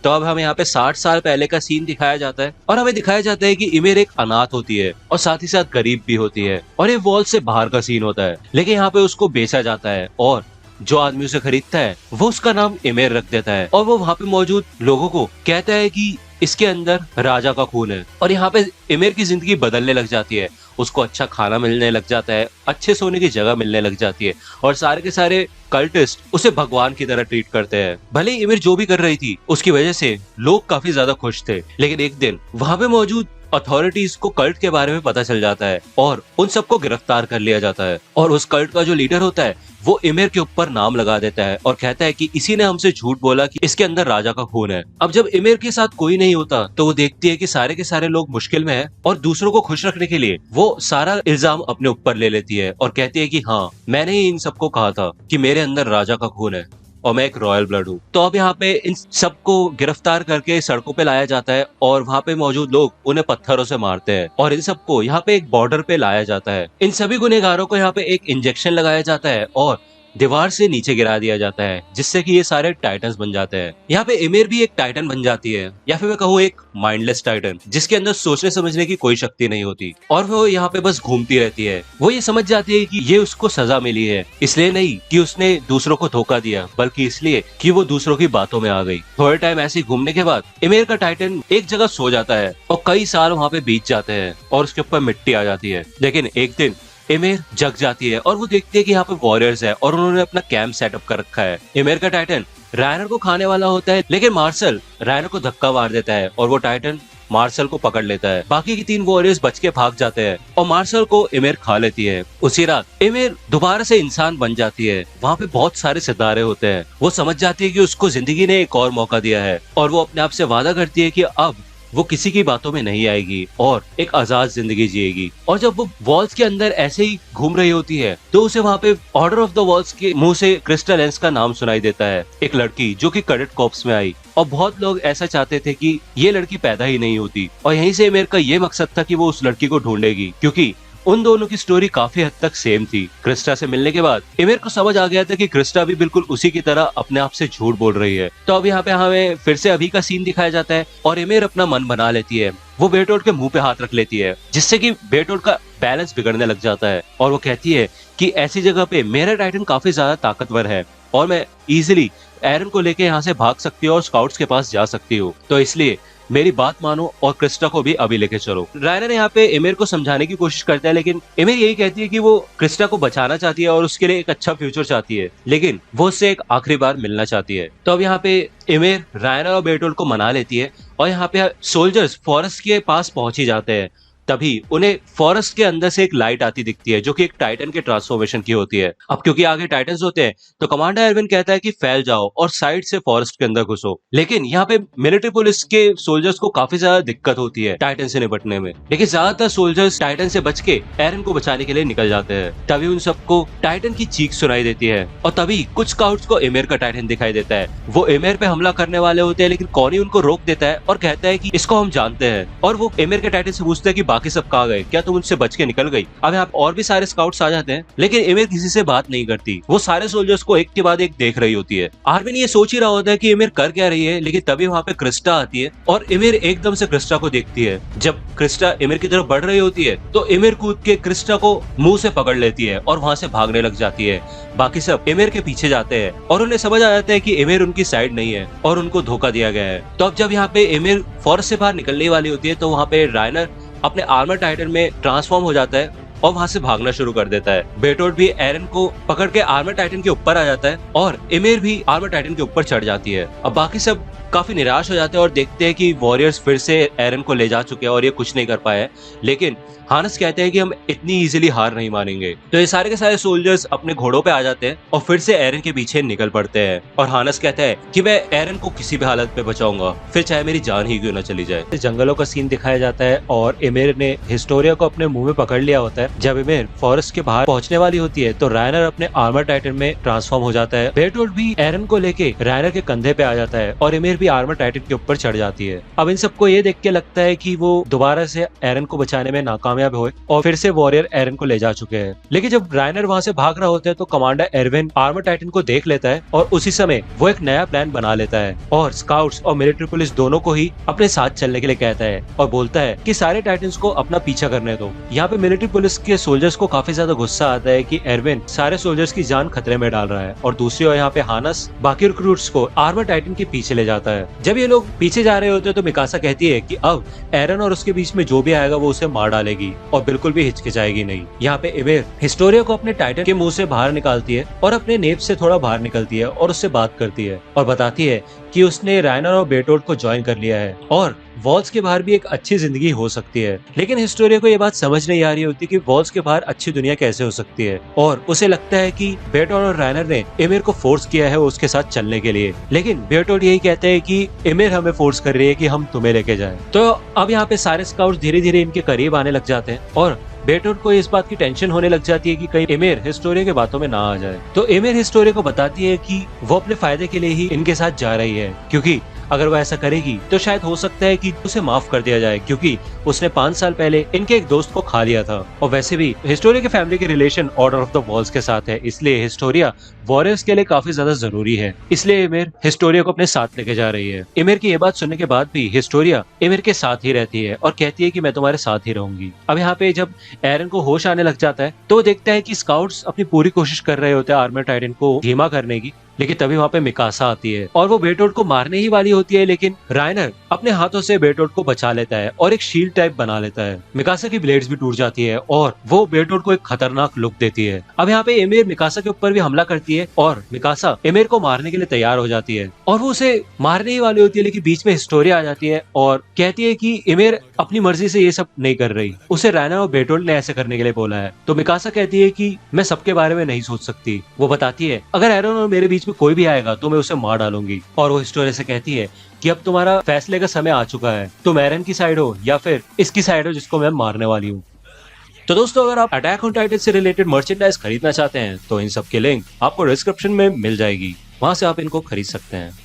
तो अब हमें यहाँ पे 60 साल पहले का सीन दिखाया जाता है और हमें दिखाया जाता है कि इमिर एक अनाथ होती है और साथ ही साथ गरीब भी होती है, और ये वॉल से बाहर का सीन होता है। लेकिन यहाँ पे उसको बेचा जाता है और जो आदमी उसे खरीदता है वो उसका नाम इमिर रख देता है, और वो वहाँ पे मौजूद लोगों को कहता है कि इसके अंदर राजा का खून है। और यहाँ पे इमिर की जिंदगी बदलने लग जाती है, उसको अच्छा खाना मिलने लग जाता है, अच्छे सोने की जगह मिलने लग जाती है, और सारे के सारे कल्टिस्ट उसे भगवान की तरह ट्रीट करते हैं। भले ही इमिर जो भी कर रही थी उसकी वजह से लोग काफी ज्यादा खुश थे, लेकिन एक दिन वहां पे मौजूद अथॉरिटीज को कल्ट के बारे में पता चल जाता है और उन सबको गिरफ्तार कर लिया जाता है। और उस कल्ट का जो लीडर होता है वो इमिर के ऊपर नाम लगा देता है और कहता है कि इसी ने हमसे झूठ बोला कि इसके अंदर राजा का खून है। अब जब इमिर के साथ कोई नहीं होता तो वो देखती है कि सारे के सारे लोग मुश्किल में हैं और दूसरों को खुश रखने के लिए वो सारा इल्जाम अपने ऊपर ले लेती है और कहती है कि हाँ, मैंने ही इन सबको कहा था कि मेरे अंदर राजा का खून है और मैं एक रॉयल ब्लड हूँ। तो अब यहाँ पे इन सबको गिरफ्तार करके सड़कों पे लाया जाता है और वहाँ पे मौजूद लोग उन्हें पत्थरों से मारते हैं और इन सबको यहाँ पे एक बॉर्डर पे लाया जाता है। इन सभी गुनहगारों को यहाँ पे एक इंजेक्शन लगाया जाता है और दीवार से नीचे गिरा दिया जाता है, जिससे कि ये सारे टाइटन्स बन जाते हैं। यहाँ पे इमिर भी एक टाइटन बन जाती है, या फिर मैं कहूँ एक माइंडलेस टाइटन, जिसके अंदर सोचने समझने की कोई शक्ति नहीं होती और वो यहाँ पे बस घूमती रहती है। वो ये समझ जाती है कि ये उसको सजा मिली है, इसलिए नहीं कि उसने दूसरों को धोखा दिया, बल्कि इसलिए कि वो दूसरों की बातों में आ गई। थोड़े टाइम ऐसे घूमने के बाद इमिर का टाइटन एक जगह सो जाता है और कई साल वहाँ पे बीत जाते हैं और उसके ऊपर मिट्टी आ जाती है। लेकिन एक दिन इमिर जग जाती है और वो देखती है कि यहाँ पे वॉरियर्स है और उन्होंने अपना कैंप सेटअप कर रखा है। इमिर का टाइटन रायनर को खाने वाला होता है, लेकिन मार्शल रायनर को धक्का मार देता है और वो टाइटन मार्शल को पकड़ लेता है। बाकी की 3 वॉरियर्स बच के भाग जाते हैं और मार्शल को इमिर खा लेती है। उसी रात इमिर दोबारा से इंसान बन जाती है। वहाँ पे बहुत सारे सितारे होते हैं। वो समझ जाती है कि उसको जिंदगी ने एक और मौका दिया है और वो अपने आप से वादा करती है कि अब वो किसी की बातों में नहीं आएगी और एक आजाद जिंदगी जिएगी। और जब वो वॉल्स के अंदर ऐसे ही घूम रही होती है तो उसे वहाँ पे ऑर्डर ऑफ द वॉल्स के मुंह से क्रिस्टल एंस का नाम सुनाई देता है, एक लड़की जो कि कैडेट कॉर्प्स में आई। और बहुत लोग ऐसा चाहते थे कि ये लड़की पैदा ही नहीं होती, और यहीं से इमिर का ये मकसद था कि वो उस लड़की को ढूंढेगी, क्योंकि उन दोनों की स्टोरी काफी हद तक सेम थी। क्रिस्टा से मिलने के बाद इमिर को समझ आ गया था कि क्रिस्टा भी बिल्कुल उसी की तरह अपने आप से झूठ बोल रही है। तो अब यहाँ पे हमें फिर से अभी का सीन दिखाया जाता है और इमिर अपना मन बना लेती है। वो बेरटोल्ड के मुंह पे हाथ रख लेती है, जिससे कि बेरटोल्ड का बैलेंस बिगड़ने लग जाता है और वो कहती है कि ऐसी जगह पे मेरा टाइटन काफी ज्यादा ताकतवर है और मैं इजिली एरन को लेके यहाँ से भाग सकती हूँ और स्काउट्स के पास जा सकती हूँ। तो इसलिए मेरी बात मानो और क्रिस्टा को भी अभी लेके चलो। रायनर यहाँ पे एमिर को समझाने की कोशिश करता है, लेकिन एमिर यही कहती है कि वो क्रिस्टा को बचाना चाहती है और उसके लिए एक अच्छा फ्यूचर चाहती है, लेकिन वो उससे एक आखिरी बार मिलना चाहती है। तो अब यहाँ पे एमिर रायनर और बेरटोल्ड को मना लेती है और यहाँ पे सोल्जर्स फॉरेस्ट के पास पहुंच ही जाते हैं। तभी उन्हें फॉरेस्ट के अंदर से एक लाइट आती दिखती है जो कि एक टाइटन के ट्रांसफॉर्मेशन की होती है। अब क्योंकि आगे टाइटन्स होते हैं तो कमांडर एरविन कहता है कि फैल जाओ और साइड से फॉरेस्ट के अंदर घुसो, लेकिन यहाँ पे मिलिट्री पुलिस के सोल्जर्स को काफी ज्यादा दिक्कत होती है टाइटन से निपटने में। लेकिन ज्यादातर सोल्जर्स टाइटन से बच के एरन को बचाने के लिए निकल जाते हैं। तभी उन सबको टाइटन की चीख सुनाई देती है और तभी कुछ स्काउट्स को एमिर का टाइटन दिखाई देता है। वो एमिर पे हमला करने वाले होते हैं, लेकिन कॉनी उनको रोक देता है और कहता है कि इसको हम जानते हैं। और वो एमिर के टाइटन से पूछता है कि बाकी सब कहाँ गए, क्या तुम उनसे बच के निकल गई? अब यहाँ और भी सारे स्काउट्स आ जाते हैं, लेकिन एमिर किसी से बात नहीं करती। वो सारे सोल्जर्स को एक के बाद एक देख रही होती है। आर्विन ये सोच ही रहा होता है कि एमिर कर क्या रही है, लेकिन तभी वहाँ पे क्रिस्टा आती है और एमिर एकदम से क्रिस्टा को देखती है। जब क्रिस्टा एमिर की तरफ बढ़ रही होती है तो एमिर कूद के क्रिस्टा को मुंह से पकड़ लेती है और वहाँ से भागने लग जाती है। बाकी सब एमिर के पीछे जाते हैं और उन्हें समझ आ जाता है कि एमिर उनकी साइड नहीं है और उनको धोखा दिया गया है। तो अब जब यहाँ पे एमिर फॉरेस्ट से बाहर निकलने वाली होती है तो वहाँ पे रायनर अपने आर्मर टाइटन में ट्रांसफॉर्म हो जाता है और वहां से भागना शुरू कर देता है। बेरटोल्ड भी एरन को पकड़ के आर्मर टाइटन के ऊपर आ जाता है और एमिर भी आर्मर टाइटन के ऊपर चढ़ जाती है। अब बाकी सब काफी निराश हो जाते हैं और देखते हैं कि वॉरियर्स फिर से एरन को ले जा चुके हैं और ये कुछ नहीं कर पाए। लेकिन हानस कहते हैं कि हम इतनी इजीली हार नहीं मानेंगे। तो ये सारे के सारे सोल्जर्स अपने घोड़ों पे आ जाते हैं और फिर से एरन के पीछे निकल पड़ते हैं। और हानस कहता है कि मैं एरन को किसी भी हालत पे बचाऊंगा, फिर चाहे मेरी जान ही क्यों न चली जाए। जंगलों का सीन दिखाया जाता है और एमिर ने हिस्टोरिया को अपने मुंह में पकड़ लिया होता है। जब एमिर फॉरेस्ट के बाहर पहुंचने वाली होती है तो रायनर अपने आर्मर टाइटन में ट्रांसफॉर्म हो जाता है। बेरटोल्ड भी एरन को लेके रायनर के कंधे पे आ जाता है और एमिर भी आर्मर टाइटन के ऊपर चढ़ जाती है। अब इन सबको ये देख के लगता है कि वो दोबारा से एरन को बचाने में नाकामयाब हुए और फिर से वॉरियर एरन को ले जा चुके हैं। लेकिन जब रायनर वहां से भाग रहा होता है तो कमांडर एरविन आर्मर टाइटन को देख लेता है और उसी समय वो एक नया प्लान बना लेता है और स्काउट्स और मिलिट्री पुलिस दोनों को ही अपने साथ चलने के लिए कहता है और बोलता है कि सारे टाइटन्स को अपना पीछा करने दो। यहाँ पे मिलिट्री पुलिस के सोल्जर्स को काफी ज्यादा गुस्सा आता है कि एरविन सारे सोल्जर्स की जान खतरे में डाल रहा है और दूसरी ओर यहाँ पे हानस बाकी रिक्रूट्स को आर्मर टाइटन के पीछे ले जाता है। जब ये लोग पीछे जा रहे होते हैं तो मिकासा कहती है कि अब एरन और उसके बीच में जो भी आएगा वो उसे मार डालेगी और बिल्कुल भी हिचकिचाएगी नहीं। यहाँ पे एमिर हिस्टोरिया को अपने टाइटन के मुंह से बाहर निकालती है और अपने नेप से थोड़ा बाहर निकलती है और उससे बात करती है और बताती है कि उसने रायनर और बेरटोल्ड को ज्वाइन कर लिया है और वॉल्स के बाहर भी एक अच्छी जिंदगी हो सकती है। लेकिन हिस्टोरिया को ये बात समझ नहीं आ रही होती कि वॉल्स के बाहर अच्छी दुनिया कैसे हो सकती है और उसे लगता है कि बेरटोल्ड और रायनर ने एमिर को फोर्स किया है उसके साथ चलने के लिए। लेकिन बेरटोल्ड यही कहते हैं कि एमिर हमें फोर्स कर रही है कि हम तुम्हें लेके जाएं। तो अब यहाँ पे सारे स्काउट्स धीरे धीरे इनके करीब आने लग जाते हैं और बेरटोल्ड को इस बात की टेंशन होने लग जाती है कि कहीं एमिर हिस्टोरिया के बातों में ना आ जाए। तो एमिर हिस्टोरिया को बताती है कि वो अपने फायदे के लिए ही इनके साथ जा रही है, क्योंकि अगर वो ऐसा करेगी तो शायद हो सकता है कि उसे माफ कर दिया जाए, क्योंकि उसने 5 साल पहले इनके एक दोस्त को खा लिया था। और वैसे भी हिस्टोरिया के फैमिली के relation order of the walls के साथ है, इसलिए हिस्टोरिया वॉरियर्स के लिए काफी ज्यादा जरूरी है। इसलिए एमिर हिस्टोरिया को अपने साथ लेके जा रही है। एमिर की ये बात सुनने के बाद भी हिस्टोरिया एमिर के साथ ही रहती है और कहती है कि मैं तुम्हारे साथ ही रहूंगी। अब यहाँ पे जब एरन को होश आने लग जाता है तो देखता है कि स्काउट्स अपनी पूरी कोशिश कर रहे होते हैं आर्मर टाइटन को धीमा करने की। लेकिन तभी वहाँ पे मिकासा आती है और वो बेरटोल्ड को मारने ही वाली होती है, लेकिन रायनर अपने हाथों से बेरटोल्ड को बचा लेता है और एक शील्ड टाइप बना लेता है। मिकासा की ब्लेड्स भी टूट जाती है और वो बेरटोल्ड को एक खतरनाक लुक देती है। अब यहाँ पे एमिर मिकासा के ऊपर भी हमला करती है और मिकासा एमिर को मारने के लिए तैयार हो जाती है और वो उसे मारने ही वाली होती है, लेकिन बीच में हिस्टोरिया आ जाती है और कहती है कि एमिर अपनी मर्जी से ये सब नहीं कर रही, उसे रायनर और बेरटोल्ड ने ऐसे करने के लिए बोला है। तो मिकासा कहती है कि मैं सबके बारे में नहीं सोच सकती। वो बताती है अगर एरन और मेरे बीच में कोई भी आएगा तो मैं उसे मार डालूंगी। और वो हिस्टोरिया से कहती है कि अब तुम्हारा फैसले का समय आ चुका है, तुम एरन की साइड हो या फिर इसकी साइड हो जिसको मैं मारने वाली हूँ। तो दोस्तों, अगर आप अटैक ऑन टाइटन से रिलेटेड मर्चेंडाइज खरीदना चाहते हैं तो इन सब की लिंक आपको डिस्क्रिप्शन में मिल जाएगी, वहां से आप इनको खरीद सकते हैं।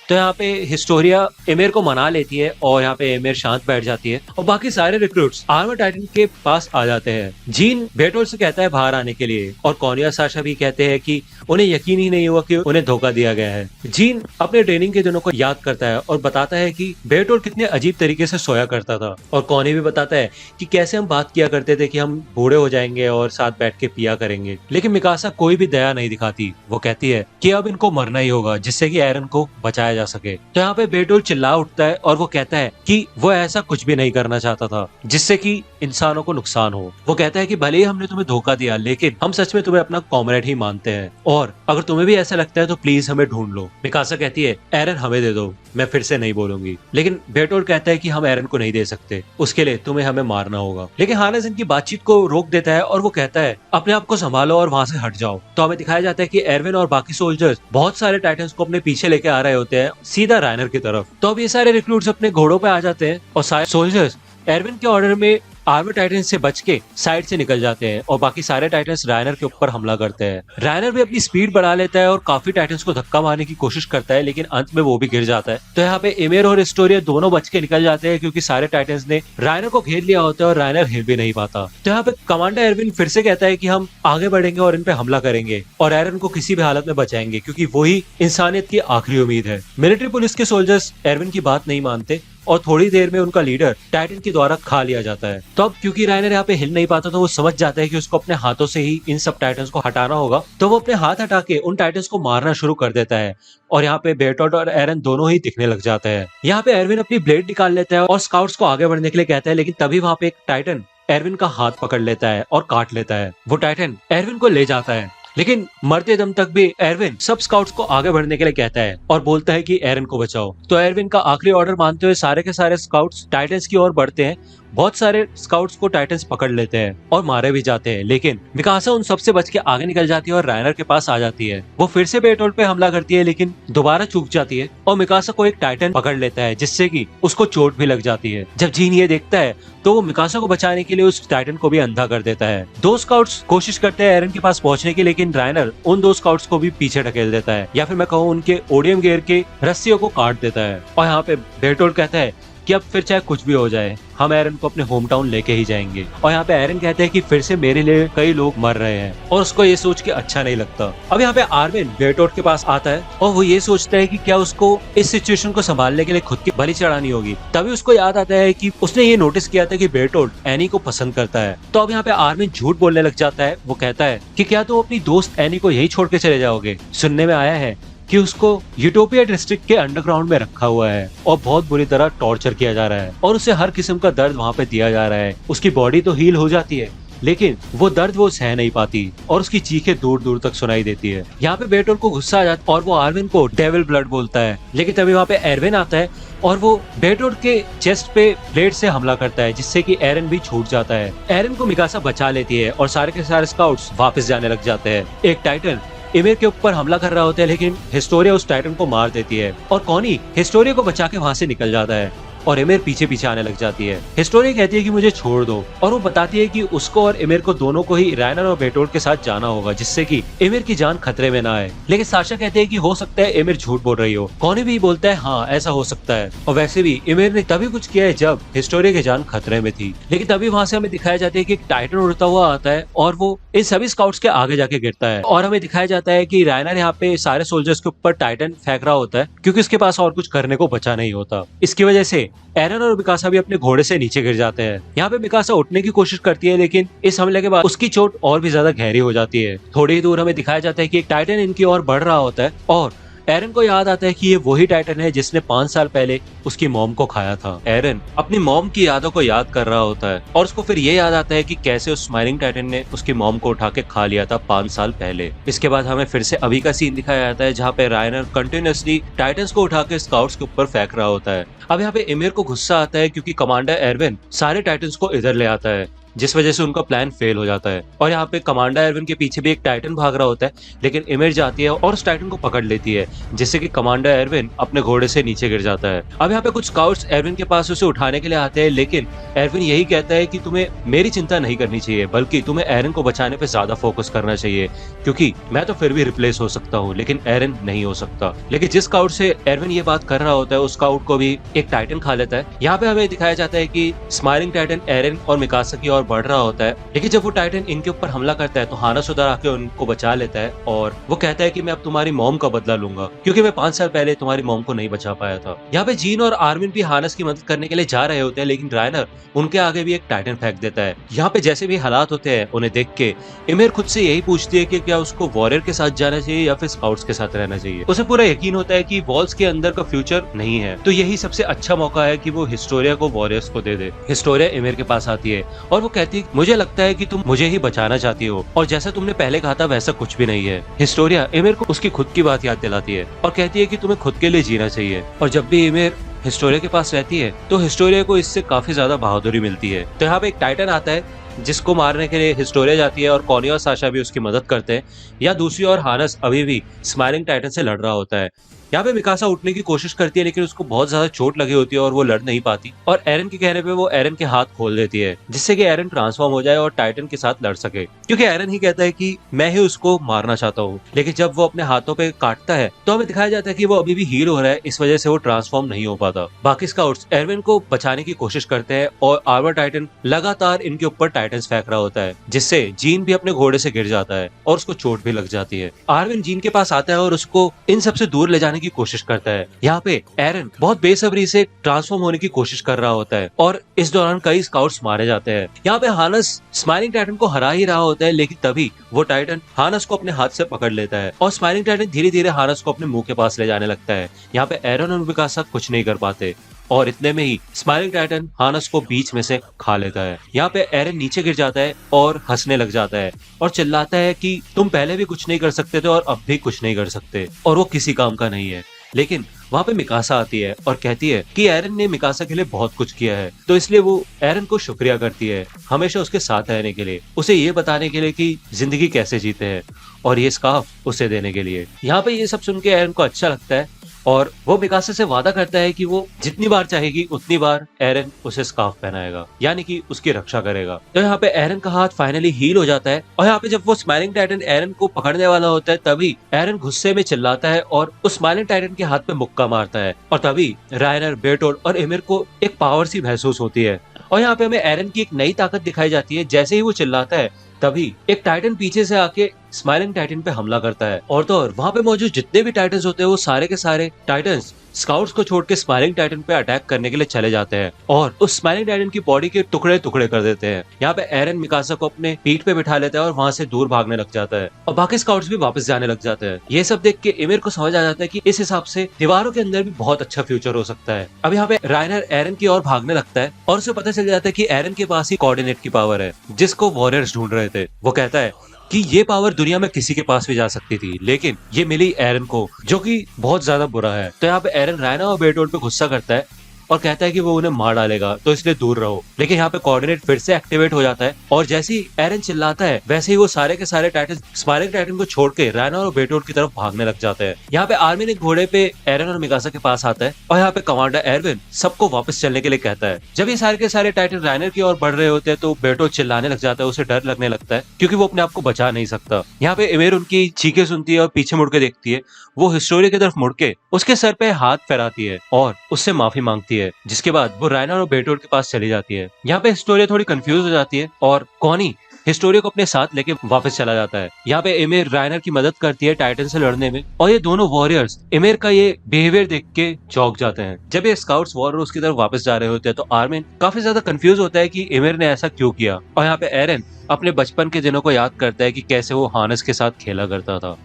तो यहाँ पे हिस्टोरिया एमिर को मना लेती है और यहाँ पे एमिर शांत बैठ जाती है और बाकी सारे रिक्रूट्स आर्मर टाइटन के पास आ जाते हैं। जीन बेरटोल्ड से कहता है बाहर आने के लिए और कॉनिया साशा भी कहते हैं कि उन्हें यकीन ही नहीं हुआ कि उन्हें धोखा दिया गया है। जीन अपने ट्रेनिंग के दिनों को याद करता है और बताता है कि बेरटोल्ड कितने अजीब तरीके से सोया करता था और कॉनी भी बताता है कि कैसे हम बात किया करते थे कि हम बूढ़े हो जाएंगे और साथ बैठ के पिया करेंगे। लेकिन मिकासा कोई भी दया नहीं दिखाती। वो कहती है कि अब इनको मरना ही होगा जिससे कि एरन को बचाया जा सके। तो यहाँ पे बेटोल चिल्ला उठता है और वो कहता है कि वो ऐसा कुछ भी नहीं करना चाहता था जिससे कि इंसानों को नुकसान हो। वो कहता है कि भले ही हमने तुम्हें धोखा दिया, लेकिन हम सच में तुम्हें अपना कॉमरेड ही मानते हैं, और अगर तुम्हें भी ऐसा लगता है तो प्लीज हमें ढूंढ लो। मिकासा कहती है एरन हमें दे दो, मैं फिर से नहीं बोलूंगी। लेकिन बेटोल कहता है कि हम एरन को नहीं दे सकते, उसके लिए तुम्हें हमें मारना होगा। लेकिन हानेस इनकी बातचीत को रोक देता है और वो कहता है अपने आप को संभालो और वहां से हट जाओ। तो हमें दिखाया जाता है कि एरविन और बाकी सोल्जर्स बहुत सारे टाइटन्स को अपने पीछे लेके आ रहे होते हैं, सीधा रायनर की तरफ। तो अब ये सारे रिक्रूट्स अपने घोड़ों पे आ जाते हैं और सारे सोल्जर्स एरविन के ऑर्डर में आर्मर टाइटन से बच के साइड से निकल जाते हैं और बाकी सारे टाइटन्स रायनर के ऊपर हमला करते हैं। रायनर भी अपनी स्पीड बढ़ा लेता है और काफी टाइटन्स को धक्का मारने की कोशिश करता है, लेकिन अंत में वो भी गिर जाता है। तो यहाँ पे इमेर और एस्टोरिया दोनों बच के निकल जाते हैं क्योंकि सारे टाइटन्स ने रायनर को घेर लिया होता है और रायनर हिल भी नहीं पाता। तो यहाँ पे कमांडर एरविन फिर से कहता है कि हम आगे बढ़ेंगे और इन पे हमला करेंगे और एरन को किसी भी हालत में बचाएंगे, क्योंकि वही इंसानियत की आखिरी उम्मीद है। मिलिट्री पुलिस के सोल्जर्स एरविन की बात नहीं मानते और थोड़ी देर में उनका लीडर टाइटन के द्वारा खा लिया जाता है। तो अब क्योंकि रायनर यहाँ पे हिल नहीं पाता तो वो समझ जाता है कि उसको अपने हाथों से ही इन सब टाइटन्स को हटाना होगा। तो वो अपने हाथ हटा के उन टाइटन्स को मारना शुरू कर देता है और यहाँ पे बेटोल्ट और एरन दोनों ही दिखने लग जाते हैं। यहाँ पे एरविन अपनी ब्लेड निकाल लेता है और स्काउट्स को आगे बढ़ने के लिए कहता है, लेकिन तभी वहाँ पे एक टाइटन एरविन का हाथ पकड़ लेता है और काट लेता है। वो टाइटन एरविन को ले जाता है, लेकिन मरते दम तक भी एरविन सब स्काउट्स को आगे बढ़ने के लिए कहता है और बोलता है कि एरन को बचाओ। तो एरविन का आखिरी ऑर्डर मानते हुए सारे के सारे स्काउट्स टाइटन्स की ओर बढ़ते हैं। बहुत सारे स्काउट्स को टाइटन्स पकड़ लेते हैं और मारे भी जाते हैं, लेकिन मिकासा उन सबसे बच के आगे निकल जाती है और रायनर के पास आ जाती है। वो फिर से बेटोल्ट पे हमला करती है, लेकिन दोबारा चूक जाती है और मिकासा को एक टाइटन पकड़ लेता है, जिससे कि उसको चोट भी लग जाती है। जब जीन ये देखता है तो वो मिकासा को बचाने के लिए उस टाइटन को भी अंधा कर देता है। दो स्काउट्स कोशिश करते हैं एरन के पास पहुंचने की, लेकिन रायनर उन दो स्काउट्स को भी पीछे ढकेल देता है, या फिर मैं कहूँ उनके ओडियम गियर के रस्सियों को काट देता है। और यहाँ पे बेटोल्ट कहता है कि अब फिर चाहे कुछ भी हो जाए हम एरन को अपने होम टाउन लेके ही जाएंगे। और यहाँ पे एरन कहते हैं कि फिर से मेरे लिए कई लोग मर रहे हैं और उसको ये सोच के अच्छा नहीं लगता। अब यहाँ पे आर्मिन बेटोल्ट के पास आता है और वो ये सोचता है कि क्या उसको इस सिचुएशन को संभालने के लिए खुद की बलि चढ़ानी होगी। तभी उसको याद आता है कि उसने ये नोटिस किया था कि बेटोल्ट एनी को पसंद करता है। तो अब यहाँ पे आर्मिन झूठ बोलने लग जाता है। वो कहता है कि क्या तुम अपनी दोस्त एनी को यही छोड़ के चले जाओगे? सुनने में आया है कि उसको यूटोपिया डिस्ट्रिक्ट के अंडरग्राउंड में रखा हुआ है और बहुत बुरी तरह टॉर्चर किया जा रहा है और उसे हर किस्म का दर्द वहाँ पे दिया जा रहा है। उसकी बॉडी तो हील हो जाती है, लेकिन वो दर्द वो सह नहीं पाती और उसकी चीखें दूर दूर तक सुनाई देती है। यहाँ पे बेटोल्ट को गुस्सा आ जाता है और वो आर्विन को डेविल ब्लड बोलता है, लेकिन तभी वहाँ पे एरविन आता है और वो बेटोल्ट के चेस्ट पे ब्लेड से हमला करता है, जिससे कि एरन भी छूट जाता है। एरन को मिकासा बचा लेती है और सारे के सारे स्काउट्स वापस जाने लग जाते हैं। एक टाइटन इमिर के ऊपर हमला कर रहा होता है, लेकिन हिस्टोरिया उस टाइटन को मार देती है और कॉनी हिस्टोरिया को बचा के वहाँ से निकल जाता है और इमिर पीछे पीछे आने लग जाती है। हिस्टोरिया कहती है कि मुझे छोड़ दो और वो बताती है कि उसको और इमिर को दोनों को ही रायनर और बेटोल्ट के साथ जाना होगा, जिससे कि इमिर की जान खतरे में ना आए। लेकिन साशा कहते हैं कि हो सकता है इमिर झूठ बोल रही हो। कॉनी भी बोलता है हाँ ऐसा हो सकता है, और वैसे भी इमिर ने तभी कुछ किया है जब हिस्टोरिया की जान खतरे में थी। लेकिन तभी वहाँ से हमें दिखाया जाता है कि एक टाइटन उड़ता हुआ आता है और वो इन सभी स्काउट्स के आगे जाके गिरता है और हमें दिखाया जाता है कि रायनर यहाँ पे सारे सोल्जर्स के ऊपर टाइटन फेंक रहा होता है क्योंकि उसके पास और कुछ करने को बचा नहीं होता। इसकी वजह से एरन और मिकासा भी अपने घोड़े से नीचे गिर जाते हैं। यहाँ पे मिकासा उठने की कोशिश करती है, लेकिन इस हमले के बाद उसकी चोट और भी ज्यादा गहरी हो जाती है। थोड़ी ही दूर हमें दिखाया जाता है कि एक टाइटन इनकी ओर बढ़ रहा होता है और एरन को याद आता है कि ये वही टाइटन है जिसने 5 साल पहले उसकी मॉम को खाया था। एरन अपनी मॉम की यादों को याद कर रहा होता है और उसको फिर ये याद आता है कि कैसे उस स्माइलिंग टाइटन ने उसकी मॉम को उठा के खा लिया था 5 साल पहले। इसके बाद हमें फिर से अभी का सीन दिखाया जाता है जहाँ पे रायनर कंटिन्यूअसली टाइटन्स को उठा के स्काउट्स के ऊपर फेंक रहा होता है। अब यहाँ पे इमिर को गुस्सा आता है क्योंकि कमांडर एरविन सारे टाइटन्स को इधर ले आता है, जिस वजह से उनका प्लान फेल हो जाता है। और यहाँ पे कमांडर एरविन के पीछे भी एक टाइटन भाग रहा होता है, लेकिन इमिर जाती है और उस टाइटन को पकड़ लेती है, जिससे कि कमांडर एरविन अपने घोड़े से नीचे गिर जाता है। अब यहाँ पे कुछ स्काउट्स एरविन के पास उसे उठाने के लिए आते हैं, लेकिन एरविन यही कहता है कि तुम्हें मेरी चिंता नहीं करनी चाहिए, बल्कि तुम्हें एरन को बचाने पे ज्यादा फोकस करना चाहिए, क्योंकि मैं तो फिर भी रिप्लेस हो सकता हूँ लेकिन एरन नहीं हो सकता। लेकिन जिस स्काउट से एरविन ये बात कर रहा होता है उस स्काउट को भी एक टाइटन खा लेता है। यहाँ पे हमें दिखाया जाता है कि स्माइलिंग टाइटन एरन और मिकासा की ओर बढ़ रहा होता है, लेकिन जब वो टाइटन इनके ऊपर हमला करता है तो हानस उधर आके उनको बचा लेता है और वो कहता है कि मैं अब तुम्हारी मॉम का बदला लूंगा, क्योंकि मैं 5 साल पहले तुम्हारी मॉम को नहीं बचा पाया था। यहाँ पे जीन और आर्मिन भी हानस की मदद करने के लिए जा रहे होते हैं, लेकिन रायनर उनके आगे भी एक टाइटन फेंक देता है। यहाँ पे जैसे भी हालात होते हैं उन्हें देख के इमिर खुद से यही पूछती है कि क्या उसको वॉरियर के साथ जाना चाहिए या फिर स्काउट्स के साथ रहना चाहिए। उसे पूरा यकीन होता है कि वॉल्स के अंदर का फ्यूचर नहीं है, तो यही सबसे अच्छा मौका है कि वो हिस्टोरिया को वॉरियर्स को दे दे। हिस्टोरिया इमिर के पास आती है और वो कहती है मुझे लगता है कि तुम मुझे ही बचाना चाहती हो, और जैसा तुमने पहले कहा था वैसा कुछ भी नहीं है। हिस्टोरिया इमिर को उसकी खुद की बात याद दिलाती है और कहती है कि तुम्हें खुद के लिए जीना चाहिए। और जब भी इमिर हिस्टोरिया के पास रहती है तो हिस्टोरिया को इससे काफी ज्यादा बहादुरी मिलती है। तो यहाँ पे एक टाइटन आता है जिसको मारने के लिए हिस्टोरिया जाती है और कॉनी और साशा भी उसकी मदद करते हैं। या दूसरी ओर हानस अभी भी स्माइलिंग टाइटन से लड़ रहा होता है। यहाँ पे मिकासा उठने की कोशिश करती है, लेकिन उसको बहुत ज्यादा चोट लगी होती है और वो लड़ नहीं पाती, और एरन के कहने पे वो एरन के हाथ खोल देती है जिससे कि एरन ट्रांसफॉर्म हो जाए और टाइटन के साथ लड़ सके, क्योंकि एरन ही कहता है कि मैं ही उसको मारना चाहता हूँ। लेकिन जब वो अपने हाथों पे काटता है तो हमें दिखाया जाता है कि वो अभी भी हील हो रहा है, इस वजह से वो ट्रांसफॉर्म नहीं हो पाता। बाकी स्काउट्स एरविन को बचाने की कोशिश करते हैं और आर्मर टाइटन लगातार इनके ऊपर टाइटन्स फेंक रहा होता है, जिससे जीन भी अपने घोड़े से गिर जाता है और उसको चोट भी लग जाती है। आर्विन जीन के पास आता है और उसको इन सबसे दूर ले जाने की कोशिश करता है। यहाँ पे एरन बहुत बेसब्री से ट्रांसफॉर्म होने की कोशिश कर रहा होता है और इस दौरान कई स्काउट्स मारे जाते हैं। यहाँ पे हानस स्माइलिंग टाइटन को हरा ही रहा होता है, लेकिन तभी वो टाइटन हानस को अपने हाथ से पकड़ लेता है और स्माइलिंग टाइटन धीरे धीरे हानस को अपने मुंह के पास ले जाने लगता है। यहाँ पे एरन और मिकासा कुछ नहीं कर पाते और इतने में ही स्माइलिंग टाइटन हानस को बीच में से खा लेता है। यहाँ पे एरन नीचे गिर जाता है और हंसने लग जाता है और चिल्लाता है कि तुम पहले भी कुछ नहीं कर सकते थे और अब भी कुछ नहीं कर सकते, और वो किसी काम का नहीं है। लेकिन वहाँ पे मिकासा आती है और कहती है कि एरन ने मिकासा के लिए बहुत कुछ किया है, तो इसलिए वो एरन को शुक्रिया करती है हमेशा उसके साथ रहने के लिए, उसे ये बताने के लिए कि जिंदगी कैसे जीते हैं, और ये स्कार्फ उसे देने के लिए। यहाँ पे ये सब सुन के एरन को अच्छा लगता है और वो मिकासा से वादा करता है कि वो जितनी बार चाहेगी उतनी बार एरन उसे स्कार्फ पहनाएगा, यानी कि उसकी रक्षा करेगा। तो यहाँ पे एरन का हाथ फाइनली हील हो जाता है और यहाँ पे जब वो स्माइलिंग टाइटन एरन को पकड़ने वाला होता है तभी एरन गुस्से में चिल्लाता है और उस स्माइलिंग टाइटन के हाथ पे मुक्का मारता है, और तभी रायनर, बेटोड और एमिर को एक पावर सी महसूस होती है। और यहाँ पे हमें एरन की एक नई ताकत दिखाई जाती है। जैसे ही वो चिल्लाता है तभी एक टाइटन पीछे से आके स्माइलिंग टाइटन पे हमला करता है, और तो और वहाँ पे मौजूद जितने भी टाइटन्स होते हैं वो सारे के सारे टाइटन्स स्काउट्स को छोड़ के स्माइलिंग टाइटन पे अटैक करने के लिए चले जाते हैं और उस स्माइलिंग टाइटन की बॉडी के टुकड़े टुकड़े कर देते हैं। यहाँ पे एरन मिकासा को अपने पीठ पे बिठा लेता है और वहाँ से दूर भागने लग जाता है और बाकी स्काउट्स भी वापस जाने लग जाते हैं। ये सब देख के इमिर को समझ आ जाता है कि इस हिसाब से दीवारों के अंदर भी बहुत अच्छा फ्यूचर हो सकता है। अब यहाँ पे रायनर एरन की ओर भागने लगता है और उसे पता चल जाता है कि एरन के पास ही कोऑर्डिनेट की पावर है जिसको वॉरियर्स ढूंढ रहे थे। वो कहता है कि ये पावर दुनिया में किसी के पास भी जा सकती थी, लेकिन ये मिली एरन को, जो कि बहुत ज्यादा बुरा है। तो यहाँ पे एरन रायना और बेटोड पे गुस्सा करता है और कहता है कि वो उन्हें मार डालेगा, तो इसलिए दूर रहो। लेकिन यहाँ पे कोऑर्डिनेट फिर से एक्टिवेट हो जाता है और जैसे ही एरन चिल्लाता है वैसे ही वो सारे के सारे टाइटन स्माइलिंग टाइटन को छोड़ के रायना और बेटोड की तरफ भागने लग जाते हैं। यहाँ पे आर्मिन एक घोड़े पे एरन और मिकासा के पास आता है और यहाँ पे कमांडर एरविन सबको वापस चलने के लिए कहता है। जब ये सारे के सारे टाइटन रायनर की ओर बढ़ रहे होते हैं तो बेटोड चिल्लाने लग जाता है, उसे डर लगने लगता है क्योंकि वो अपने आप को बचा नहीं सकता। यहाँ पे इमिर उनकी चीखें सुनती है और पीछे मुड़ के देखती है। वो हिस्टोरिया की तरफ मुड़ के उसके सर पे हाथ फहराती है और उससे माफी मांगती है, जिसके बाद वो रायना और बेटोड के पास चली जाती है। यहाँ पे हिस्टोरिया थोड़ी कंफ्यूज हो जाती है और कॉनी हिस्टोरिया को अपने साथ लेके वापस चला जाता है। यहाँ पे इमिर रायनर की मदद करती है टाइटन से लड़ने में और ये दोनों वॉरियर्स इमिर का ये बिहेवियर देख के चौंक जाते हैं। जब ये स्काउट्स वॉरियर्स की तरफ वापस जा रहे होते हैं तो आर्मिन काफी ज्यादा कंफ्यूज होता है कि इमिर ने ऐसा क्यों किया, और यहाँ पे एरन अपने बचपन के दिनों को याद करता है कि कैसे वो हानस के साथ खेला करता था।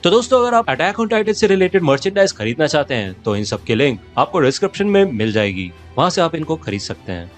तो दोस्तों, अगर आप अटैक ऑन टाइटन से रिलेटेड मर्चेंडाइज खरीदना चाहते हैं तो इन सब के लिंक आपको डिस्क्रिप्शन में मिल जाएगी, वहां से आप इनको खरीद सकते हैं।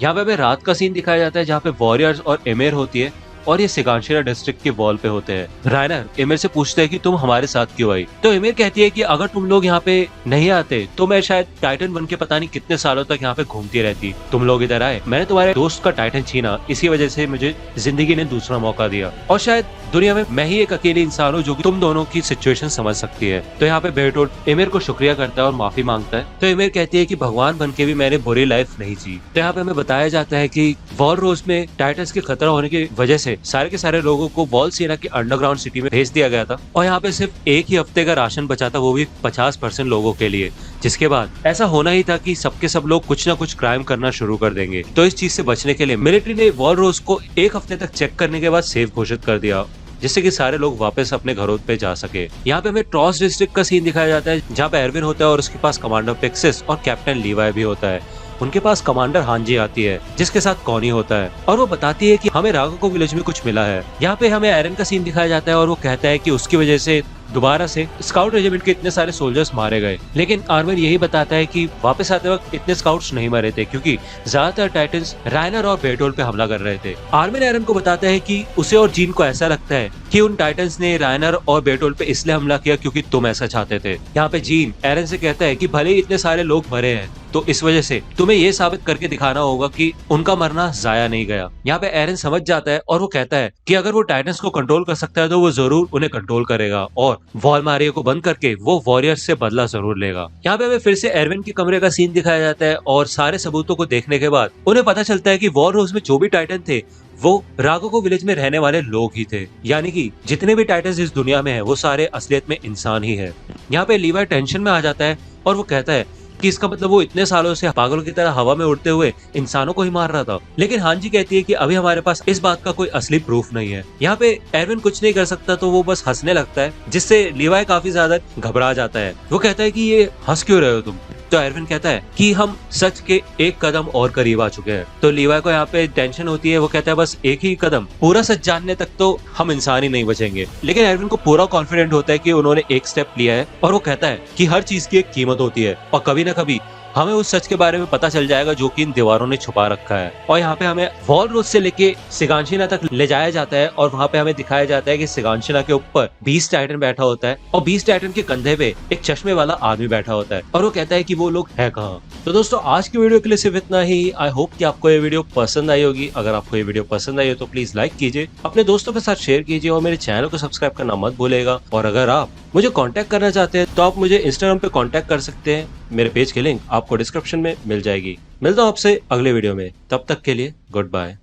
यहाँ पे हमें रात का सीन दिखाया जाता है जहाँ पे वॉरियर्स और एमिर होती है और ये सिगानशिरा डिस्ट्रिक्ट के वॉल पे होते हैं। रायनर एमिर से पूछता है कि तुम हमारे साथ क्यों आई, तो एमिर कहती है कि अगर तुम लोग यहाँ पे नहीं आते तो मैं शायद टाइटन बन के पता नहीं कितने सालों तक यहाँ पे घूमती रहती। तुम लोग इधर आए, मैंने तुम्हारे दोस्त का टाइटन छीना, इसी वजह से मुझे जिंदगी ने दूसरा मौका दिया और शायद दुनिया में मैं ही एक अकेली इंसान हूँ जो कि तुम दोनों की सिचुएशन समझ सकती है। तो यहाँ पे बेरटोल्ट एमिर को शुक्रिया करता है और माफी मांगता है। तो एमिर कहती है कि भगवान बन के भी मैंने बुरी लाइफ नहीं जी। तो यहाँ पे हमें बताया जाता है कि वॉलरोस में टाइटन्स के खतरा होने की वजह से सारे के सारे लोगों को वॉल सीना की अंडरग्राउंड सिटी में भेज दिया गया था और यहाँ पे सिर्फ एक ही हफ्ते का राशन बचा था, वो भी 50% लोगों के लिए। जिसके बाद ऐसा होना ही था कि सबके सब लोग कुछ ना कुछ क्राइम करना शुरू कर देंगे। तो इस चीज से बचने के लिए मिलिट्री ने वॉलरोस को एक हफ्ते तक चेक करने के बाद सेफ घोषित कर दिया, जिससे कि सारे लोग वापस अपने घरों पे जा सके। यहाँ पे हमें ट्रॉस डिस्ट्रिक्ट का सीन दिखाया जाता है जहाँ पे एरविन होता है और उसके पास कमांडर पेक्सिस और कैप्टन लीवाई भी होता है। उनके पास कमांडर हांजी आती है जिसके साथ कॉनी होता है और वो बताती है कि हमें राघोको विलेज में कुछ मिला है। यहाँ पे हमें एरन का सीन दिखाया जाता है और वो कहता है कि उसकी वजह से दोबारा से स्काउट रेजिमेंट के इतने सारे सोल्जर्स मारे गए, लेकिन आर्मर यही बताता है कि वापस आते वक्त इतने स्काउट्स नहीं मरे थे क्योंकि ज्यादातर टाइटन्स रायनर और बेरटोल्ट पे हमला कर रहे थे। आर्मर एरन को बताता है कि उसे और जीन को ऐसा लगता है कि उन टाइटन्स ने रायनर और बेरटोल्ट पे इसलिए हमला किया क्योंकि तुम ऐसा चाहते थे। यहाँ पे जीन एरन से कहता है कि भले ही इतने सारे लोग मरे हैं तो इस वजह से तुम्हें ये साबित करके दिखाना होगा कि उनका मरना जाया नहीं गया। यहाँ पे एरन समझ जाता है और वो कहता है कि अगर वो टाइटन्स को कंट्रोल कर सकता है तो वो जरूर उन्हें कंट्रोल करेगा और वॉलमारिया को बंद करके वो वॉरियर्स से बदला जरूर लेगा। यहाँ पे हमें फिर से एरविन के कमरे का सीन दिखाया जाता है और सारे सबूतों को देखने के बाद उन्हें पता चलता है कि वॉलरोस में जो भी टाइटन थे वो राघोको विलेज में रहने वाले लोग ही थे, यानी कि जितने भी टाइटन्स इस दुनिया में है वो सारे असलियत में इंसान ही है। यहाँ पे लीवाई टेंशन में आ जाता है और वो कहता है कि इसका मतलब वो इतने सालों से पागलों की तरह हवा में उड़ते हुए इंसानों को ही मार रहा था। लेकिन हांजी कहती है कि अभी हमारे पास इस बात का कोई असली प्रूफ नहीं है। यहाँ पे एरविन कुछ नहीं कर सकता तो वो बस हंसने लगता है, जिससे लीवाई काफी ज्यादा घबरा जाता है। वो कहता है कि ये हंस क्यों रहे हो तुम? तो एरविन कहता है कि हम सच के एक कदम और करीब आ चुके हैं। तो लीवाई को यहाँ पे टेंशन होती है। वो कहता है बस एक ही कदम, पूरा सच जानने तक तो हम इंसान ही नहीं बचेंगे। लेकिन एरविन को पूरा कॉन्फिडेंट होता है कि उन्होंने एक स्टेप लिया है और वो कहता है कि हर चीज की एक कीमत होती है और कभी ना कभी हमें उस सच के बारे में पता चल जाएगा जो कि इन दीवारों ने छुपा रखा है। और यहाँ पे हमें वॉलरोस से लेके सिगांशिना तक ले जाया जाता है और वहाँ पे हमें दिखाया जाता है कि सिगांशिना के ऊपर बीस्ट टाइटन बैठा होता है और बीस्ट टाइटन के कंधे पे एक चश्मे वाला आदमी बैठा होता है और वो कहता है कि वो लोग है कहाँ। तो दोस्तों आज की वीडियो के लिए सिर्फ इतना ही। आई होप कि आपको ये वीडियो पसंद आई होगी। अगर आपको ये वीडियो पसंद आई हो तो प्लीज लाइक कीजिए, अपने दोस्तों के साथ शेयर कीजिए और मेरे चैनल को सब्सक्राइब करना मत भूलेगा। और अगर आप मुझे कांटेक्ट करना चाहते हैं तो आप मुझे इंस्टाग्राम पे कांटेक्ट कर सकते हैं। मेरे पेज की लिंक आपको डिस्क्रिप्शन में मिल जाएगी। मिलता हूँ आपसे अगले वीडियो में, तब तक के लिए गुड बाय।